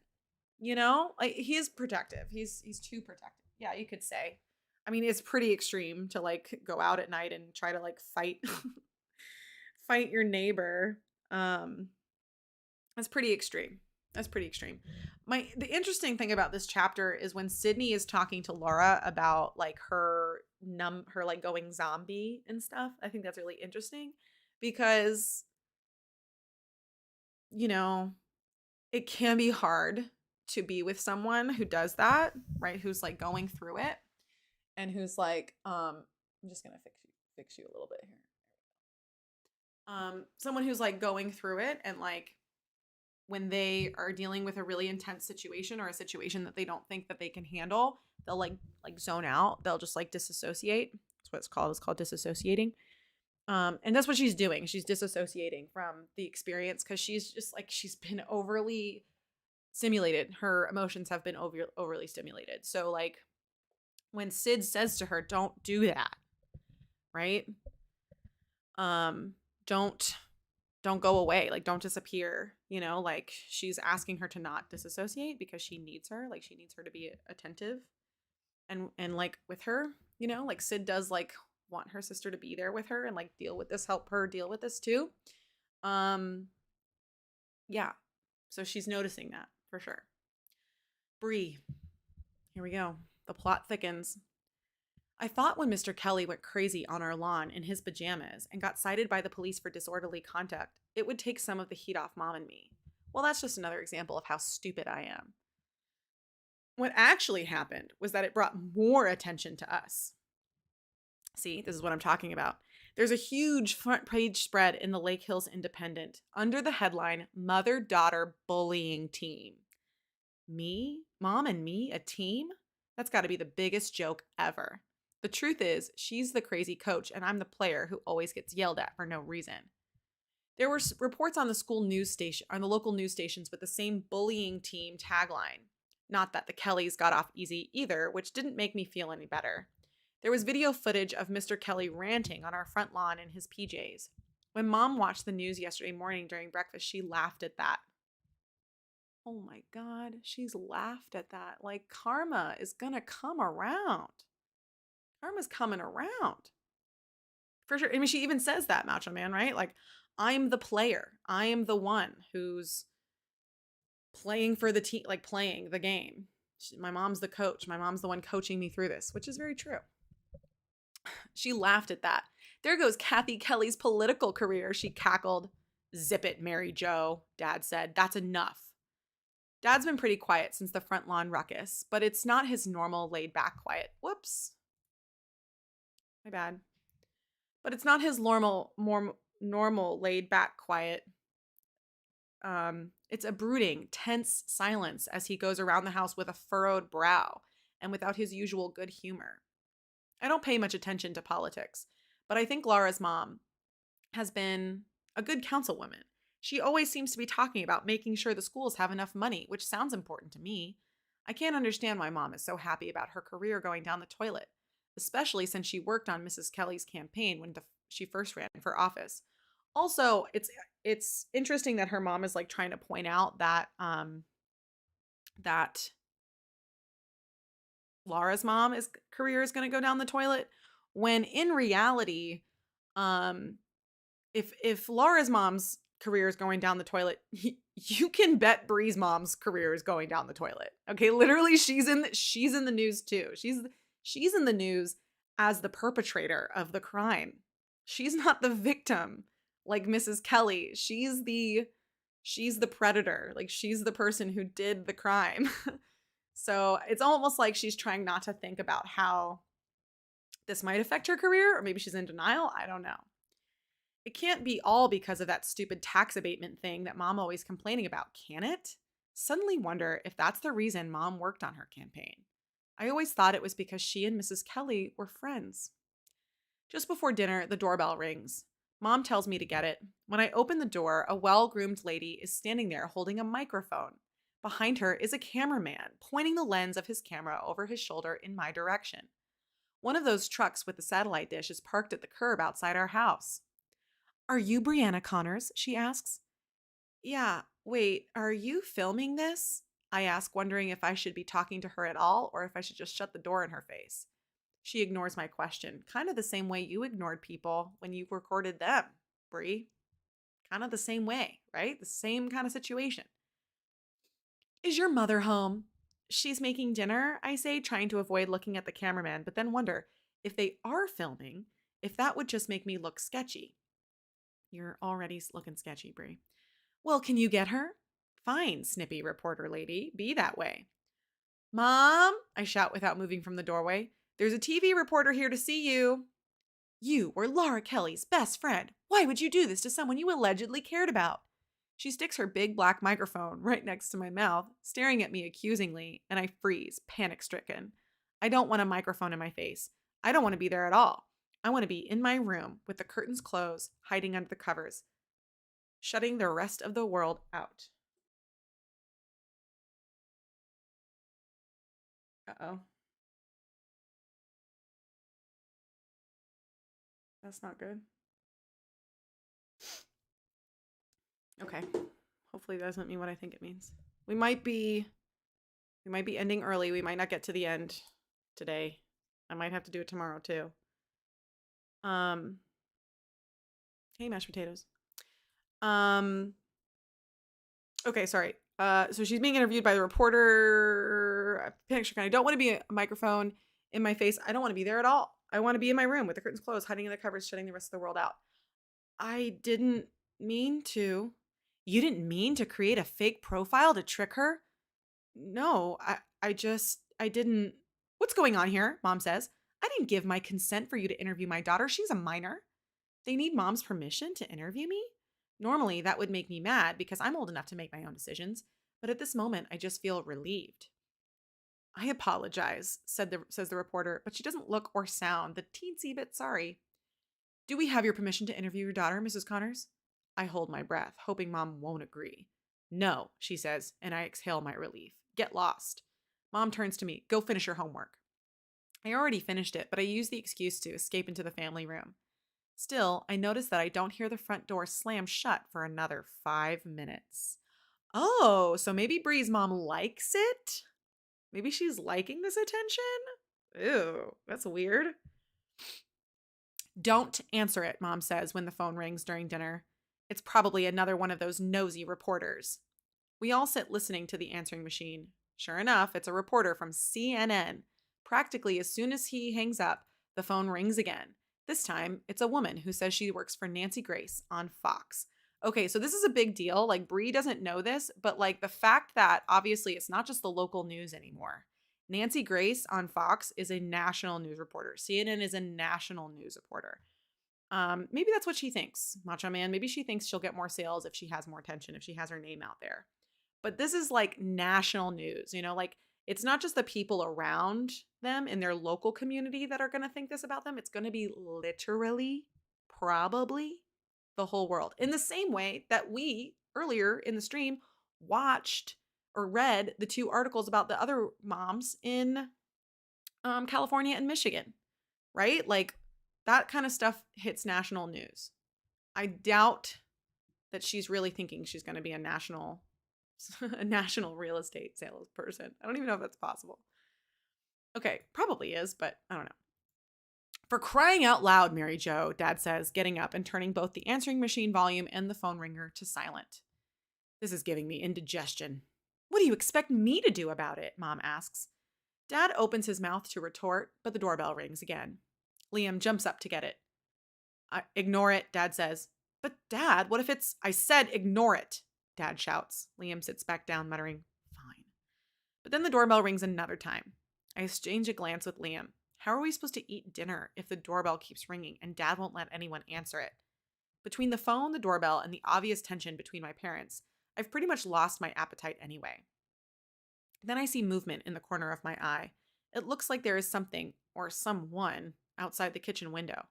A: You know, like, he is protective. He's too protective. Yeah, you could say. I mean, it's pretty extreme to like go out at night and try to like fight fight your neighbor. That's pretty extreme. That's pretty extreme. The interesting thing about this chapter is when Sydney is talking to Laura about like her like going zombie and stuff. I think that's really interesting because, you know, it can be hard to be with someone who does that, right? Who's like going through it and who's like, I'm just gonna fix you a little bit here. Someone who's like going through it and like when they are dealing with a really intense situation or a situation that they don't think that they can handle, they'll like zone out. They'll just like disassociate. That's what it's called. It's called disassociating. And that's what she's doing. She's disassociating from the experience because she's just like, she's been overly stimulated. Her emotions have been overly stimulated. So like when Sid says to her, don't do that, right? Don't go away. Like, don't disappear, you know, like she's asking her to not disassociate because she needs her. Like, she needs her to be attentive and like with her, you know, like Sid does like want her sister to be there with her and like deal with this, help her deal with this too. Yeah. So she's noticing that for sure. Bree. Here we go. The plot thickens. I thought when Mr. Kelly went crazy on our lawn in his pajamas and got cited by the police for disorderly conduct, it would take some of the heat off Mom and me. Well, that's just another example of how stupid I am. What actually happened was that it brought more attention to us. See, this is what I'm talking about. There's a huge front page spread in the Lake Hills Independent under the headline, Mother-Daughter Bullying Team. Me? Mom and me? A team? That's got to be the biggest joke ever. The truth is, she's the crazy coach and I'm the player who always gets yelled at for no reason. There were reports on the local news stations with the same bullying team tagline. Not that the Kellys got off easy either, which didn't make me feel any better. There was video footage of Mr. Kelly ranting on our front lawn in his PJs. When Mom watched the news yesterday morning during breakfast, she laughed at that. Oh my God, she's laughed at that. Like, karma is gonna come around. Karma's coming around. For sure. I mean, she even says that, Macho Man, right? Like, I'm the player. I am the one who's playing for the team, like playing the game. My mom's the coach. My mom's the one coaching me through this, which is very true. She laughed at that. There goes Kathy Kelly's political career, she cackled. Zip it, Mary Jo, Dad said. That's enough. Dad's been pretty quiet since the front lawn ruckus, but it's not his normal laid-back quiet. Whoops. My bad. But it's not his more normal laid-back quiet. It's a brooding, tense silence as he goes around the house with a furrowed brow and without his usual good humor. I don't pay much attention to politics, but I think Lara's mom has been a good councilwoman. She always seems to be talking about making sure the schools have enough money, which sounds important to me. I can't understand why Mom is so happy about her career going down the toilet, especially since she worked on Mrs. Kelly's campaign when she first ran for office. Also, it's interesting that her mom is like trying to point out that that Lara's career is going to go down the toilet, when in reality, if Lara's mom's career is going down the toilet, you can bet Bree's mom's career is going down the toilet. Okay, literally, she's in the news too. She's in the news as the perpetrator of the crime. She's not the victim like Mrs. Kelly. She's the predator. Like, she's the person who did the crime. So it's almost like she's trying not to think about how this might affect her career, or maybe she's in denial. I don't know. It can't be all because of that stupid tax abatement thing that Mom always complaining about, can it? Suddenly wonder if that's the reason Mom worked on her campaign. I always thought it was because she and Mrs. Kelly were friends. Just before dinner, the doorbell rings. Mom tells me to get it. When I open the door, a well-groomed lady is standing there holding a microphone. Behind her is a cameraman, pointing the lens of his camera over his shoulder in my direction. One of those trucks with the satellite dish is parked at the curb outside our house. "Are you Brianna Connors?" she asks. "Yeah, wait, are you filming this?" I ask, wondering if I should be talking to her at all or if I should just shut the door in her face. She ignores my question, kind of the same way you ignored people when you recorded them, Bree. Kind of the same way, right? The same kind of situation. "Is your mother home?" "She's making dinner," I say, trying to avoid looking at the cameraman, but then wonder if they are filming, if that would just make me look sketchy. "You're already looking sketchy, Bree." "Well, can you get her?" "Fine, snippy reporter lady. Be that way." "Mom," I shout without moving from the doorway. "There's a TV reporter here to see you." "You were Lara Kelly's best friend. Why would you do this to someone you allegedly cared about?" She sticks her big black microphone right next to my mouth, staring at me accusingly, and I freeze, panic-stricken. I don't want a microphone in my face. I don't want to be there at all. I want to be in my room with the curtains closed, hiding under the covers, shutting the rest of the world out. Uh-oh. That's not good. Okay. Hopefully that doesn't mean what I think it means. We might be ending early. We might not get to the end today. I might have to do it tomorrow too. Hey, mashed potatoes. Okay, sorry. So she's being interviewed by the reporter. I don't want to be a microphone in my face. I don't want to be there at all. I want to be in my room with the curtains closed, hiding in the covers, shutting the rest of the world out. I didn't mean to. You didn't mean to create a fake profile to trick her? No, I didn't. What's going on here? Mom says. I didn't give my consent for you to interview my daughter. She's a minor. They need mom's permission to interview me? Normally, that would make me mad because I'm old enough to make my own decisions. But at this moment, I just feel relieved. I apologize, says the reporter, but she doesn't look or sound the teensy bit sorry. Do we have your permission to interview your daughter, Mrs. Connors? I hold my breath, hoping Mom won't agree. No, she says, and I exhale my relief. Get lost. Mom turns to me. Go finish your homework. I already finished it, but I use the excuse to escape into the family room. Still, I notice that I don't hear the front door slam shut for another 5 minutes. Oh, so maybe Bree's mom likes it? Maybe she's liking this attention? Ew, that's weird. Don't answer it, Mom says when the phone rings during dinner. It's probably another one of those nosy reporters. We all sit listening to the answering machine. Sure enough, it's a reporter from CNN. Practically as soon as he hangs up, the phone rings again. This time, it's a woman who says she works for Nancy Grace on Fox. Okay, so this is a big deal. Like, Bree doesn't know this, but like the fact that obviously it's not just the local news anymore. Nancy Grace on Fox is a national news reporter. CNN is a national news reporter. Maybe that's what she thinks, Macho Man. Maybe she thinks she'll get more sales if she has more attention, if she has her name out there. But this is like national news, like it's not just the people around them in their local community that are going to think this about them. It's going to be literally, probably the whole world. In the same way that we earlier in the stream watched or read the 2 articles about the other moms in California and Michigan, right? Like that kind of stuff hits national news. I doubt that she's really thinking she's going to be a national real estate salesperson. I don't even know if that's possible. Okay, probably is, but I don't know. For crying out loud, Mary Jo, Dad says, getting up and turning both the answering machine volume and the phone ringer to silent. This is giving me indigestion. What do you expect me to do about it? Mom asks. Dad opens his mouth to retort, but the doorbell rings again. Liam jumps up to get it. Ignore it, Dad says. But Dad, what if it's... I said ignore it, Dad shouts. Liam sits back down, muttering, fine. But then the doorbell rings another time. I exchange a glance with Liam. How are we supposed to eat dinner if the doorbell keeps ringing and Dad won't let anyone answer it? Between the phone, the doorbell, and the obvious tension between my parents, I've pretty much lost my appetite anyway. Then I see movement in the corner of my eye. It looks like there is something, or someone, outside the kitchen window.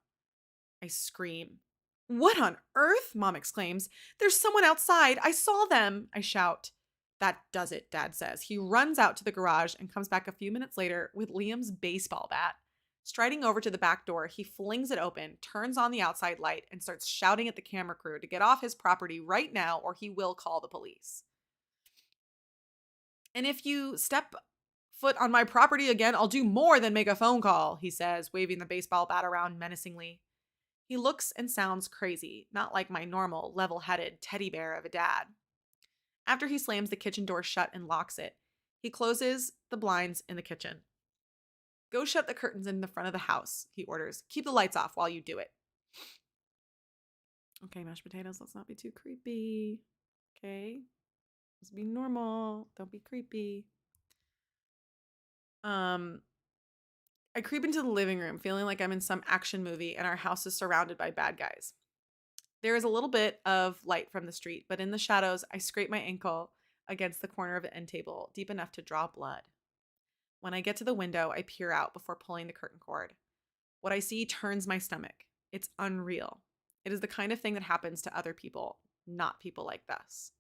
A: I scream. What on earth? Mom exclaims. There's someone outside. I saw them, I shout. That does it, Dad says. He runs out to the garage and comes back a few minutes later with Liam's baseball bat. Striding over to the back door, he flings it open, turns on the outside light, and starts shouting at the camera crew to get off his property right now or he will call the police. And if you step foot on my property again, I'll do more than make a phone call, he says, waving the baseball bat around menacingly. He looks and sounds crazy, not like my normal, level-headed teddy bear of a dad. After he slams the kitchen door shut and locks it, he closes the blinds in the kitchen. Go shut the curtains in the front of the house, he orders. Keep the lights off while you do it. Okay, mashed potatoes, let's not be too creepy. Okay? Let's be normal. Don't be creepy. I creep into the living room, feeling like I'm in some action movie and our house is surrounded by bad guys. There is a little bit of light from the street, but in the shadows, I scrape my ankle against the corner of the end table, deep enough to draw blood. When I get to the window, I peer out before pulling the curtain cord. What I see turns my stomach. It's unreal. It is the kind of thing that happens to other people, not people like us.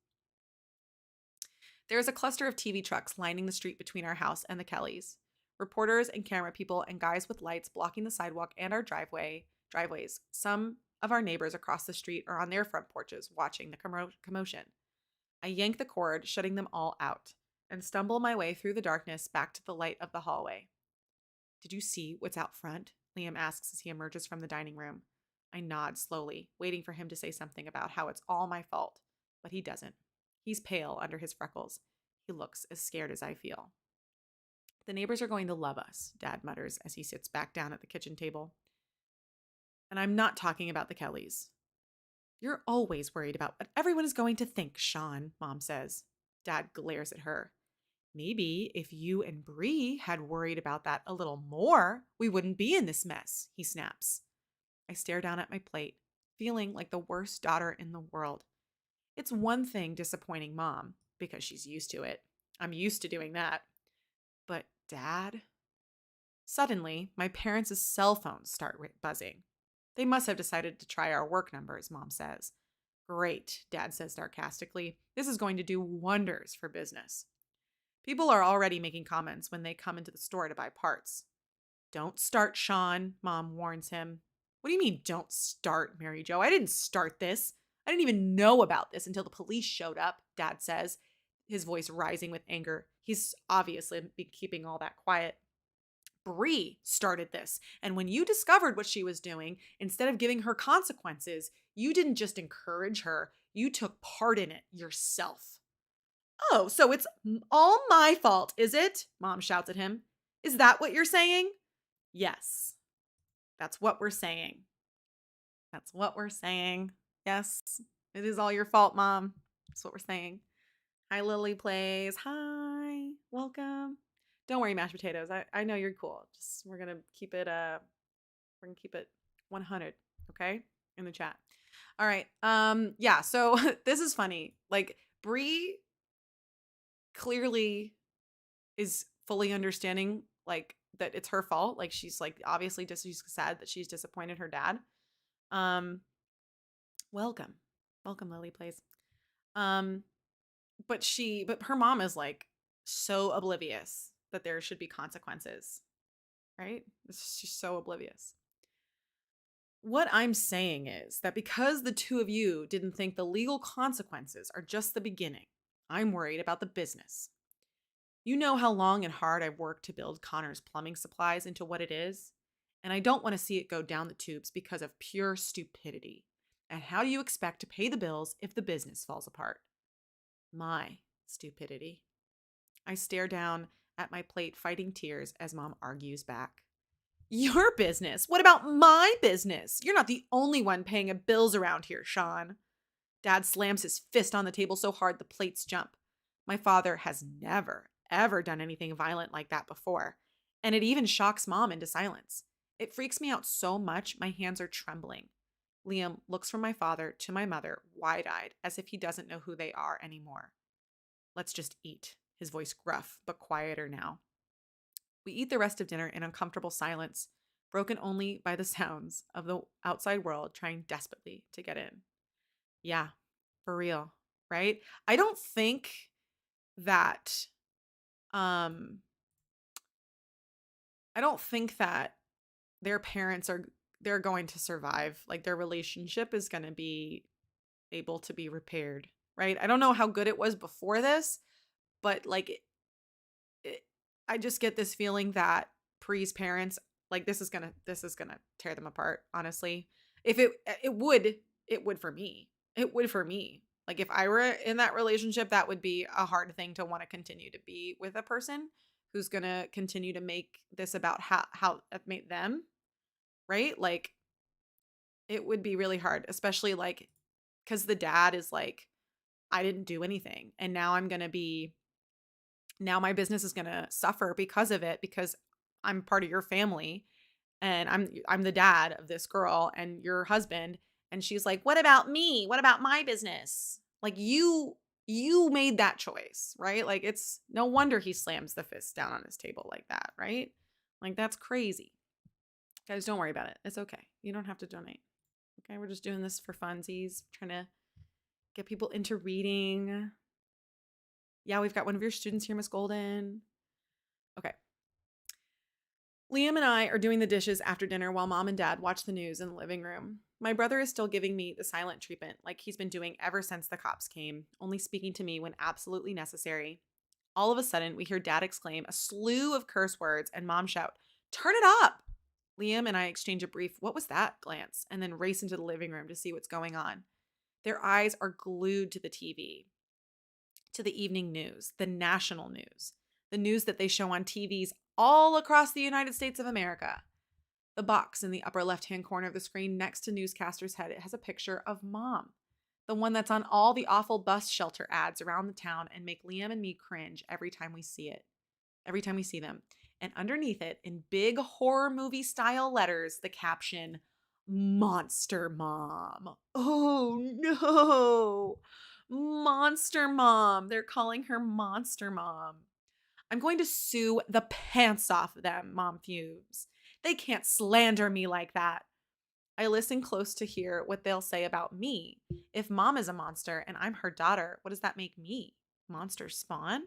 A: There is a cluster of TV trucks lining the street between our house and the Kellys. Reporters and camera people and guys with lights blocking the sidewalk and our driveways. Some of our neighbors across the street are on their front porches watching the commotion. I yank the cord, shutting them all out, and stumble my way through the darkness back to the light of the hallway. Did you see what's out front? Liam asks as he emerges from the dining room. I nod slowly, waiting for him to say something about how it's all my fault, but he doesn't. He's pale under his freckles. He looks as scared as I feel. The neighbors are going to love us, Dad mutters as he sits back down at the kitchen table. And I'm not talking about the Kellys. You're always worried about what everyone is going to think, Sean, Mom says. Dad glares at her. Maybe if you and Bree had worried about that a little more, we wouldn't be in this mess, he snaps. I stare down at my plate, feeling like the worst daughter in the world. It's one thing disappointing Mom, because she's used to it. I'm used to doing that. But Dad? Suddenly, my parents' cell phones start buzzing. They must have decided to try our work numbers, Mom says. Great, Dad says sarcastically. This is going to do wonders for business. People are already making comments when they come into the store to buy parts. Don't start, Sean, Mom warns him. What do you mean, don't start, Mary Jo? I didn't start this. I didn't even know about this until the police showed up, Dad says, his voice rising with anger. He's obviously been keeping all that quiet. Bree started this, and when you discovered what she was doing, instead of giving her consequences, you didn't just encourage her, you took part in it yourself. Oh, so it's all my fault, is it? Mom shouts at him. Is that what you're saying? Yes, that's what we're saying. That's what we're saying. Yes, it is all your fault, Mom. That's what we're saying. Hi, Lily Plays. Hi, welcome. Don't worry, mashed potatoes. I know you're cool. Just we're gonna keep it 100, okay? In the chat. All right. Yeah, so this is funny. Like Bree clearly is fully understanding like that it's her fault. Like she's like obviously just she's sad that she's disappointed her dad. Welcome. Welcome, Lily Plays. But her mom is like so oblivious that there should be consequences, right? She's so oblivious. What I'm saying is that because the two of you didn't think the legal consequences are just the beginning, I'm worried about the business. You know how long and hard I've worked to build Connor's plumbing supplies into what it is, and I don't want to see it go down the tubes because of pure stupidity. And how do you expect to pay the bills if the business falls apart? My stupidity. I stare down at my plate, fighting tears as Mom argues back. Your business? What about my business? You're not the only one paying bills around here, Sean. Dad slams his fist on the table so hard the plates jump. My father has never, ever done anything violent like that before, and it even shocks Mom into silence. It freaks me out so much my hands are trembling. Liam looks from my father to my mother, wide-eyed, as if he doesn't know who they are anymore. Let's just eat, his voice gruff, but quieter now. We eat the rest of dinner in uncomfortable silence, broken only by the sounds of the outside world trying desperately to get in. Yeah, for real, right? I don't think that um I don't think that their parents they're going to survive. Like their relationship is going to be able to be repaired, right? I don't know how good it was before this, but like I just get this feeling that Pree's parents, like this is gonna tear them apart. Honestly, if it would for me. It would for me. Like if I were in that relationship, that would be a hard thing to want to continue to be with a person who's gonna continue to make this about how it made them, right? Like it would be really hard, especially like because the dad is like, I didn't do anything, and now my business is going to suffer because of it, because I'm part of your family and I'm the dad of this girl and your husband. And she's like, what about me? What about my business? Like you made that choice, right? Like it's no wonder he slams the fist down on his table like that, right? Like that's crazy. Guys, don't worry about it. It's okay. You don't have to donate. Okay, we're just doing this for funsies, trying to get people into reading. Yeah, we've got one of your students here, Miss Golden. Okay. Liam and I are doing the dishes after dinner while mom and dad watch the news in the living room. My brother is still giving me the silent treatment like he's been doing ever since the cops came, only speaking to me when absolutely necessary. All of a sudden, we hear dad exclaim a slew of curse words and mom shout, "Turn it up!" Liam and I exchange a brief, "What was that?" glance, and then race into the living room to see what's going on. Their eyes are glued to the TV, to the evening news, the national news, the news that they show on TVs all across the United States of America. The box in the upper left-hand corner of the screen next to newscaster's head, it has a picture of mom, the one that's on all the awful bus shelter ads around the town and make Liam and me cringe every time we see it, every time we see them. And underneath it, in big horror movie style letters, the caption, "Monster Mom." Oh no. Monster Mom. They're calling her Monster Mom. I'm going to sue the pants off them, Mom fumes. They can't slander me like that. I listen close to hear what they'll say about me. If Mom is a monster and I'm her daughter, what does that make me? Monster spawn?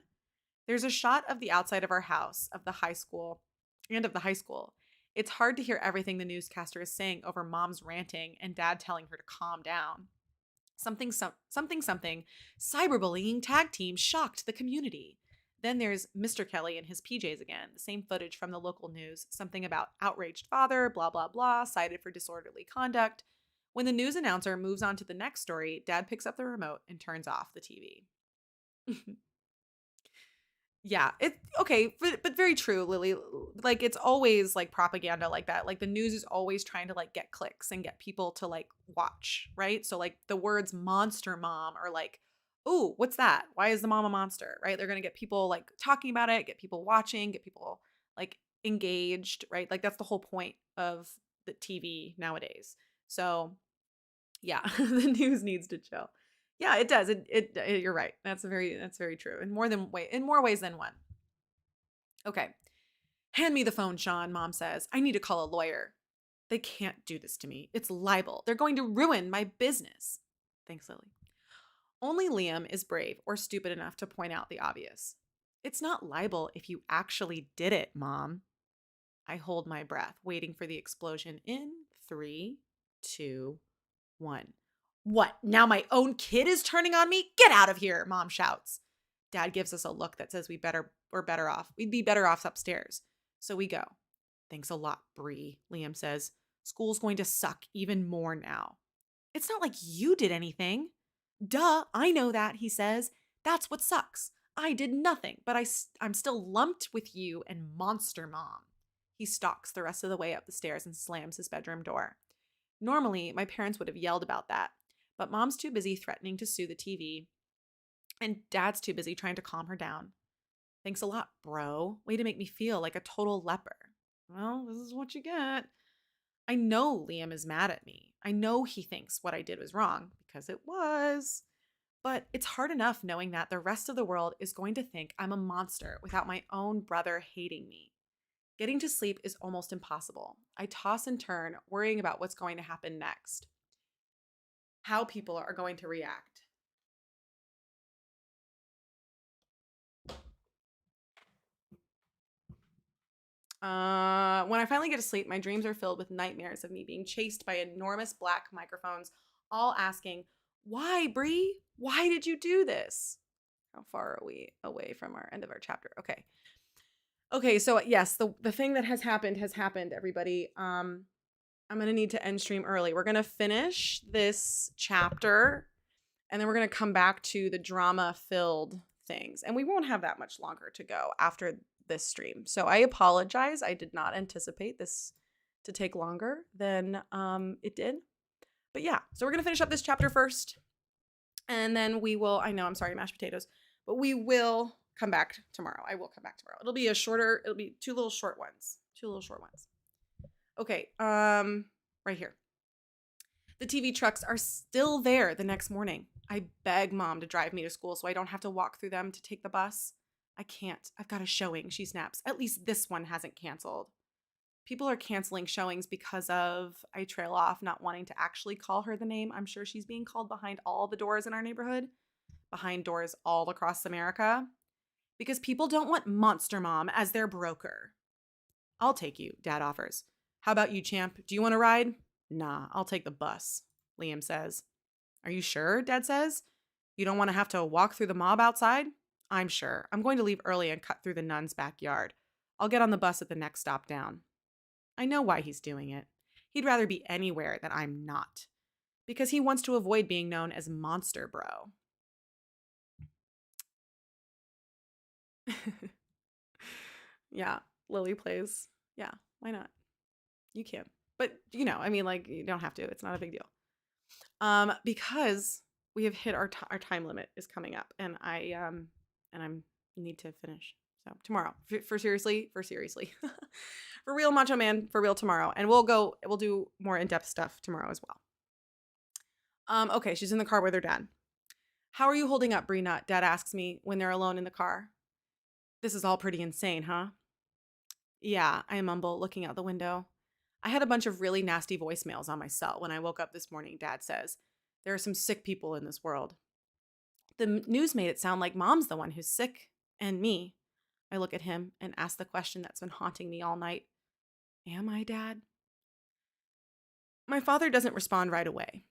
A: There's a shot of the outside of our house, of the high school. It's hard to hear everything the newscaster is saying over Mom's ranting and Dad telling her to calm down. Something, cyberbullying tag team shocked the community. Then there's Mr. Kelly in his PJs again, the same footage from the local news, something about outraged father, blah, blah, blah, cited for disorderly conduct. When the news announcer moves on to the next story, Dad picks up the remote and turns off the TV. Yeah, okay, but very true, Lily. Like it's always like propaganda like that. Like the news is always trying to like get clicks and get people to like watch, right? So like the words "monster mom" are like, "Oh, what's that? Why is the mom a monster?" Right? They're gonna get people like talking about it, get people watching, get people like engaged, right? Like that's the whole point of the TV nowadays. So yeah, the news needs to chill. Yeah, it does. You're right. That's very true. In more ways than one. Okay. Hand me the phone, Sean, Mom says. I need to call a lawyer. They can't do this to me. It's libel. They're going to ruin my business. Thanks, Lily. Only Liam is brave or stupid enough to point out the obvious. It's not libel if you actually did it, Mom. I hold my breath, waiting for the explosion in 3, 2, 1. What, now my own kid is turning on me? Get out of here, Mom shouts. Dad gives us a look that says we'd be better off upstairs. So we go. Thanks a lot, Bree, Liam says. School's going to suck even more now. It's not like you did anything. Duh, I know that, he says. That's what sucks. I did nothing, but I'm still lumped with you and Monster Mom. He stalks the rest of the way up the stairs and slams his bedroom door. Normally, my parents would have yelled about that. But Mom's too busy threatening to sue the TV, and Dad's too busy trying to calm her down. Thanks a lot, bro. Way to make me feel like a total leper. Well, this is what you get. I know Liam is mad at me. I know he thinks what I did was wrong, because it was. But it's hard enough knowing that the rest of the world is going to think I'm a monster without my own brother hating me. Getting to sleep is almost impossible. I toss and turn, worrying about what's going to happen next, how people are going to react. When I finally get to sleep, my dreams are filled with nightmares of me being chased by enormous black microphones, all asking, "Why, Bree? Why did you do this?" How far are we away from our end of our chapter? Okay. Okay, so yes, the thing that has happened, everybody. I'm gonna need to end stream early. We're gonna finish this chapter, and then we're gonna come back to the drama-filled things, and we won't have that much longer to go after this stream. So I apologize. I did not anticipate this to take longer than it did. But yeah, so we're gonna finish up this chapter first, and then we will. I know, I'm sorry, mashed potatoes, but we will come back tomorrow. I will come back tomorrow. It'll be two little short ones. Okay, right here. The TV trucks are still there the next morning. I beg Mom to drive me to school so I don't have to walk through them to take the bus. I can't. I've got a showing, she snaps. At least this one hasn't canceled. People are canceling showings because of, I trail off, not wanting to actually call her the name I'm sure she's being called behind all the doors in our neighborhood, behind doors all across America, because people don't want Monster Mom as their broker. I'll take you, Dad offers. How about you, champ? Do you want to ride? Nah, I'll take the bus, Liam says. Are you sure? Dad says. You don't want to have to walk through the mob outside? I'm sure. I'm going to leave early and cut through the nun's backyard. I'll get on the bus at the next stop down. I know why he's doing it. He'd rather be anywhere that I'm not. Because he wants to avoid being known as Monster Bro. Yeah, Lily plays. Yeah, why not? You can. But, you don't have to. It's not a big deal. Because we have hit our time limit is coming up, and I'm need to finish. So tomorrow, for seriously, for real, Macho Man, for real tomorrow, and we'll do more in-depth stuff tomorrow as well. Okay, she's in the car with her dad. How are you holding up, Bree Nut? Dad asks me when they're alone in the car. This is all pretty insane, huh? Yeah, I mumble, looking out the window. I had a bunch of really nasty voicemails on my cell when I woke up this morning, Dad says. There are some sick people in this world. The news made it sound like Mom's the one who's sick, and me. I look at him and ask the question that's been haunting me all night. Am I, Dad? My father doesn't respond right away,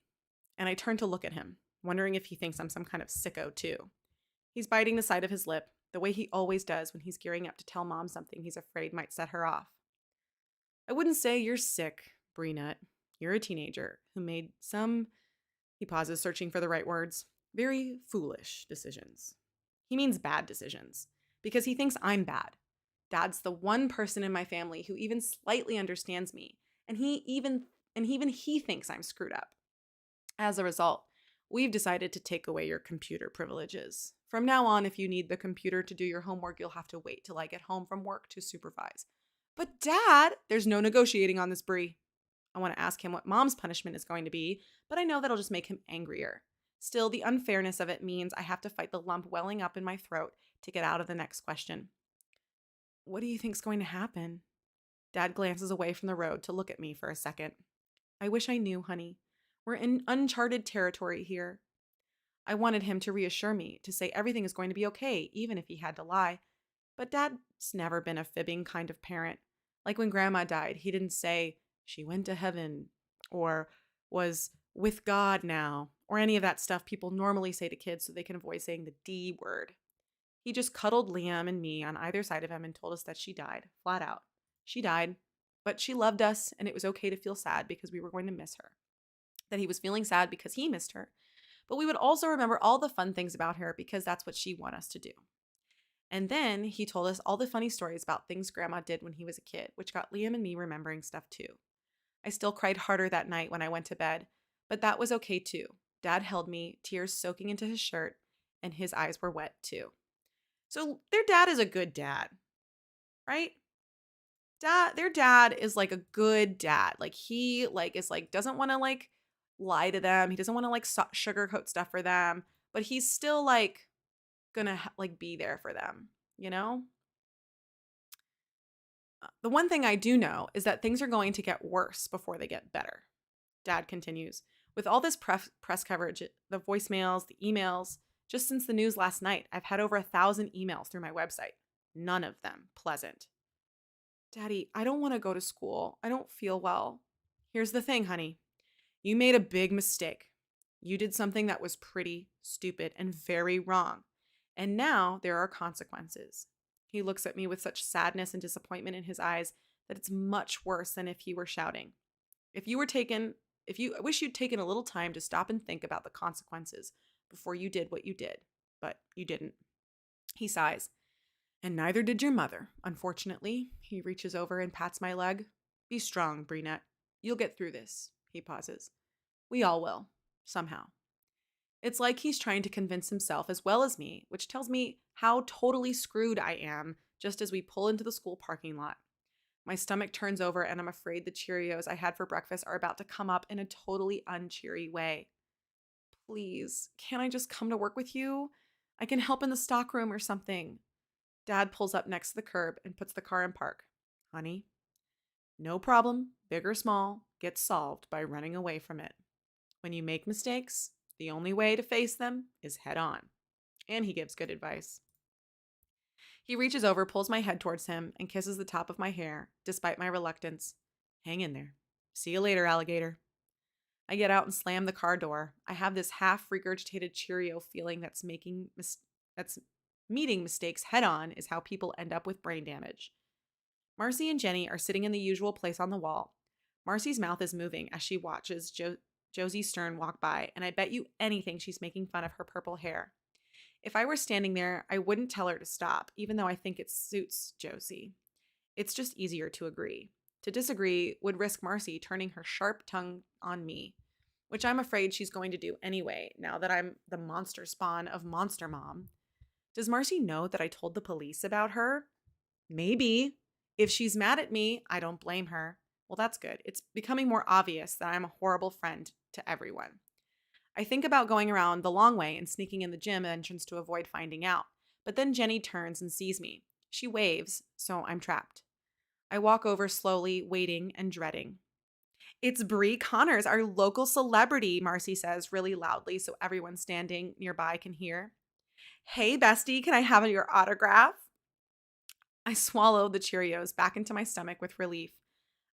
A: and I turn to look at him, wondering if he thinks I'm some kind of sicko too. He's biting the side of his lip, the way he always does when he's gearing up to tell Mom something he's afraid might set her off. I wouldn't say you're sick, Bree Nut. You're a teenager who made some, he pauses, searching for the right words, very foolish decisions. He means bad decisions, because he thinks I'm bad. Dad's the one person in my family who even slightly understands me, and even he thinks I'm screwed up. As a result, we've decided to take away your computer privileges. From now on, if you need the computer to do your homework, you'll have to wait till I get home from work to supervise. But Dad, there's no negotiating on this, Bree. I want to ask him what Mom's punishment is going to be, but I know that'll just make him angrier. Still, the unfairness of it means I have to fight the lump welling up in my throat to get out of the next question. What do you think's going to happen? Dad glances away from the road to look at me for a second. I wish I knew, honey. We're in uncharted territory here. I wanted him to reassure me, to say everything is going to be okay, even if he had to lie. But Dad's never been a fibbing kind of parent. Like when Grandma died, he didn't say, she went to heaven, or was with God now, or any of that stuff people normally say to kids so they can avoid saying the D word. He just cuddled Liam and me on either side of him and told us that she died, flat out. She died, but she loved us, and it was okay to feel sad because we were going to miss her. That he was feeling sad because he missed her. But we would also remember all the fun things about her because that's what she wanted us to do. And then he told us all the funny stories about things Grandma did when he was a kid, which got Liam and me remembering stuff too. I still cried harder that night when I went to bed, but that was okay too. Dad held me, tears soaking into his shirt, and his eyes were wet too. So their dad is a good dad, right? Their dad is like a good dad. Like he is doesn't want to lie to them. He doesn't want to sugarcoat stuff for them, but he's still gonna be there for them, you know? The one thing I do know is that things are going to get worse before they get better. Dad continues. With all this press coverage, the voicemails, the emails, just since the news last night, I've had over 1,000 emails through my website. None of them pleasant. Daddy, I don't want to go to school. I don't feel well. Here's the thing, honey. You made a big mistake. You did something that was pretty stupid and very wrong. And now there are consequences. He looks at me with such sadness and disappointment in his eyes that it's much worse than if he were shouting. I wish you'd taken a little time to stop and think about the consequences before you did what you did, but you didn't. He sighs. And neither did your mother, unfortunately. He reaches over and pats my leg. Be strong, Breenette. You'll get through this. He pauses. We all will, somehow. It's like he's trying to convince himself as well as me, which tells me how totally screwed I am just as we pull into the school parking lot. My stomach turns over and I'm afraid the Cheerios I had for breakfast are about to come up in a totally uncheery way. Please, can't I just come to work with you? I can help in the stockroom or something. Dad pulls up next to the curb and puts the car in park. Honey, no problem, big or small, gets solved by running away from it. When you make mistakes, the only way to face them is head on. And he gives good advice. He reaches over, pulls my head towards him, and kisses the top of my hair, despite my reluctance. Hang in there. See you later, alligator. I get out and slam the car door. I have this half-regurgitated Cheerio feeling that's meeting mistakes head-on is how people end up with brain damage. Marcy and Jenny are sitting in the usual place on the wall. Marcy's mouth is moving as she watches Josie Stern walk by, and I bet you anything she's making fun of her purple hair. If I were standing there, I wouldn't tell her to stop, even though I think it suits Josie. It's just easier to agree. To disagree would risk Marcy turning her sharp tongue on me, which I'm afraid she's going to do anyway, now that I'm the monster spawn of Monster Mom. Does Marcy know that I told the police about her? Maybe. If she's mad at me, I don't blame her. Well, that's good. It's becoming more obvious that I'm a horrible friend to everyone. I think about going around the long way and sneaking in the gym entrance to avoid finding out. But then Jenny turns and sees me. She waves, so I'm trapped. I walk over slowly, waiting and dreading. It's Bree Connors, our local celebrity, Marcy says really loudly so everyone standing nearby can hear. Hey, bestie, can I have your autograph? I swallow the Cheerios back into my stomach with relief.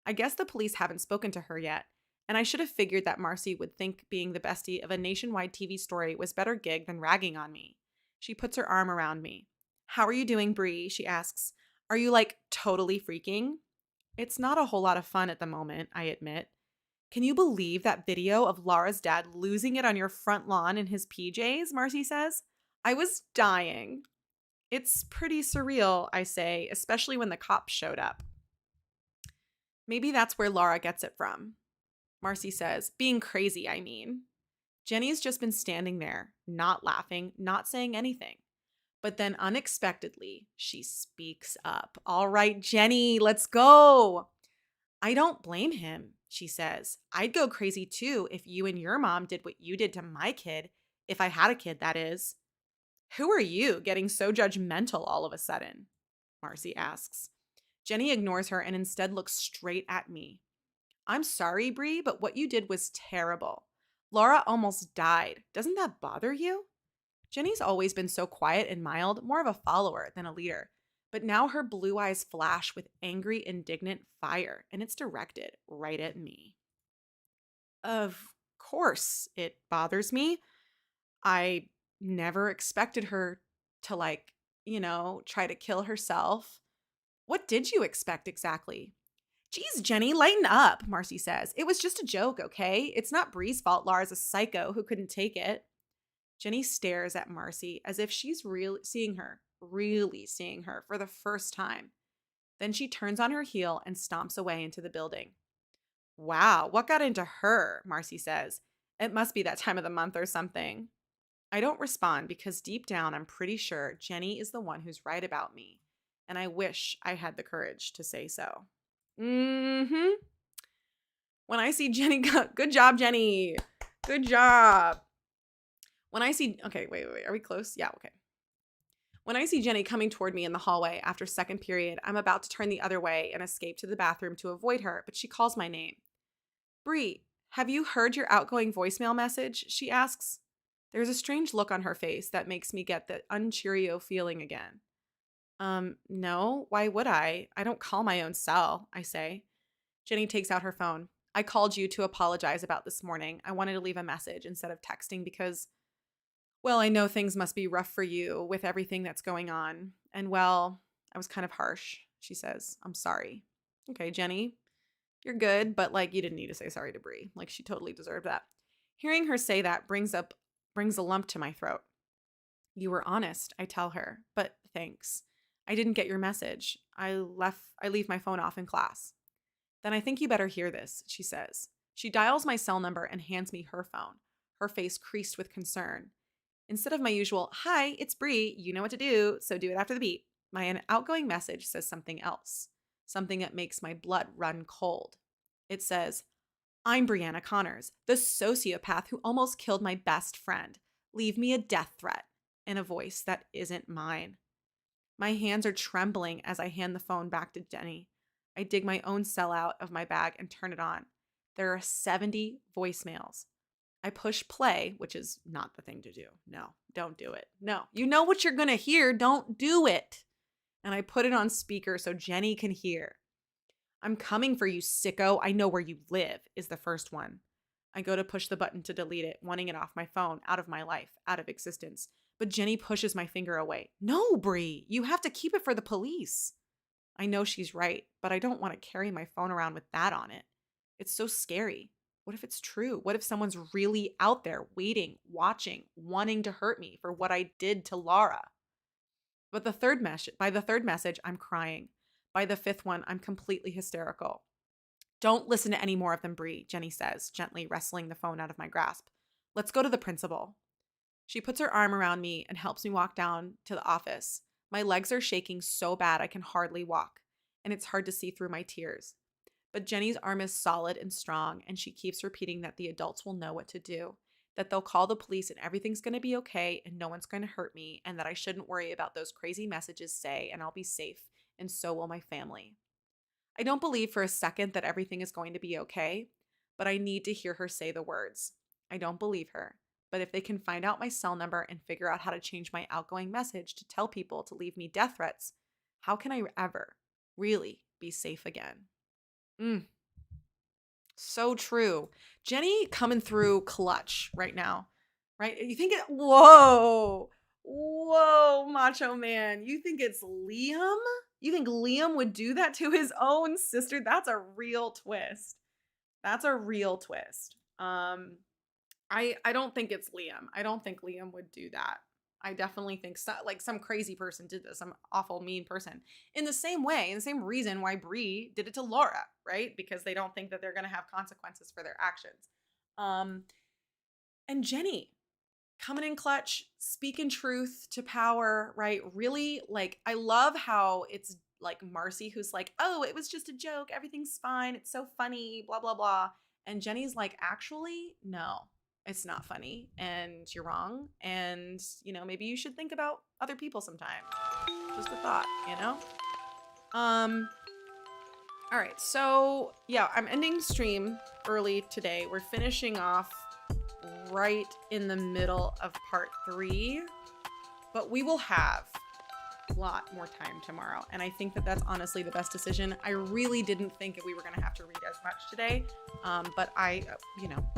A: I guess the police haven't spoken to her yet, and I should have figured that Marcy would think being the bestie of a nationwide TV story was better gig than ragging on me. She puts her arm around me. How are you doing, Bree? She asks. Are you totally freaking? It's not a whole lot of fun at the moment, I admit. Can you believe that video of Lara's dad losing it on your front lawn in his PJs? Marcy says. I was dying. It's pretty surreal, I say, especially when the cops showed up. Maybe that's where Lara gets it from. Marcy says, being crazy, I mean. Jenny's just been standing there, not laughing, not saying anything. But then unexpectedly, she speaks up. All right, Jenny, let's go. I don't blame him, she says. I'd go crazy too if you and your mom did what you did to my kid, if I had a kid, that is. Who are you getting so judgmental all of a sudden? Marcy asks. Jenny ignores her and instead looks straight at me. I'm sorry, Bree, but what you did was terrible. Lara almost died. Doesn't that bother you? Jenny's always been so quiet and mild, more of a follower than a leader. But now her blue eyes flash with angry, indignant fire, and it's directed right at me. Of course it bothers me. I never expected her to, try to kill herself. What did you expect exactly? Geez, Jenny, lighten up, Marcy says. It was just a joke, okay? It's not Bree's fault Lara's a psycho who couldn't take it. Jenny stares at Marcy as if she's really seeing her for the first time. Then she turns on her heel and stomps away into the building. Wow, what got into her? Marcy says. It must be that time of the month or something. I don't respond because deep down I'm pretty sure Jenny is the one who's right about me, and I wish I had the courage to say so. When I see Jenny, good job, Jenny. Good job. Okay, wait, are we close? Yeah, okay. When I see Jenny coming toward me in the hallway after second period, I'm about to turn the other way and escape to the bathroom to avoid her, but she calls my name. Bree, have you heard your outgoing voicemail message? She asks. There's a strange look on her face that makes me get the uncheerio feeling again. No, why would I? I don't call my own cell, I say. Jenny takes out her phone. I called you to apologize about this morning. I wanted to leave a message instead of texting because, well, I know things must be rough for you with everything that's going on. And well, I was kind of harsh, she says. I'm sorry. Okay, Jenny, you're good, but like you didn't need to say sorry to Bree. Like she totally deserved that. Hearing her say that brings a lump to my throat. You were honest, I tell her, but thanks. I didn't get your message. I leave my phone off in class. Then I think you better hear this, she says. She dials my cell number and hands me her phone, her face creased with concern. Instead of my usual, hi, it's Bree, you know what to do, so do it after the beep, my outgoing message says something else, something that makes my blood run cold. It says, I'm Brianna Connors, the sociopath who almost killed my best friend. Leave me a death threat, in a voice that isn't mine. My hands are trembling as I hand the phone back to Jenny. I dig my own cell out of my bag and turn it on. There are 70 voicemails. I push play, which is not the thing to do. No, don't do it. No, you know what you're going to hear. Don't do it. And I put it on speaker so Jenny can hear. I'm coming for you, sicko. I know where you live, is the first one. I go to push the button to delete it, wanting it off my phone, out of my life, out of existence. But Jenny pushes my finger away. No, Bree, you have to keep it for the police. I know she's right, but I don't want to carry my phone around with that on it. It's so scary. What if it's true? What if someone's really out there waiting, watching, wanting to hurt me for what I did to Lara? But by the third message, I'm crying. By the fifth one, I'm completely hysterical. Don't listen to any more of them, Bree, Jenny says, gently wrestling the phone out of my grasp. Let's go to the principal. She puts her arm around me and helps me walk down to the office. My legs are shaking so bad I can hardly walk, and it's hard to see through my tears. But Jenny's arm is solid and strong, and she keeps repeating that the adults will know what to do, that they'll call the police and everything's going to be okay and no one's going to hurt me, and that I shouldn't worry about those crazy messages say, and I'll be safe, and so will my family. I don't believe for a second that everything is going to be okay, but I need to hear her say the words. I don't believe her. But if they can find out my cell number and figure out how to change my outgoing message to tell people to leave me death threats, how can I ever really be safe again? So true. Jenny coming through clutch right now, right? You think whoa, macho man. You think it's Liam? You think Liam would do that to his own sister? That's a real twist. I don't think it's Liam. I don't think Liam would do that. I definitely think some crazy person did this, some awful mean person. In the same reason why Bree did it to Lara, right? Because they don't think that they're going to have consequences for their actions. And Jenny coming in clutch, speaking truth to power, right? Really, like, I love how it's like Marcy who's like, oh, it was just a joke. Everything's fine. It's so funny, blah, blah, blah. And Jenny's like, actually, no. It's not funny and you're wrong. And, maybe you should think about other people sometime. Just a thought, All right. So yeah, I'm ending stream early today. We're finishing off right in the middle of part 3, but we will have a lot more time tomorrow. And I think that that's honestly the best decision. I really didn't think that we were going to have to read as much today. But I,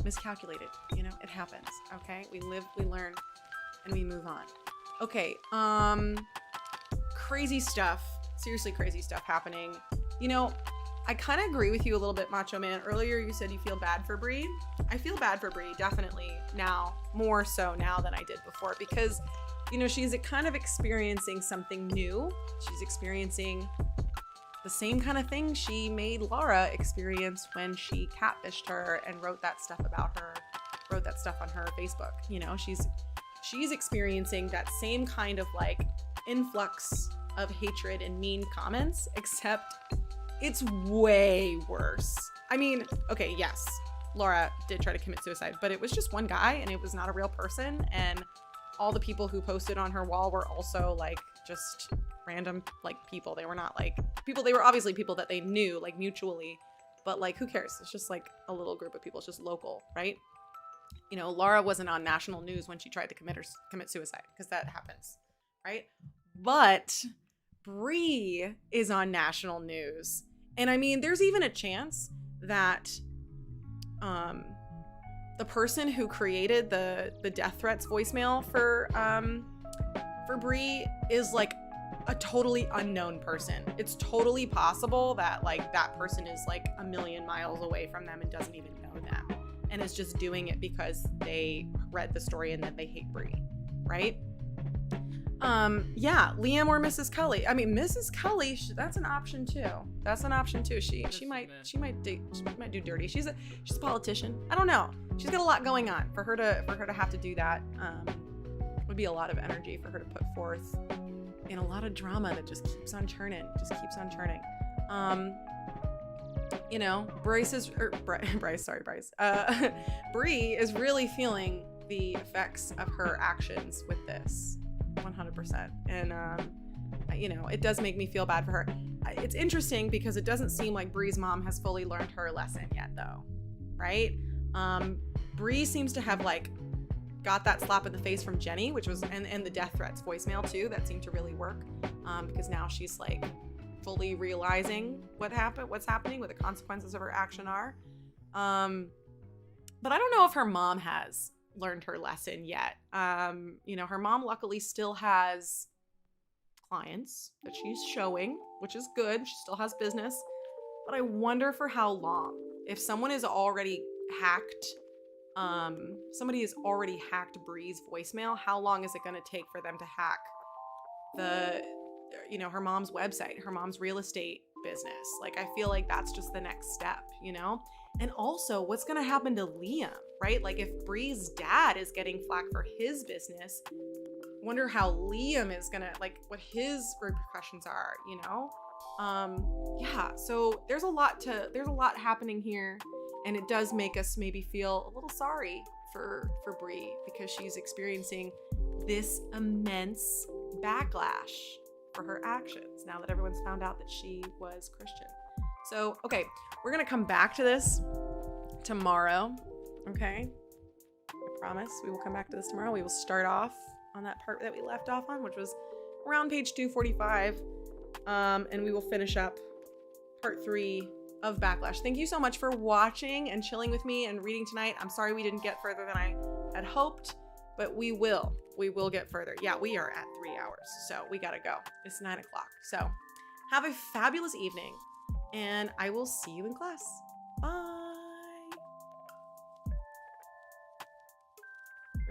A: miscalculated, it happens. Okay. We live, we learn, and we move on. Okay. Crazy stuff, seriously crazy stuff happening. I kind of agree with you a little bit, Macho Man. Earlier, you said you feel bad for Bree. I feel bad for Bree, definitely now, more so now than I did before, because she's kind of experiencing something new. She's experiencing the same kind of thing she made Lara experience when she catfished her and wrote that stuff on her Facebook. She's experiencing that same kind of like influx of hatred and mean comments, except it's way worse. I mean, okay, yes, Lara did try to commit suicide, but it was just one guy and it was not a real person. And all the people who posted on her wall were also like just random like people. They were not like people, they were obviously people that they knew like mutually, but like who cares? It's just like a little group of people. It's just local, right? You know, Lara wasn't on national news when she tried to commit suicide, because that happens, right? But Bree is on national news. And I mean, there's even a chance that the person who created the death threats voicemail for Bree is like a totally unknown person. It's totally possible that like that person is like a million miles away from them and doesn't even know them, and is just doing it because they read the story and then they hate Bree, right? Yeah, Liam or Mrs. Cully. I mean, Mrs. Cully, that's an option too. That's an option too. She might do dirty. She's a politician. I don't know. She's got a lot going on. For her to have to do that would be a lot of energy for her to put forth in a lot of drama that just keeps on churning. You know, Bree is really feeling the effects of her actions with this 100%. And, you know, it does make me feel bad for her. It's interesting because it doesn't seem like Bree's mom has fully learned her lesson yet though, right? Bree seems to have like got that slap in the face from Jenny, which was, and the death threats voicemail too, that seemed to really work, because now she's like fully realizing what's happening, what the consequences of her action are. But I don't know if her mom has learned her lesson yet. You know, her mom luckily still has clients that she's showing, which is good. She still has business, but I wonder for how long. If someone is already hacked, somebody has already hacked Bree's voicemail, how long is it going to take for them to hack her mom's website, her mom's real estate business? Like, I feel like that's just the next step, you know? And also, what's going to happen to Liam, right? Like, if Bree's dad is getting flack for his business, wonder how Liam is going to, like, what his repercussions are, you know? Yeah, so there's a lot happening here, and it does make us maybe feel a little sorry for Bree, because she's experiencing this immense backlash for her actions now that everyone's found out that she was Christian. So, okay, we're gonna come back to this tomorrow, okay? I promise we will come back to this tomorrow. We will start off on that part that we left off on, which was around page 245, and we will finish up part 3 of Backlash. Thank you so much for watching and chilling with me and reading tonight. I'm sorry we didn't get further than I had hoped, but we will get further. Yeah, we are at 3 hours, so we gotta go. It's 9 o'clock. So have a fabulous evening, and I will see you in class.